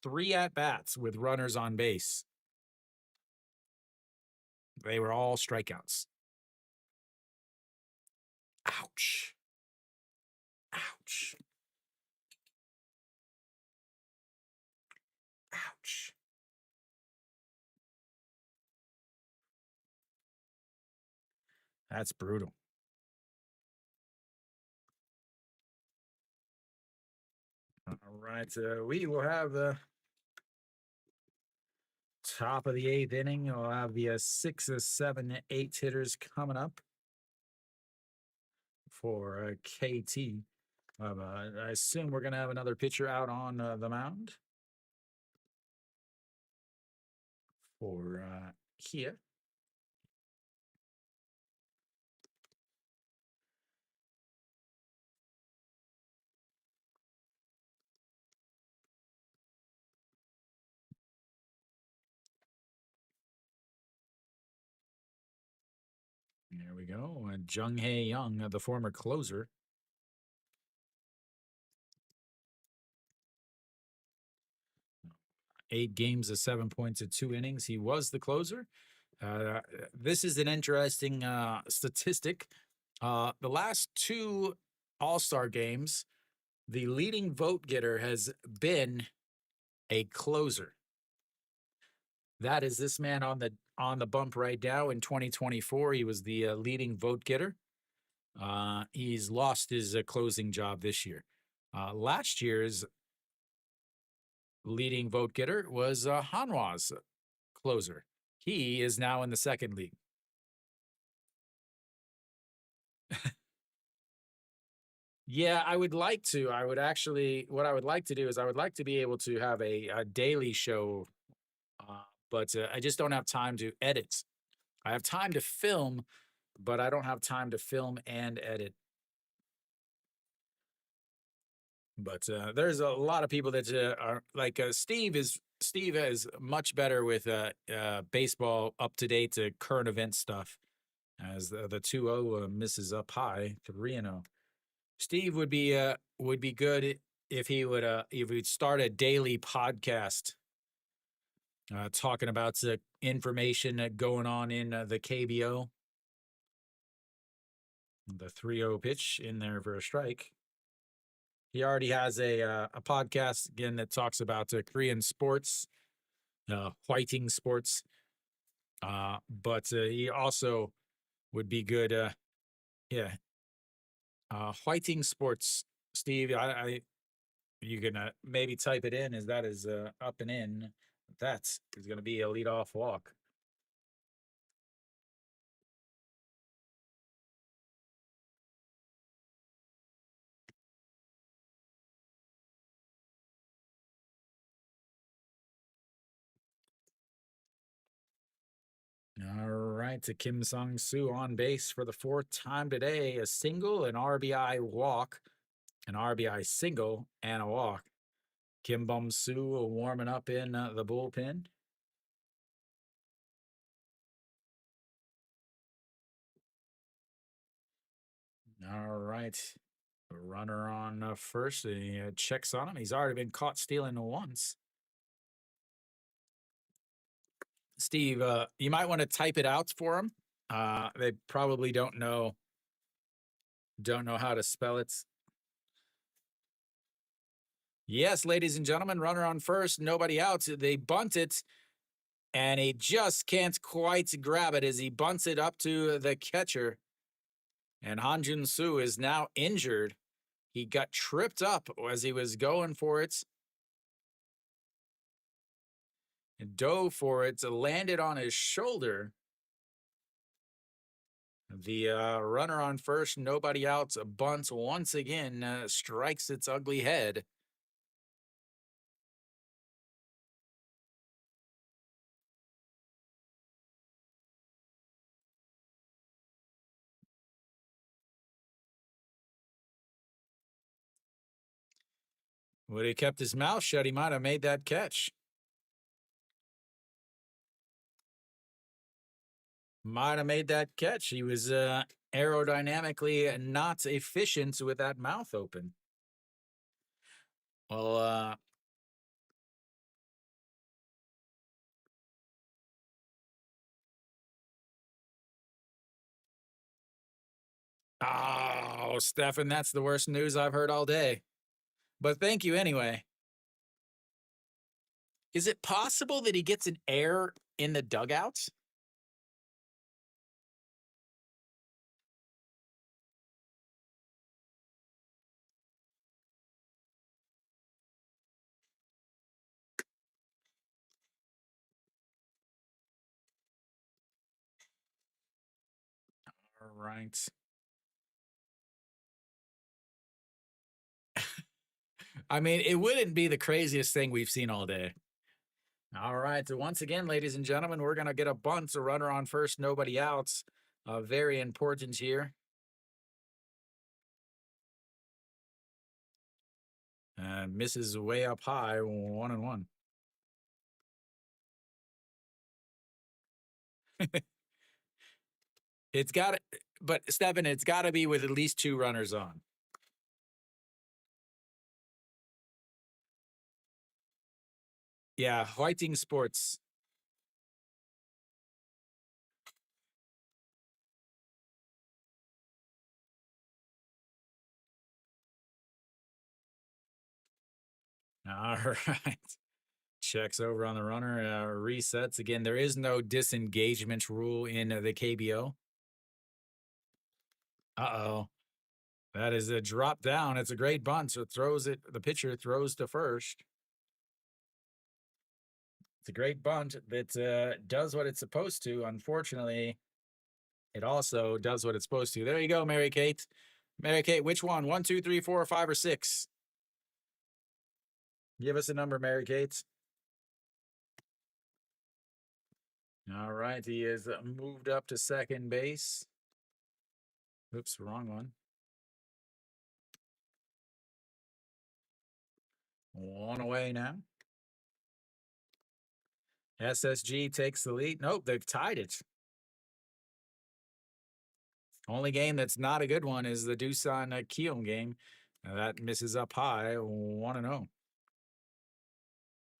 3 at-bats with runners on base. They were all strikeouts. Ouch. Ouch. Ouch. That's brutal. All right, we will have the top of the 8th inning. We'll have the 6, 7, 8 hitters coming up for KT. I assume we're going to have another pitcher out on the mound for Kia. There we go. Jung Hae Young, the former closer. 8 games of 7 points at 2 innings. He was the closer. This is an interesting statistic. The last 2 All-Star games, the leading vote getter has been a closer. That is this man on the bump right now. In 2024, he was the leading vote getter. He's lost his closing job this year. Last year's leading vote getter was Hanwha's closer. He is now in the second league. Yeah, I would like to. What I would like to do is I would like to be able to have a daily show, but I just don't have time to edit. I have time to film, but I don't have time to film and edit. But there's a lot of people that are like Steve is much better with baseball up to date current event stuff. As the 2-0 misses up high, 3-0. Steve would be good if he'd start a daily podcast talking about the information going on in the KBO. The 3-0 pitch in there for a strike. He already has a podcast again that talks about Korean sports, whiting sports. But he also would be good. Yeah. Whiting sports, Steve. You can maybe type it in as that is up and in. That is going to be a leadoff walk. All right, to Kim Sung-soo on base for the 4th time today. A single, an RBI walk, an RBI single, and a walk. Kim Bum-soo warming up in the bullpen. All right. Runner on first. He checks on him. He's already been caught stealing once. Steve, you might want to type it out for him. They probably don't know how to spell it. Yes, ladies and gentlemen, runner on first, nobody out. They bunt it. And he just can't quite grab it as he bunts it up to the catcher. And Hanjun Soo is now injured. He got tripped up as he was going for it. And dove for it, landed on his shoulder. The runner on first, nobody out, bunts once again, strikes its ugly head. Would he kept his mouth shut, he might have made that catch. Might have made that catch. He was aerodynamically not efficient with that mouth open. Well, oh, Stefan, that's the worst news I've heard all day. But thank you anyway. Is it possible that he gets an error in the dugouts? All right. I mean, it wouldn't be the craziest thing we've seen all day. All right. So once again, ladies and gentlemen, we're going to get a bunt, a runner on first, nobody outs. Very important here. Misses way up high, 1-1. It's got to, but Stephen, it's got to be with at least 2 runners on. Yeah, Whiting Sports. All right. Checks over on the runner, resets. Again, there is no disengagement rule in the KBO. Uh-oh. That is a drop down. It's a great bunt. So it throws it. The pitcher throws to first. It's a great bunt that does what it's supposed to. Unfortunately, it also does what it's supposed to. There you go, Mary Kate. Mary Kate, which one? 1, 2, 3, 4, 5, or 6? Give us a number, Mary Kate. All right, he is moved up to second base. Oops, wrong one. 1 away now. SSG takes the lead. Nope, they've tied it. Only game that's not a good one is the Doosan Keom game. That misses up high, 1-0.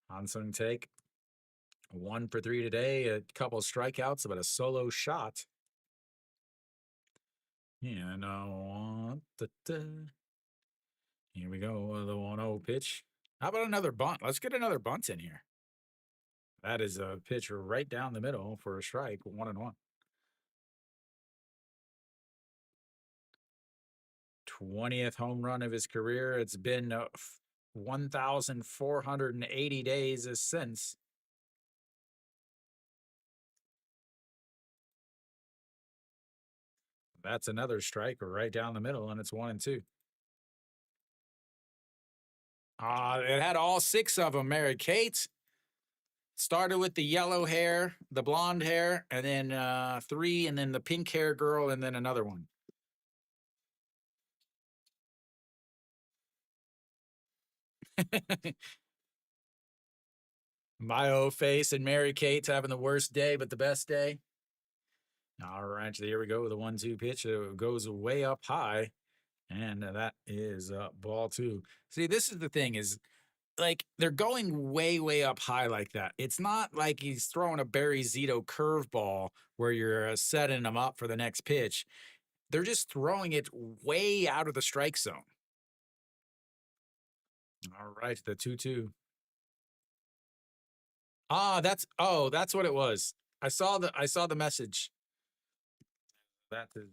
Hansung take 1 for 3 today. A couple strikeouts, but a solo shot. Yeah, no. Here we go. The 1-0 pitch. How about another bunt? Let's get another bunt in here. That is a pitch right down the middle for a strike, 1-1. 20th home run of his career. It's been 1,480 days since. That's another strike right down the middle, and it's 1-2. It had all 6 of them, Mary Kate. Started with the yellow hair, the blonde hair, and then 3, and then the pink hair girl, and then another one. My old face and Mary Kate's having the worst day, but the best day. All right, so here we go with the 1-2 pitch. It goes way up high, and that is ball 2. See, this is the thing is, like, they're going way, way up high like that. It's not like he's throwing a Barry Zito curveball where you're setting him up for the next pitch. They're just throwing it way out of the strike zone. All right, the 2-2. that's what it was. I saw the message. That is,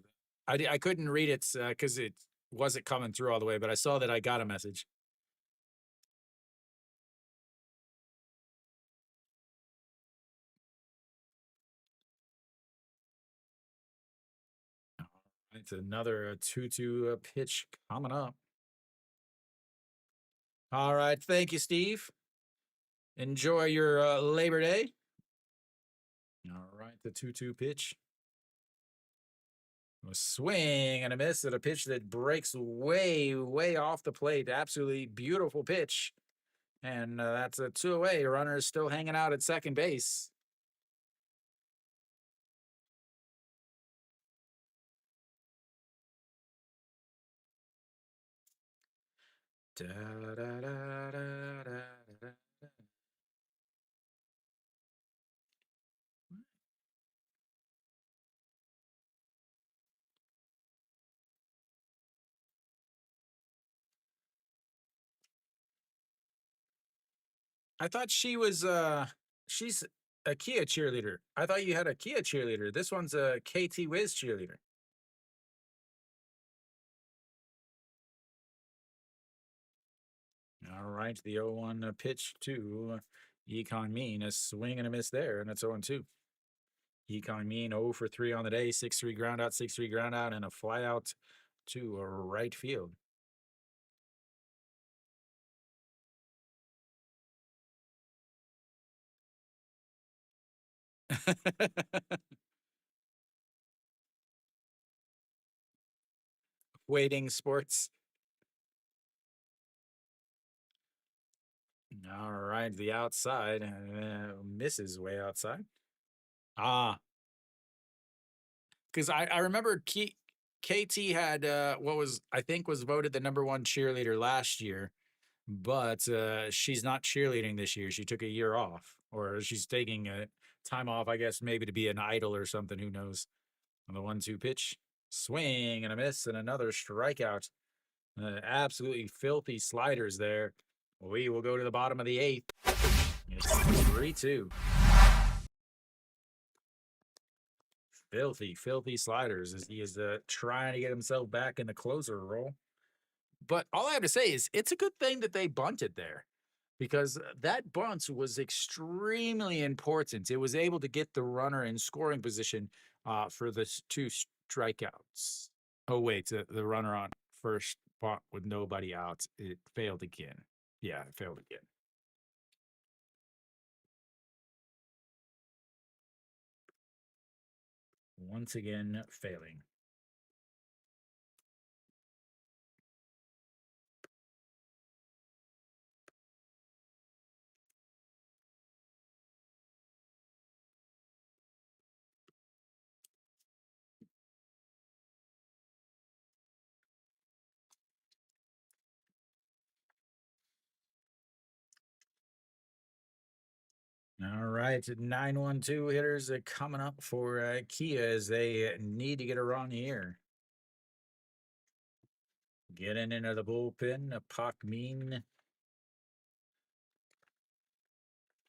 I couldn't read it because it wasn't coming through all the way, but I saw that I got a message. It's another 2-2 pitch coming up. All right, thank you, Steve. Enjoy your Labor Day. All right, the 2-2 pitch. A swing and a miss at a pitch that breaks way, way off the plate. Absolutely beautiful pitch. And that's a 2 away. Runner is still hanging out at second base. Da, da, da, da, da, da. I thought she's a Kia cheerleader. I thought you had a Kia cheerleader. This one's a KT Wiz cheerleader. All right, the 0-1 pitch to Econ Mean. A swing and a miss there, and it's 0-2. Econ Mean 0 for 3 on the day, 6-3 ground out, 6-3 ground out, and a fly out to right field. Waiting sports. All right, the outside misses way outside. Because I remember KT had what was I think was voted the #1 cheerleader last year, but she's not cheerleading this year. She took a year off, or she's taking a time off, I guess, maybe to be an idol or something. Who knows? On the 1-2 pitch, swing and a miss, and another strikeout. Absolutely filthy sliders there. We will go to the bottom of the 8th. It's 3-2. Filthy, filthy sliders as he is trying to get himself back in the closer role. But all I have to say is it's a good thing that they bunted there, because that bunt was extremely important. It was able to get the runner in scoring position for the 2 strikeouts. Oh, wait, the runner on first bunt with nobody out. It failed again. Yeah, it failed again. Once again, failing. All right, 9-1-2 hitters coming up for Kia as they need to get a run here. Getting into the bullpen, Pak Min,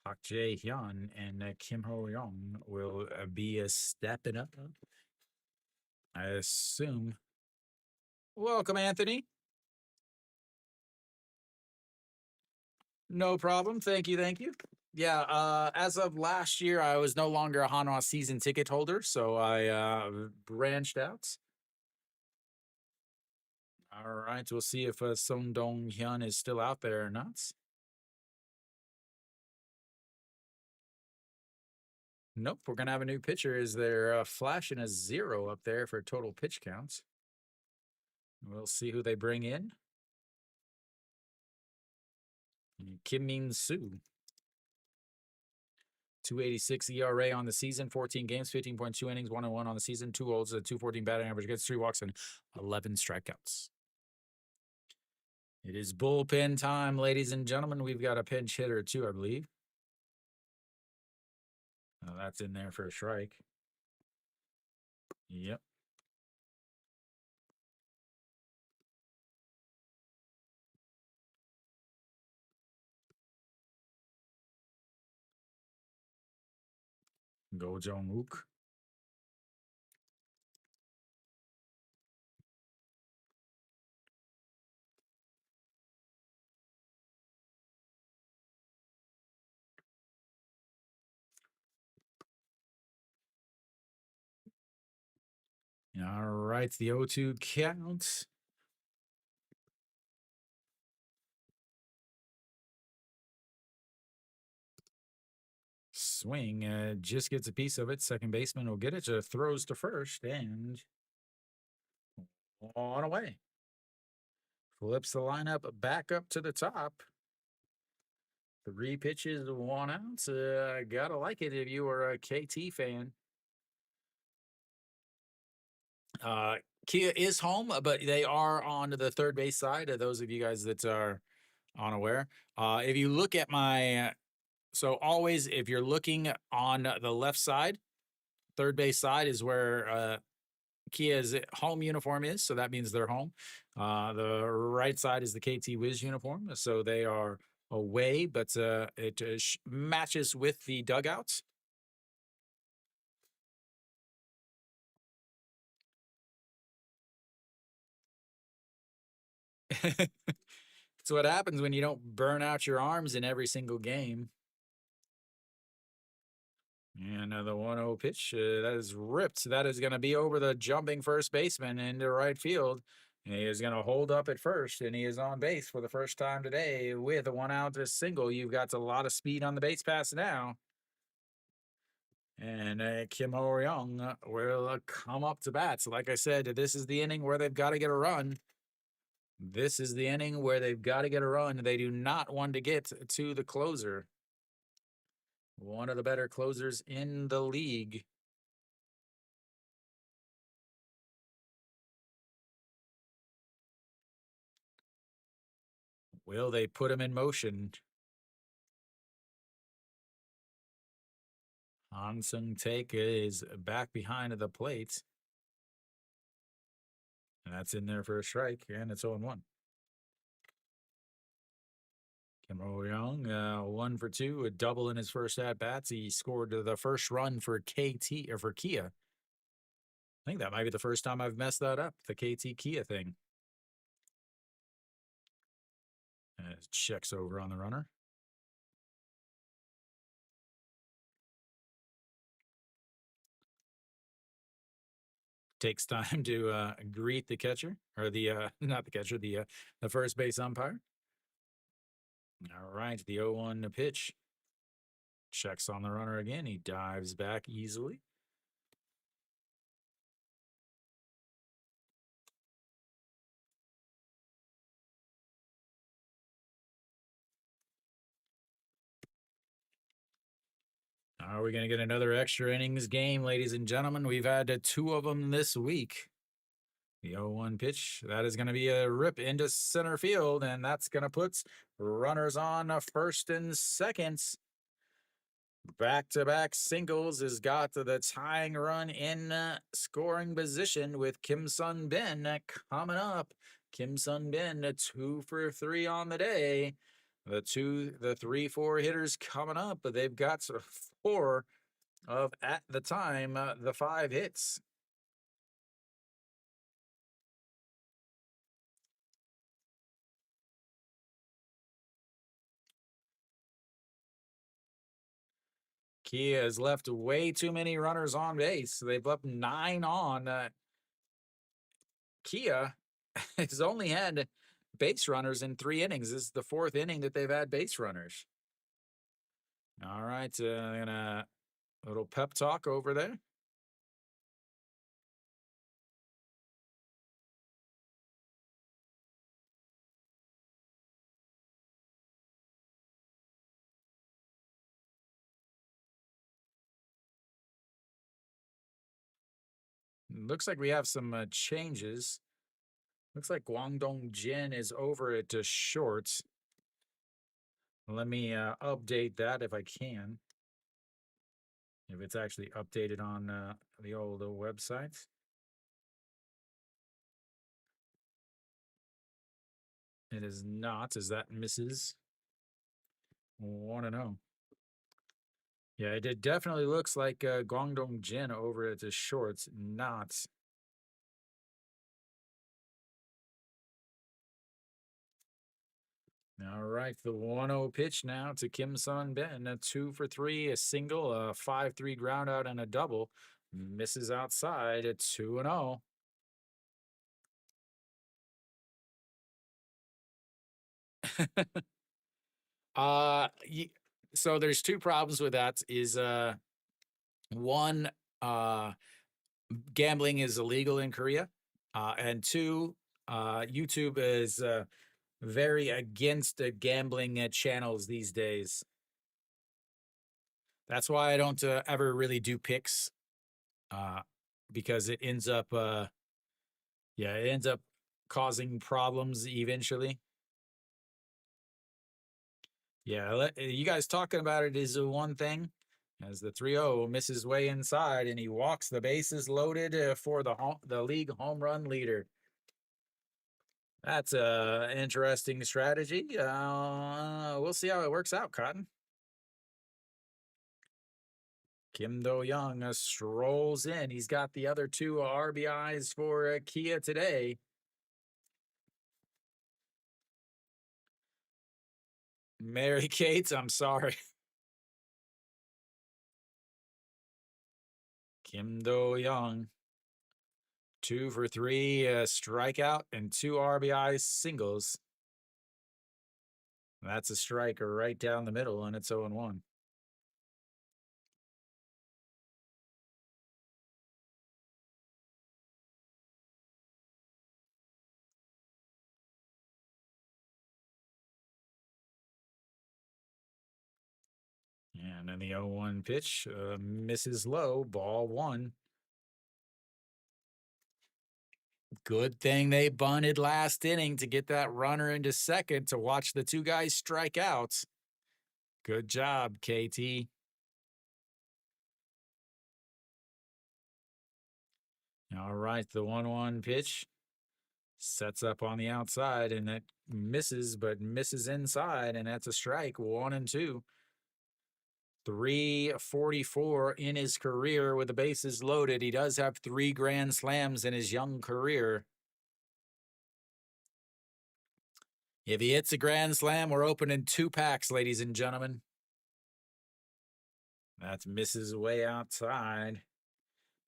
Park Jae Hyun, and Kim Ho Young will be stepping up. I assume. Welcome, Anthony. No problem. Thank you. Thank you. Yeah, as of last year, I was no longer a Hanwha season ticket holder, so I branched out. All right, we'll see if Song Dong Hyun is still out there or not. Nope, we're going to have a new pitcher. Is there flashing a 0 up there for total pitch counts? We'll see who they bring in. Kim Min Soo. 286 ERA on the season, 14 games, 15.2 innings, 1-1 on the season, 2 olds, a 214 batting average, gets 3 walks and 11 strikeouts. It is bullpen time, ladies and gentlemen. We've got a pinch hitter too, I believe. Oh, that's in there for a strike. Yep. Go Jong-uk. All right, the 0-2 count. Swing, just gets a piece of it. Second baseman will get it. Throws to first and on away. Flips the lineup back up to the top. 3 pitches, 1 out. Gotta like it if you are a KT fan. Kia is home, but they are on the third base side. Those of you guys that are unaware. If you look at my, so always if you're looking on the left side, third base side is where Kia's home uniform is. So that means they're home. The right side is the KT Wiz uniform. So they are away, but it matches with the dugouts. It's what happens when you don't burn out your arms in every single game. And the 1-0 pitch that is ripped. That is going to be over the jumping first baseman into right field. And he is going to hold up at first, and he is on base for the first time today with a 1-out single. You've got a lot of speed on the base pass now. And Kim Ho-young will come up to bat. So like I said, this is the inning where they've got to get a run. This is the inning where they've got to get a run. They do not want to get to the closer. One of the better closers in the league. Will they put him in motion? Han Sung-taek is back behind the plate. And that's in there for a strike, and it's 0-1. Kim Ho-young, 1 for 2, a double in his first at-bats. He scored the first run for KT, or for Kia. I think that might be the first time I've messed that up, the KT Kia thing. Checks over on the runner. Takes time to greet the catcher, or the not the catcher, the first base umpire. All right, the 0-1 pitch. Checks on the runner again. He dives back easily. Are we going to get another extra innings game, ladies and gentlemen? We've had 2 of them this week. The 0-1 pitch, that is going to be a rip into center field, and that's going to put runners on first and second. Back-to-back singles has got the tying run in scoring position with Kim Sun-bin coming up. Kim Sun-bin, 2 for 3 on the day. The 3-4 hitters coming up, but they've got 4 of, at the time, the 5 hits. Kia has left way too many runners on base. They've left 9 on. Kia has only had base runners in 3 innings. This is the 4th inning that they've had base runners. All right, a little pep talk over there. Looks like we have some changes. Looks like Guangdong Jin is over at short. Let me update that if I can. If it's actually updated on the old website. It is not. Is that Mrs. 1-0? Yeah, it definitely looks like Guangdong Jin over at the shorts, not. All right, the 1-0 pitch now to Kim Sun Ben. A 2 for 3, a single, a 5-3 ground out, and a double. Misses outside at 2-0. So there's two problems with that. Is one, gambling is illegal in Korea, and two, YouTube is very against the gambling channels these days. That's why I don't ever really do picks, because it ends up, it ends up causing problems eventually. Yeah, you guys talking about it is one thing. As the 3-0 misses way inside, and he walks the bases loaded for the league home run leader. That's a interesting strategy. We'll see how it works out, Cotton. Kim Do-young strolls in. He's got the other 2 RBIs for Kia today. Mary Kate, I'm sorry. Kim Do-young, 2 for 3, strikeout and 2 RBI singles. That's a strike right down the middle, and it's 0-1. And then the 0-1 pitch misses low, ball 1. Good thing they bunted last inning to get that runner into second to watch the 2 guys strike out. Good job, KT. All right, the 1-1 pitch sets up on the outside, and it misses, but misses inside, and that's a strike, 1-2. 344 in his career with the bases loaded. He does have 3 grand slams in his young career. If he hits a grand slam, we're opening 2 packs, ladies and gentlemen. That misses way outside.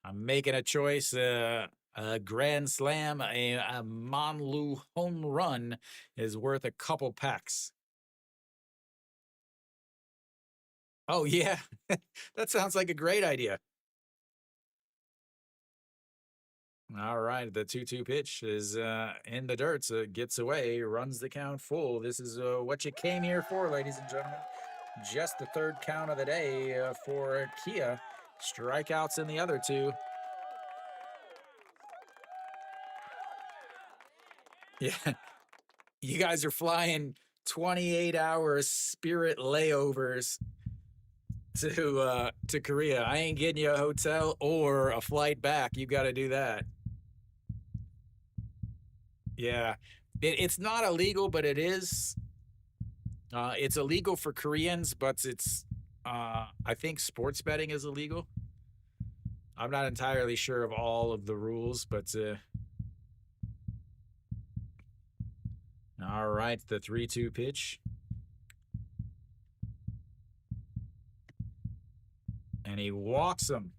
I'm making a choice. A grand slam, a Monlu home run is worth a couple packs. Oh, yeah. That sounds like a great idea. All right, the 2-2 pitch is in the dirt, so it gets away, runs the count full. This is what you came here for, ladies and gentlemen. Just the 3rd count of the day for Kia. Strikeouts in the other 2. Yeah, you guys are flying 28-hour Spirit layovers to Korea. I ain't getting you a hotel or a flight back. You got to do that. Yeah, it's not illegal, but it is. It's illegal for Koreans, but it's. I think sports betting is illegal. I'm not entirely sure of all of the rules, but. All right, the 3-2 pitch. And he walks him.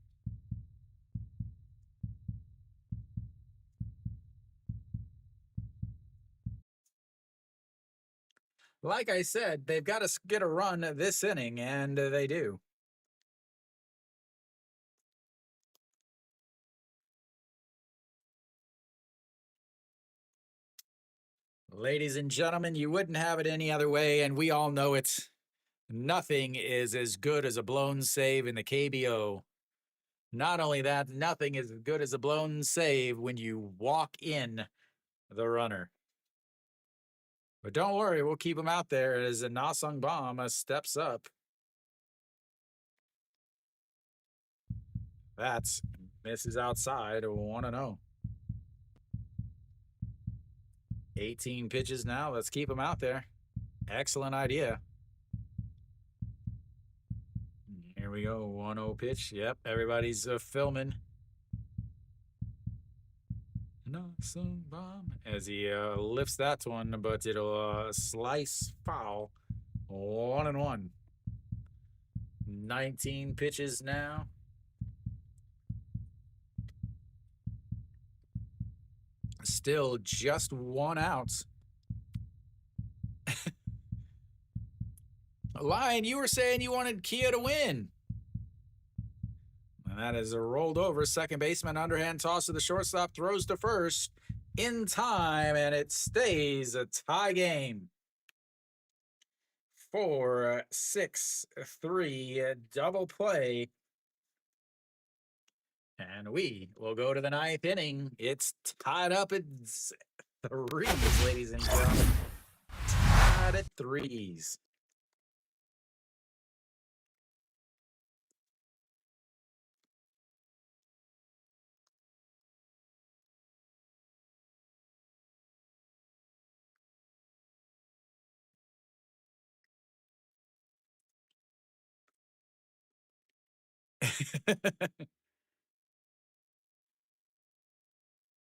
Like I said, they've got to get a run this inning, and they do. Ladies and gentlemen, you wouldn't have it any other way, and we all know it. Nothing is as good as a blown save in the KBO. Not only that, nothing is as good as a blown save when you walk in the runner. But don't worry, we'll keep him out there as a Na-sung Bam steps up. That's misses outside, 1-0. 18 pitches now. Let's keep him out there. Excellent idea. Here we we go. 1-0 pitch. Yep, everybody's filming. Some bomb as he lifts that one, but it'll slice foul. 1-1. 19 pitches now. Still just 1 out. Lion, you were saying you wanted Kia to win. And that is rolled over. Second baseman, underhand toss to the shortstop, throws to first in time, and it stays a tie game. 4-6-3 double play. And we will go to the 9th inning. It's tied up at 3s, ladies and gentlemen. Tied at 3s.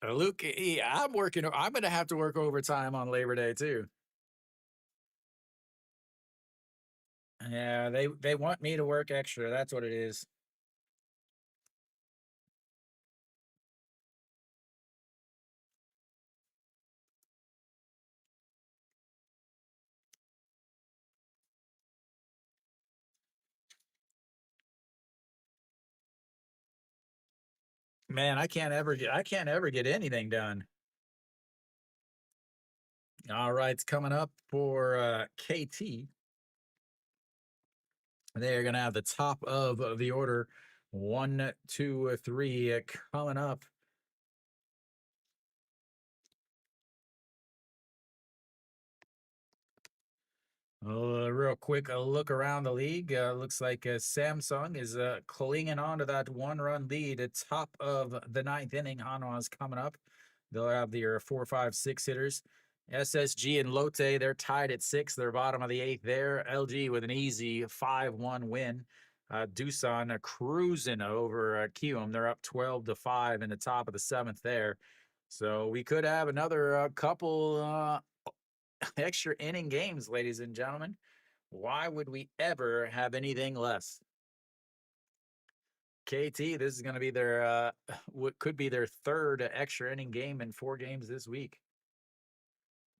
Luke, I'm working. I'm going to have to work overtime on Labor Day too. Yeah, they want me to work extra. That's what it is. Man, I can't ever get anything done. All right, it's coming up for KT. They're going to have the top of the order. 1, 2, 3 coming up. Real quick, a look around the league. Looks like Samsung is clinging on to that 1-run lead at top of the 9th inning. Hanwha is coming up. They'll have their 4, 5, 6 hitters. SSG and Lotte, they're tied at 6. They're bottom of the 8th there. LG with an easy 5-1 win. Doosan cruising over Kiwoom. They're up 12-5 in the top of the 7th there. So we could have another couple extra inning games, ladies and gentlemen. Why would we ever have anything less? KT, this is going to be their what could be their 3rd extra inning game in 4 games this week.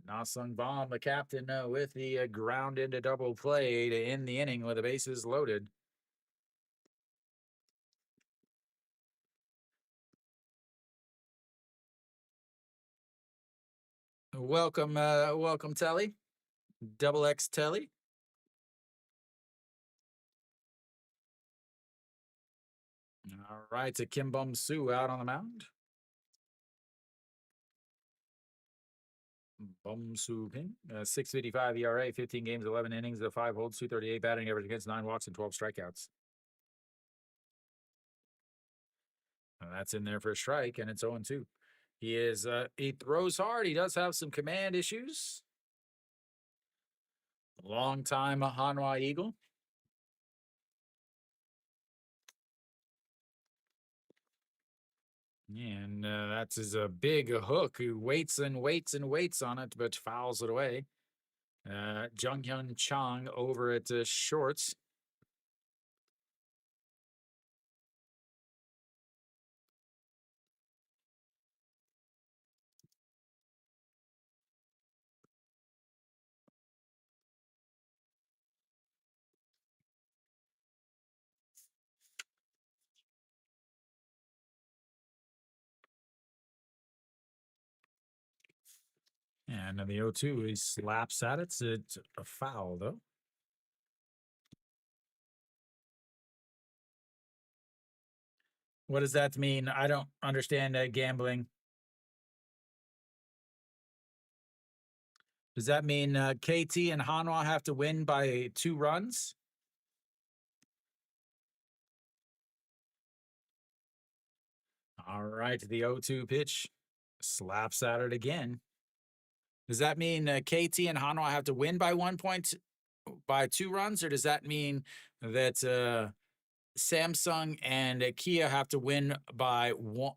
Nasung Bomb, the captain, with the ground into double play to end the inning with the bases loaded. Welcome, welcome, Telly. Double X Telly. All right, to Kim Bum Soo out on the mound. Bum Soo Ping, 6.55 ERA, 15 games, 11 innings, the 5 holds, 238 batting average against, 9 walks and 12 strikeouts. That's in there for a strike, and it's 0-2. He throws hard. He does have some command issues. Long time Hanwha Eagle. And that's his big hook who waits and waits and waits on it, but fouls it away. Junghyun Chang over at shorts. And the 0-2, he slaps at it. It's a foul, though. What does that mean? I don't understand gambling. Does that mean KT and Hanwha have to win by 2 runs? All right, the 0-2 pitch slaps at it again. Does that mean KT and Hanwha have to win by 1 point by 2 runs, or does that mean that Samsung and Kia have to win by one.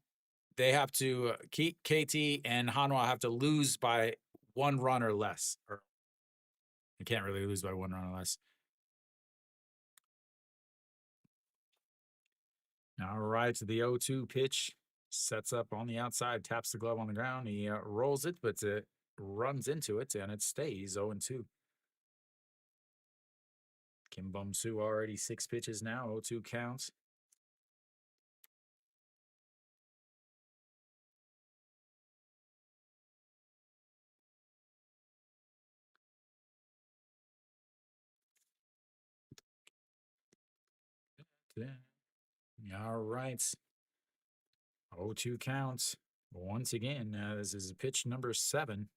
They have to KT and Hanwha have to lose by 1 run or less. Or they can't really lose by 1 run or less. All right, the 0-2 pitch sets up on the outside, taps the glove on the ground. He rolls it, but runs into it, and it stays 0-2. Kim Bum-soo already 6 pitches now, 0-2 counts. All right. 0-2 counts. Once again, this is pitch number 7.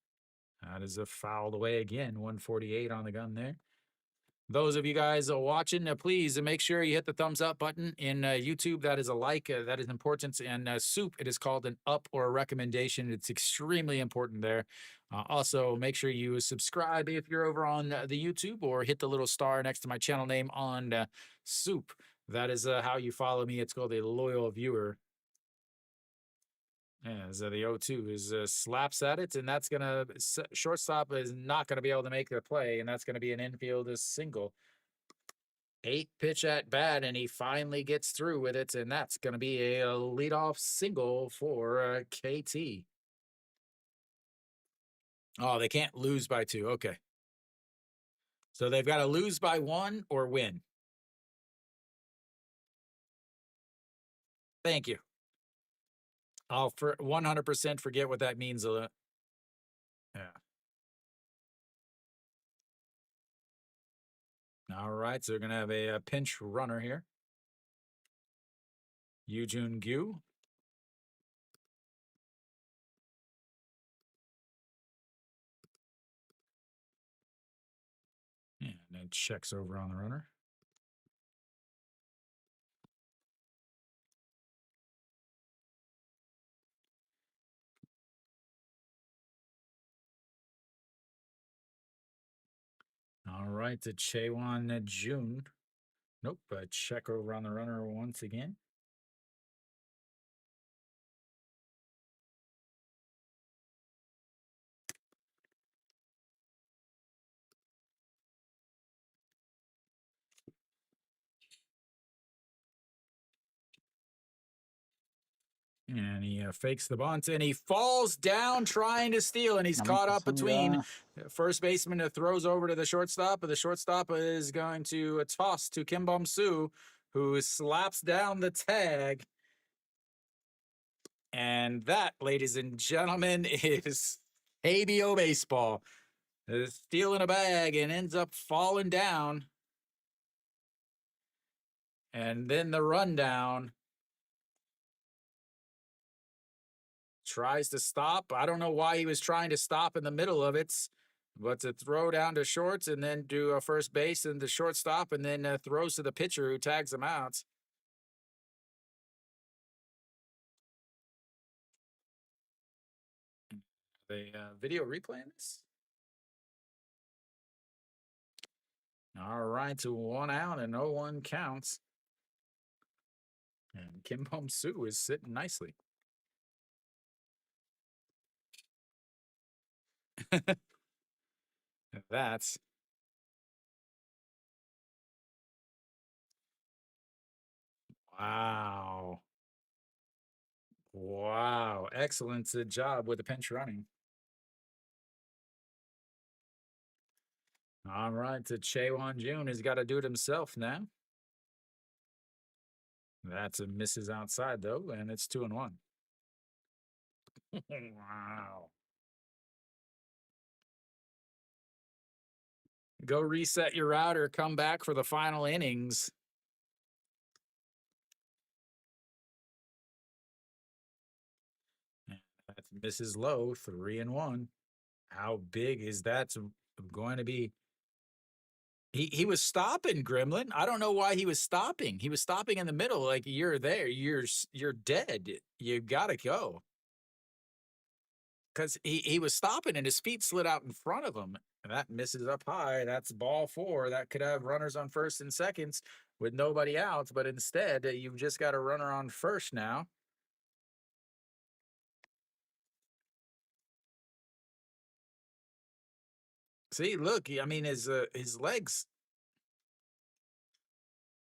That is a fouled away again. 148 on the gun there. Those of you guys watching, please make sure you hit the thumbs up button. In YouTube, that is a like. That is important. And SOOP, it is called an up or a recommendation. It's extremely important there. Also, make sure you subscribe if you're over on the YouTube, or hit the little star next to my channel name on SOOP. That is how you follow me. It's called a loyal viewer. Yeah, so the 0-2 is slaps at it, and that's going to shortstop is not going to be able to make the play, and that's going to be an infield single. 8 pitch at bat, and he finally gets through with it, and that's going to be a leadoff single for KT. Oh, they can't lose by 2. Okay. So they've got to lose by 1 or win. Thank you. I'll 100% forget what that means. Yeah. All right, so they're going to have a pinch runner here. Yoo-Jun Gyu. And then checks over on the runner. All right, to Chaewon Jun. Nope, a check over on the runner once again. And he fakes the bunt, and he falls down trying to steal, and he's caught up between first baseman that throws over to the shortstop, but the shortstop is going to toss to Kim Bum-soo, who slaps down the tag. And that, ladies and gentlemen, is KBO baseball. Stealing a bag and ends up falling down. And then the rundown. Tries to stop. I don't know why he was trying to stop in the middle of it, but to throw down to shorts and then do a first base and the shortstop, and then throws to the pitcher who tags him out. They video replaying this. All right, to 1 out and 0-1 counts. And Kim Bum-soo is sitting nicely. That's wow. Wow. Excellent job with the pinch running. All right, to Chaewon Jun has got to do it himself now. That's a misses outside, though, and it's 2-1. Wow. Go reset your router, come back for the final innings. That misses low, 3-1. How big is that going to be? He was stopping, Gremlin. I don't know why he was stopping. He was stopping in the middle, like you're there. You're dead. You gotta go. Because he was stopping and his feet slid out in front of him. And that misses up high. That's ball 4. That could have runners on first and seconds. with nobody out, but instead you've just got a runner on first now. See, look, I mean, his legs.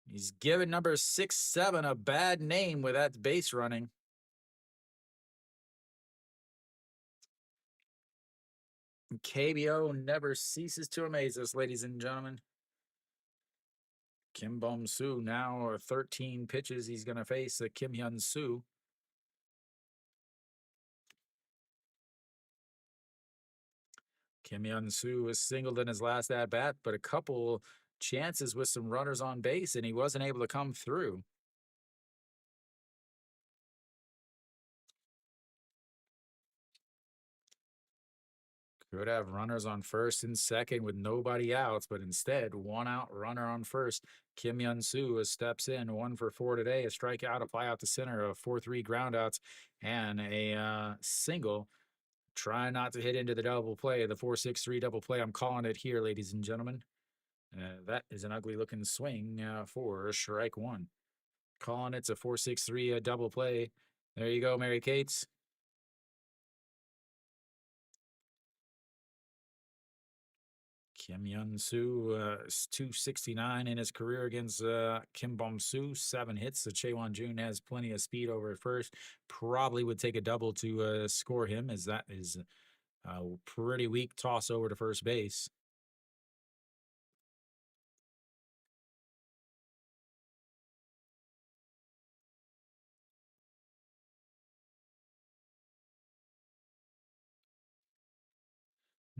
He's giving number 6-7 a bad name with that base running. KBO never ceases to amaze us, ladies and gentlemen. Kim Bum-soo now 13 pitches. He's going to face Kim Hyun-soo. Kim Hyun-soo was singled in his last at-bat, but a couple chances with some runners on base, and he wasn't able to come through. Could have runners on first and second with nobody outs, but instead, one out runner on first. Kim Hyun-soo steps in, 1 for 4 today, a strikeout, a fly out to center, a 4-3 groundouts, and a single. Try not to hit into the double play, the 4-6-3 double play. I'm calling it here, ladies and gentlemen. That is an ugly looking swing for strike 1. Calling it's a 4-6-3 double play. There you go, Mary Kate's. Kim Hyun-soo is 269 in his career against Kim Bum-soo, 7 hits. So Chaewon-jun has plenty of speed over at first. Probably would take a double to score him, as that is a pretty weak toss over to first base.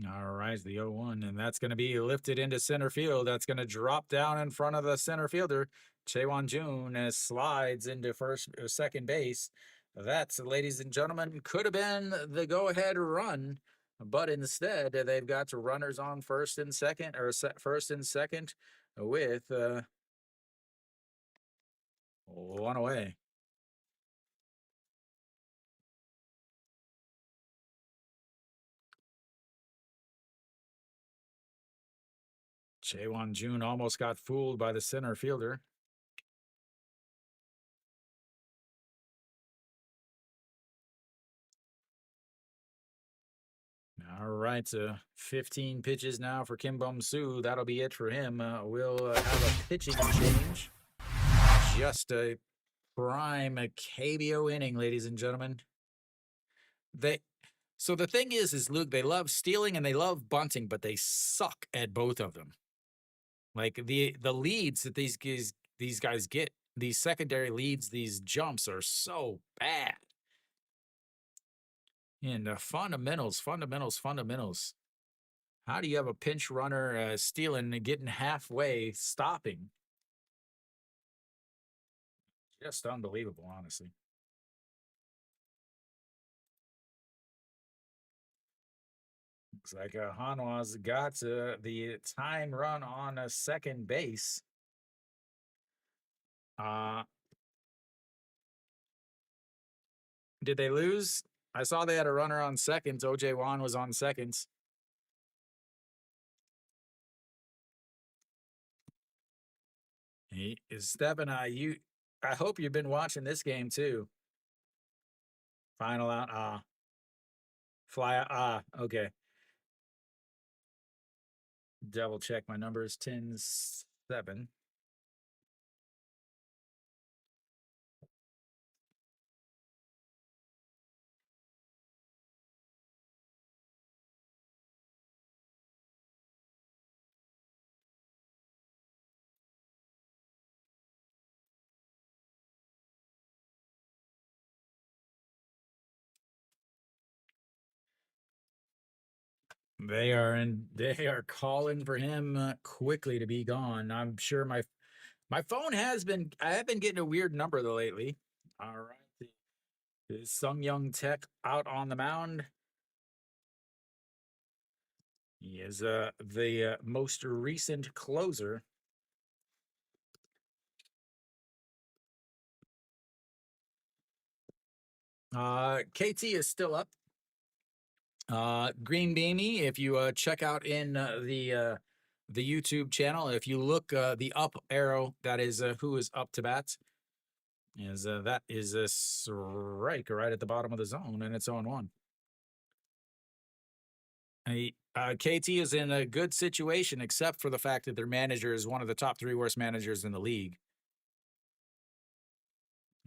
All right, the 0-1, and that's going to be lifted into center field. That's going to drop down in front of the center fielder. Chaewon-jun slides into second base. That's, ladies and gentlemen, could have been the go-ahead run, but instead they've got runners on first and second, or first and second, with 1 away. Chaewon-jun almost got fooled by the center fielder. All right, 15 pitches now for Kim Bum-soo. That'll be it for him. We'll have a pitching change. Just a prime KBO inning, ladies and gentlemen. So the thing is Luke, they love stealing and they love bunting, but they suck at both of them. Like the leads that these guys get, these secondary leads, these jumps are so bad. And fundamentals. How do you have a pinch runner stealing and getting halfway, stopping? Just unbelievable, honestly. Looks like Hanwha's got the time run on second base. Did they lose? I saw they had a runner on seconds. OJ Wan was on seconds. He is stepping. I hope you've been watching this game too. Final out. Fly out. Okay. Double check my numbers. 10-7. They are calling for him quickly to be gone. I'm sure my phone I have been getting a weird number lately. All right. Is Sung Young Tech out on the mound? He is the most recent closer. KT is still up. Green Beanie, if you check out in the the YouTube channel. If you look the up arrow, that is who is up to bat. Is that is a strike right at the bottom of the zone, and it's 0-1. KT is in a good situation, except for the fact that their manager is one of the top 3 worst managers in the league.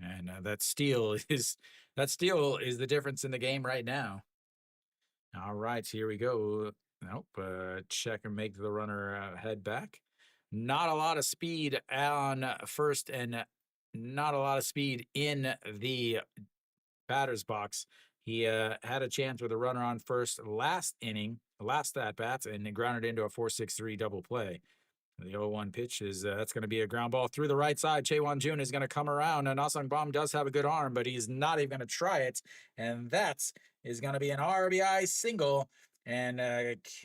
And that steal is the difference in the game right now. All right, here we go. Nope, check and make the runner head back. Not a lot of speed on first, and not a lot of speed in the batter's box. He had a chance with a runner on first last inning, last at bat, and grounded into a 4-6-3 double play. The 0-1 pitch is that's going to be a ground ball through the right side. Chaewon Jun is going to come around, and Asung Bom does have a good arm, but he's not even going to try it, and that is going to be an RBI single, and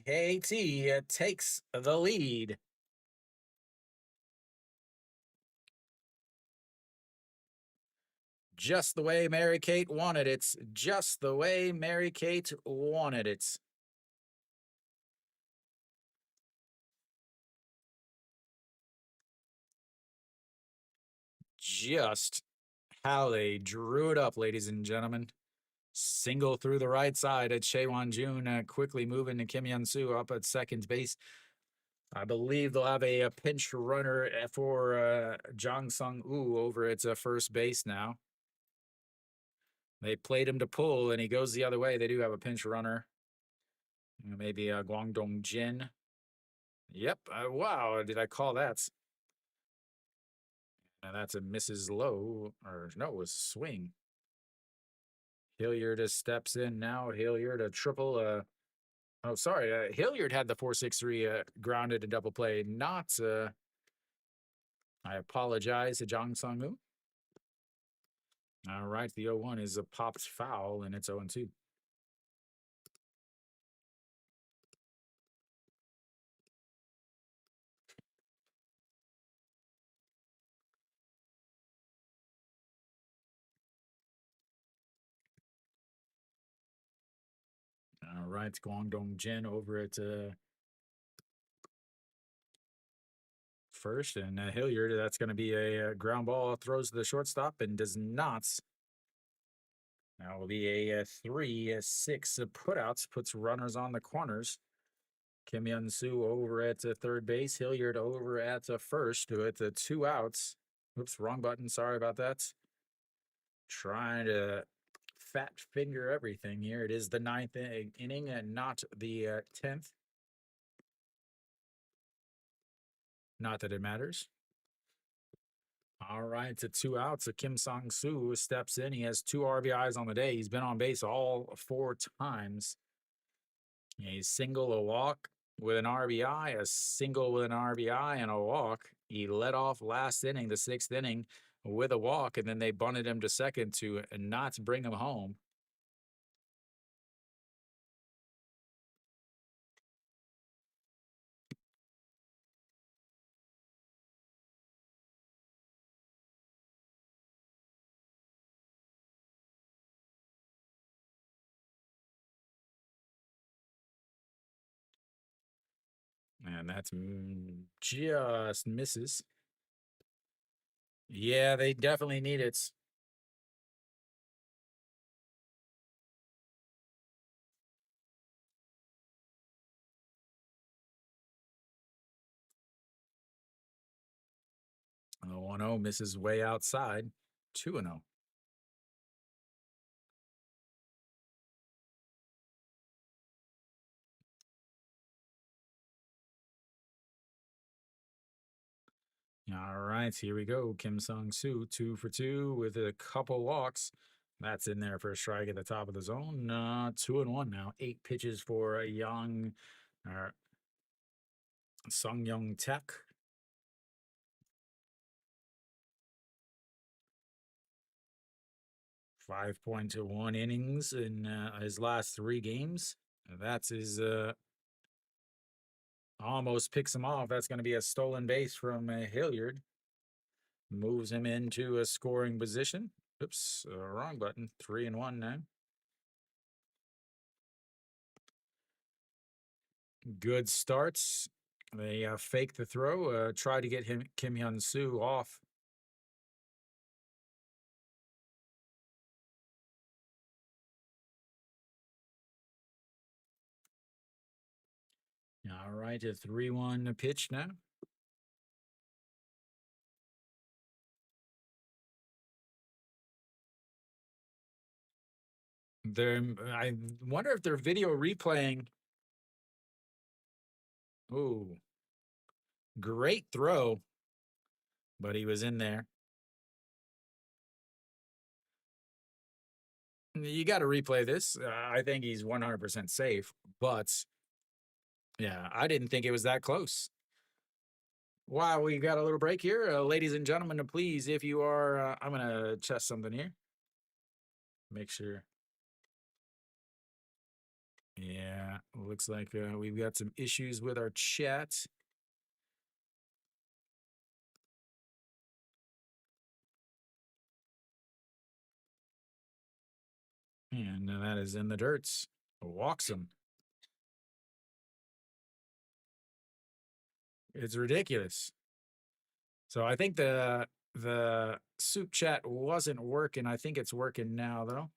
KT takes the lead. Just the way Mary Kate wanted it. Just the way Mary Kate wanted it. Just how they drew it up, ladies and gentlemen. Single through the right side at Chaewon Jun, quickly moving to Kim Hyun-soo up at second base. I believe they'll have a pinch runner for Jang Sung-woo over at first base now. They played him to pull, and he goes the other way. They do have a pinch runner. Maybe Guangdong Jin. Yep. Wow, did I call that? And that's a Mrs. Low, or no, it was swing. Hilliard steps in now. Hilliard a triple. Oh, sorry. Hilliard had the 4-6-3 grounded and double play. Not. I apologize to Jang Sung-woo. All right, the 0-1 is a popped foul, and it's 0-2. All right, Guangdong Jin over at first, and Hilliard, that's going to be a ground ball, throws to the shortstop and does not. Now will be a 3-6 putouts, puts runners on the corners. Kim Hyun-soo over at third base, Hilliard over at first with 2 outs. Oops, wrong button. Sorry about that. Trying to fat finger everything here. It is the 9th inning and not the 10th. Not that it matters. All right, to 2 outs. Kim Sang-soo steps in. He has 2 RBIs on the day. He's been on base all 4 times. A single, a walk with an RBI, a single with an RBI, and a walk. He led off last inning, the 6th inning, with a walk, and then they bunted him to second to not bring him home. And that's just misses. Yeah, they definitely need it. The 1-0 misses way outside. 2-0. All right, here we go. Kim Sang-soo, 2 for 2 with a couple walks. That's in there for a strike at the top of the zone. 2-1 now. 8 pitches for a young Sung Young Tech. 5.1 innings in his last 3 games. That's his almost picks him off. That's going to be a stolen base from Hilliard. Moves him into a scoring position. Oops, wrong button. 3-1 now. Good starts. They fake the throw, try to get Kim Hyun-soo off. All right, a 3-1 pitch now. I wonder if they're video replaying. Ooh, great throw, but he was in there. You got to replay this. I think he's 100% safe, but yeah, I didn't think it was that close. Wow, we got a little break here. Ladies and gentlemen, please, if you are, I'm going to test something here. Make sure. Yeah, looks like we've got some issues with our chat. And that is in the dirts. Walks him. It's ridiculous. So I think the soup chat wasn't working. I think it's working now, though.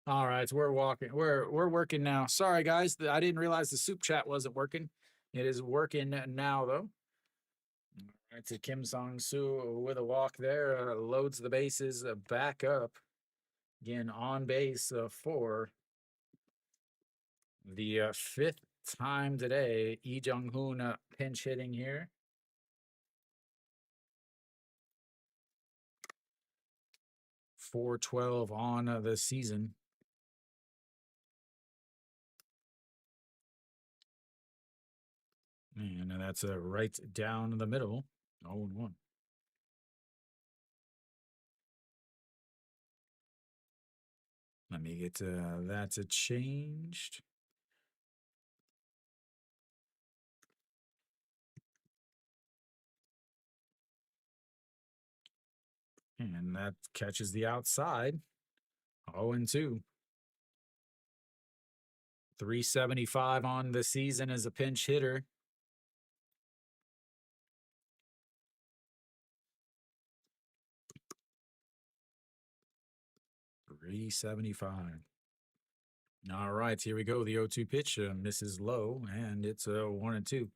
All right, so we're walking. We're working now. Sorry, guys. I didn't realize the soup chat wasn't working. It is working now, though. All right, so Kim Song-soo with a walk there, loads the bases back up. Again, on base for the fifth time today. Lee Jung-hoon pinch hitting here. .412 on the season. And that's right down the middle. 0-1. Let me get that changed. And that catches the outside. 0-2. 375 on the season as a pinch hitter. .375. All right, here we go. The 0-2 pitch misses low, and it's a 1-2.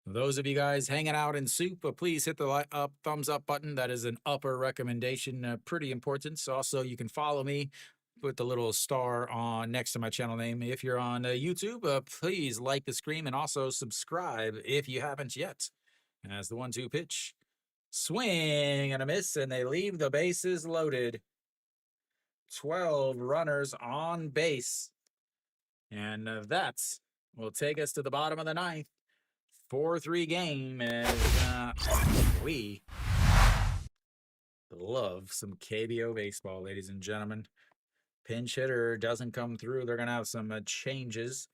Those of you guys hanging out in soup, please hit the thumbs up button. That is an upper recommendation, pretty important. So also, you can follow me, put the little star on next to my channel name. If you're on YouTube, please like the stream and also subscribe if you haven't yet. As the 1-2 pitch, swing and a miss, and they leave the bases loaded. 12 runners on base, and that will take us to the bottom of the ninth. 4-3 game, and we love some KBO baseball, ladies and gentlemen. Pinch hitter doesn't come through. They're going to have some changes.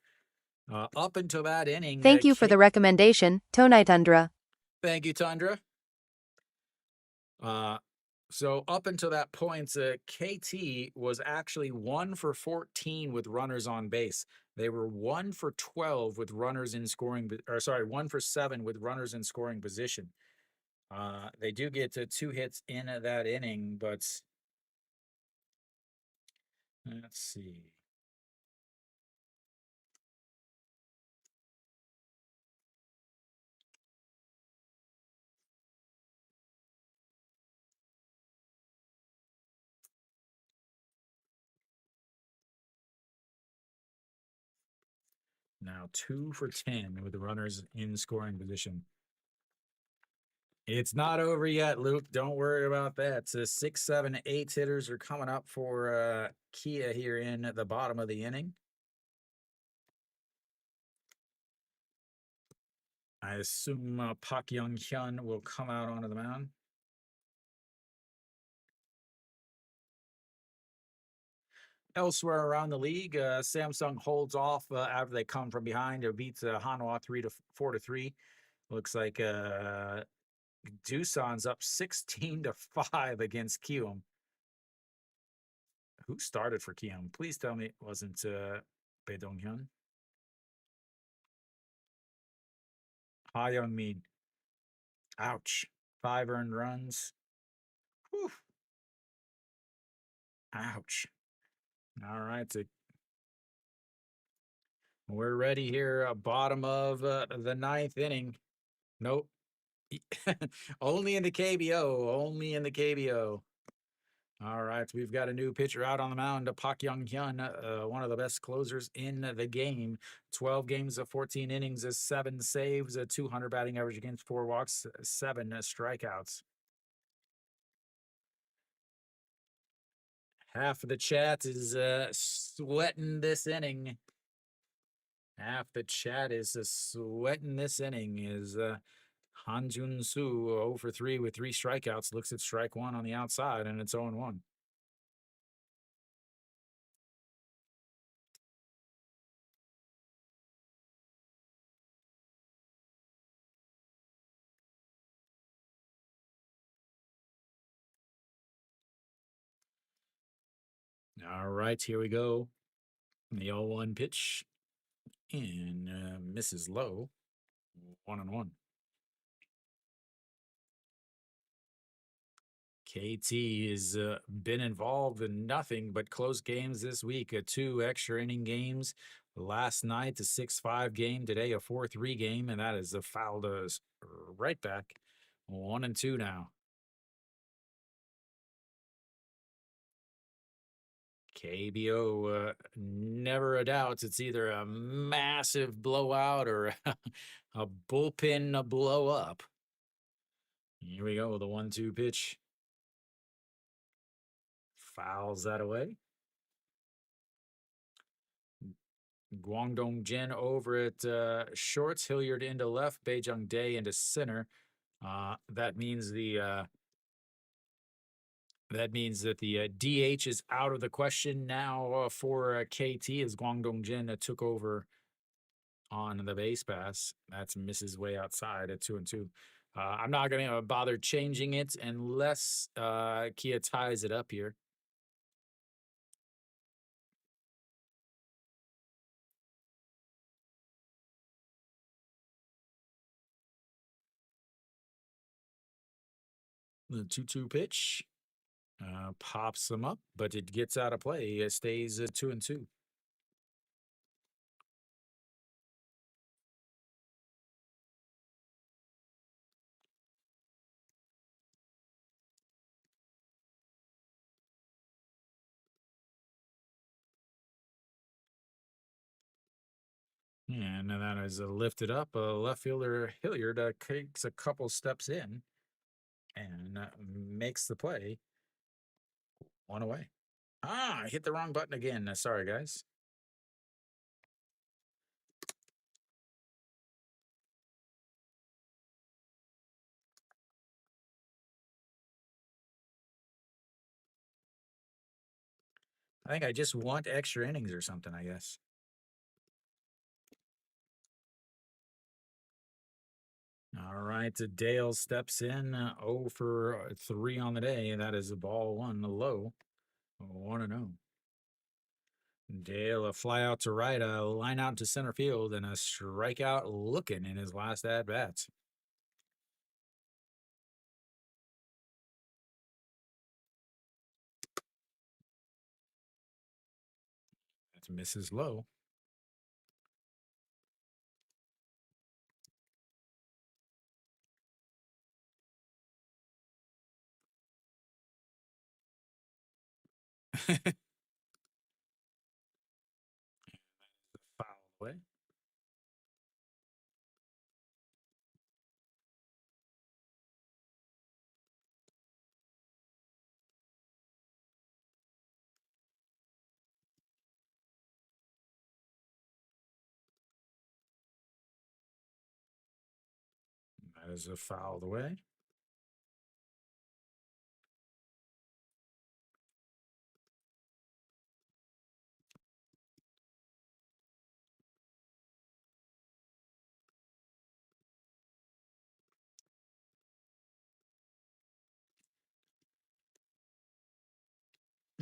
Up until that inning.
Thank you for the recommendation, Tonai Tundra.
Thank you, Tundra. So up until that point, KT was actually 1 for 14 with runners on base. They were 1 for 12 with runners in scoring, or sorry, 1 for 7 with runners in scoring position. They do get 2 hits in that inning, but let's see. Now 2 for 10 with the runners in scoring position. It's not over yet, Luke. Don't worry about that. So 6, 7, 8 hitters are coming up for Kia here in the bottom of the inning. I assume Park Young-hyun will come out onto the mound. Elsewhere around the league, Samsung holds off after they come from behind. It beats Hanwha 4-3. Looks like Doosan's up 16-5 against Kium. Who started for Kium? Please tell me it wasn't Bae Dong-hyun. Ha Young-min. Ouch. 5 earned runs. Whew. Ouch. All right. We're ready here. Bottom of the 9th inning. Nope. Only in the KBO. Only in the KBO. All right, we've got a new pitcher out on the mound, Park Young-hyun, one of the best closers in the game. 12 games of 14 innings, 7 saves, a 200 batting average against 4 walks, 7 strikeouts. Half of the chat is sweating this inning. Half the chat is sweating this inning. Is Han Jun-soo 0 for 3 with 3 strikeouts, looks at strike 1 on the outside, and it's 0-1. All right, here we go. The 0-1 pitch. And misses low. 1-1. KT has been involved in nothing but close games this week. 2 extra inning games. Last night, a 6-5 game. Today, a 4-3 game. And that is a foul to right back. 1-2 now. KBO, never a doubt. It's either a massive blowout or a bullpen blow up. Here we go. The 1-2 pitch. Fouls that away. Guangdong Jin over at shorts, Hilliard into left, Beijing Day into center. That means that the DH is out of the question now for KT as Guangdong Jin took over on the base pass. That's misses way outside at 2-2. I'm not going to bother changing it unless Kia ties it up here. The 2-2 pitch pops them up, but it gets out of play. It stays at 2-2. And that is lifted up. Left fielder Hilliard takes a couple steps in and makes the play. 1 away. I hit the wrong button again. Sorry, guys. I think I just want extra innings or something, I guess. All right, Dale steps in 0 for 3 on the day. That is a ball 1 low. 1-0. Dale, a fly out to right, a line out to center field, and a strikeout looking in his last at bats. That's misses low. Foul away. That is a foul away.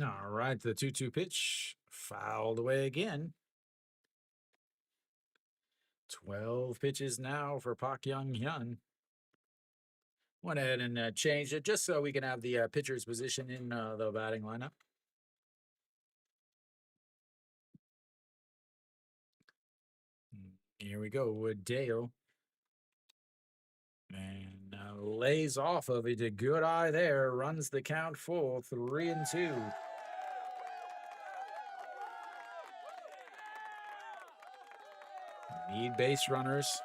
All right, the 2-2 pitch fouled away again. 12 pitches now for Pak Young Hyun. Went ahead and changed it just so we can have the pitcher's position in the batting lineup. Here we go with Dale. And lays off of it. A good eye there. Runs the count full. 3-2. Need base runners.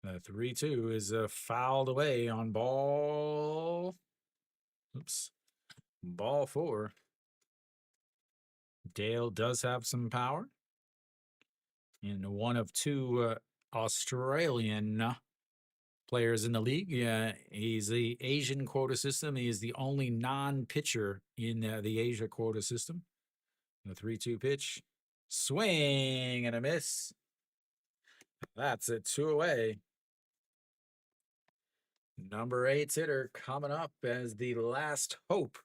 The 3-2 is fouled away on ball. Oops. Ball 4. Dale does have some power. And one of 2 Australian players in the league. He's the Asian quota system. He is the only non-pitcher in the Asia quota system. The 3-2 pitch. Swing and a miss. That's it, 2 away. Number 8's hitter coming up as the last hope.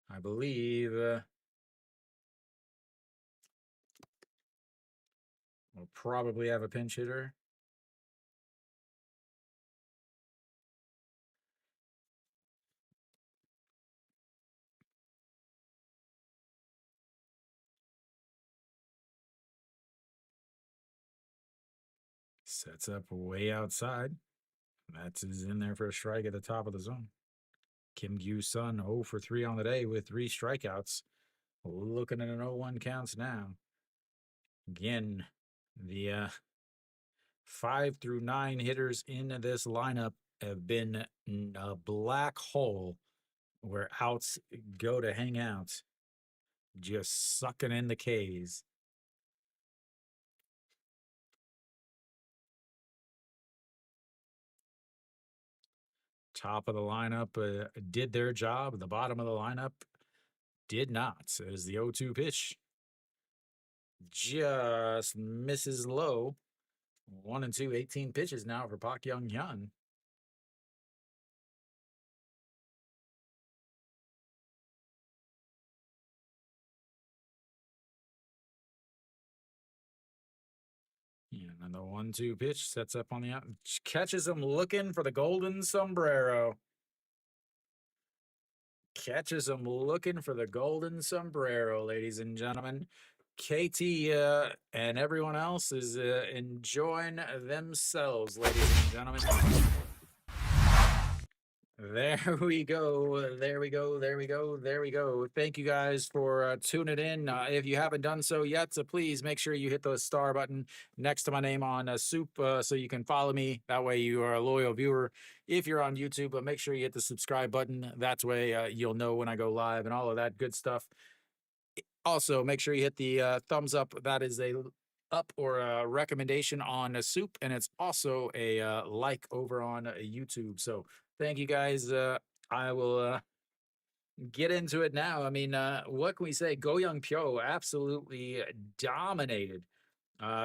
I believe we'll probably have a pinch hitter. Sets up way outside. That's in there for a strike at the top of the zone. Kim Gyu-sun 0 for 3 on the day with 3 strikeouts. Looking at an 0-1 counts now. Again, the 5 through 9 hitters in this lineup have been a black hole where outs go to hang out, just sucking in the Ks. Top of the lineup did their job. The bottom of the lineup did not. As the 0-2 pitch just misses low. 1-2, 18 pitches now for Pak Young Hyun. And the 1-2 pitch sets up on the out, catches him looking for the golden sombrero. Catches him looking for the golden sombrero, ladies and gentlemen. KT and everyone else is enjoying themselves, ladies and gentlemen. There we go. There we go. There we go. There we go. Thank you guys for tuning in. If you haven't done so yet, so please make sure you hit the star button next to my name on SOOP so you can follow me. That way you are a loyal viewer if you're on YouTube, but make sure you hit the subscribe button. That's way you'll know when I go live and all of that good stuff. Also, make sure you hit the thumbs up. That is a up or a recommendation on SOOP, and it's also a like over on YouTube. So thank you guys. I will get into it now. I mean, what can we say? Go Young Pyo absolutely dominated.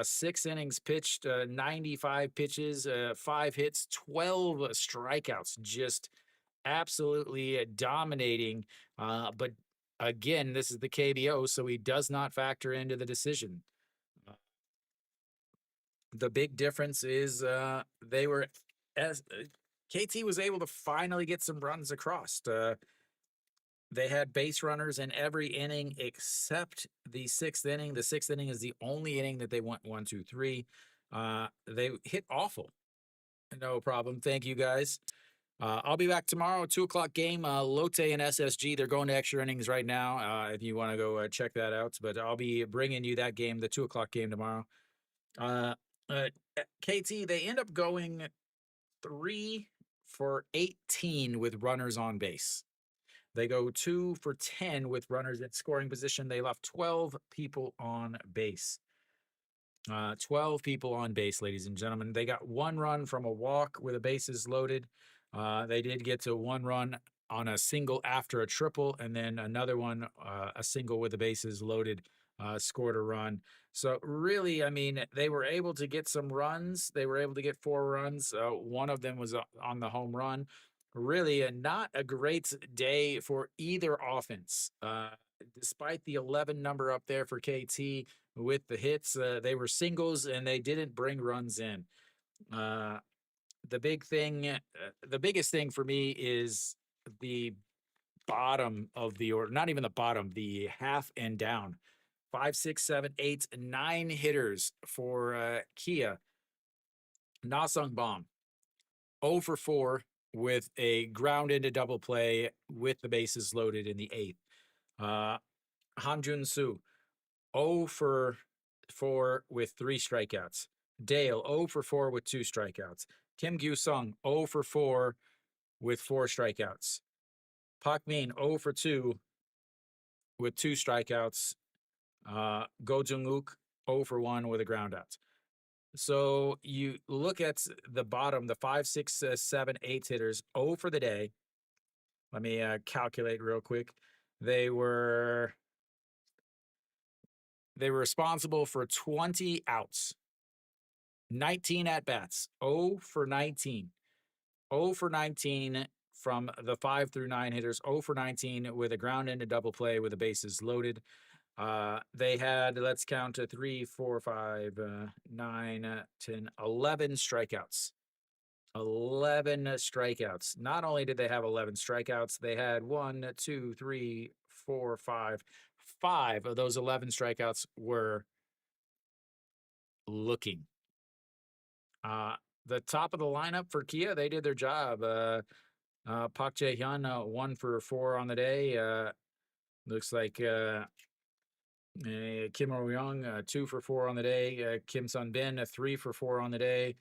6 innings pitched, 95 pitches, 5 hits, 12 strikeouts. Just absolutely dominating. But again, this is the KBO, so he does not factor into the decision. The big difference is they were as KT was able to finally get some runs across. They had base runners in every inning except the 6th inning. The 6th inning is the only inning that they went 1, 2, 3. They hit awful. No problem. Thank you guys. I'll be back tomorrow, 2 o'clock game. Lotte and SSG, they're going to extra innings right now. If you want to go check that out, but I'll be bringing you that game, the 2 o'clock game tomorrow. KT, they end up going 3 for 18 with runners on base. They go 2 for 10 with runners in scoring position. They left 12 people on base. 12 people on base, ladies and gentlemen. They got 1 run from a walk with the bases loaded. They did get to 1 run on a single after a triple, and then another one, a single with the bases loaded scored a run. So really, I mean, they were able to get some runs. They were able to get 4 runs. One of them was on the home run. Really, not a great day for either offense. Despite the 11 number up there for KT with the hits, they were singles and they didn't bring runs in. The biggest thing for me is the bottom of the order, not even the bottom, the half and down. 5, 6, 7, 8, 9 hitters for Kia. Nasung Bomb, 0 for 4 with a ground into double play with the bases loaded in the 8th. Hanjun Soo, 0 for 4 with 3 strikeouts. Dale, 0 for 4 with 2 strikeouts. Kim Gyu Sung, 0 for 4 with 4 strikeouts. Pak Min, 0 for 2 with 2 strikeouts. Go Jung-uk, 0 for 1 with a ground out. So you look at the bottom, the 5, 6, 7, 8 hitters, 0 for the day. Let me calculate real quick. They were responsible for 20 outs, 19 at bats, 0 for 19. 0 for 19 from the 5 through 9 hitters, 0 for 19 with a ground into double play with the bases loaded. They had, let's count, 3, 4, 5, 9, 10, 11 strikeouts. 11 strikeouts. Not only did they have 11 strikeouts, they had 1, 2, 3, 4, 5. 5 of those 11 strikeouts were looking. The top of the lineup for Kia, they did their job. Park Jae-hyun, 1 for 4 on the day. Looks like Kim Oh-young, 2 for 4 on the day. Kim Sun-bin, 3 for 4 on the day.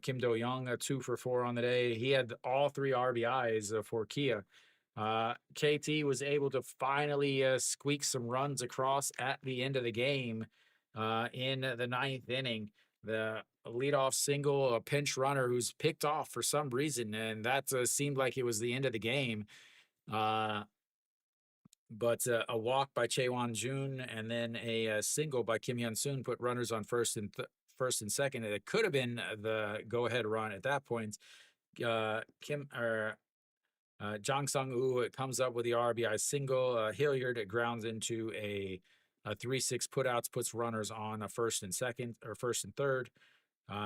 Kim Do-young, 2 for 4 on the day. He had all 3 RBIs for Kia. KT was able to finally squeak some runs across at the end of the game in the 9th inning. The leadoff single, a pinch runner who's picked off for some reason, and that seemed like it was the end of the game. But a walk by Chaewon Jun and then a single by Kim Hyun-soon put runners on first and second. And it could have been the go-ahead run at that point. Jang Sung-woo comes up with the RBI single. Hilliard grounds into a 3-6 putouts, puts runners on a first and second or first and third.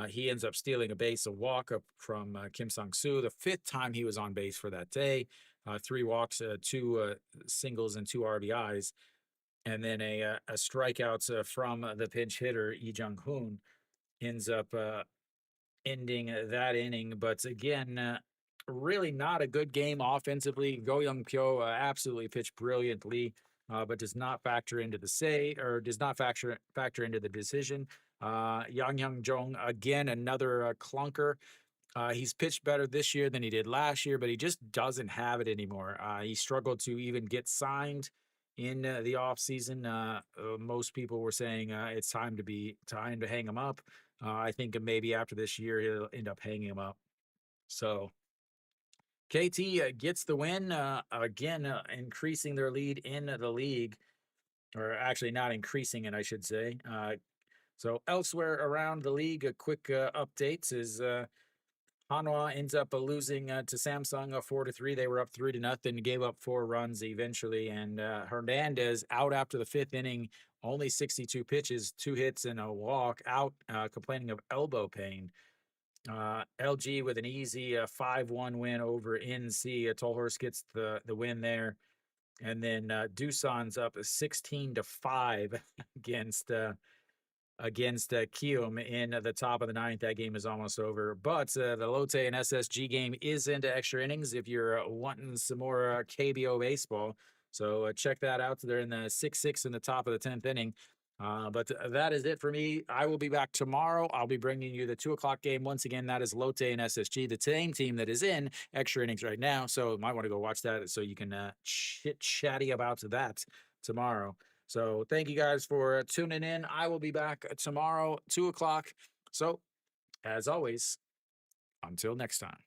He ends up stealing a base, a walk up from Kim Sang-soo, the 5th time he was on base for that day. 3 walks, 2 singles, and 2 RBIs. And then a strikeout from the pinch hitter, Lee Jung-hoon, ends up ending that inning. But again, really not a good game offensively. Go Young-pyo absolutely pitched brilliantly, but does not factor into factor into the decision. Yang Hyung-jong, again, another clunker. He's pitched better this year than he did last year, but he just doesn't have it anymore. He struggled to even get signed in the offseason. Most people were saying it's time to hang him up. I think maybe after this year, he'll end up hanging him up. So KT gets the win, again, increasing their lead in the league, or actually not increasing it, I should say. So elsewhere around the league, a quick updates is Hanwha ends up losing to Samsung 4-3. They were up 3-0, gave up 4 runs eventually. And Hernandez out after the 5th inning, only 62 pitches, 2 hits and a walk, out complaining of elbow pain. LG with an easy 5-1 win over NC. Tolhurst gets the win there. And then Doosan's up 16-5 against Kium in the top of the 9th. That game is almost over. But the Lotte and SSG game is into extra innings if you're wanting some more KBO baseball. So check that out. They're in the 6-6 in the top of the 10th inning. But that is it for me. I will be back tomorrow. I'll be bringing you the 2 o'clock game. Once again, that is Lotte and SSG, the same team that is in extra innings right now. So you might want to go watch that so you can chit-chatty about that tomorrow. So thank you guys for tuning in. I will be back tomorrow, 2 o'clock. So as always, until next time.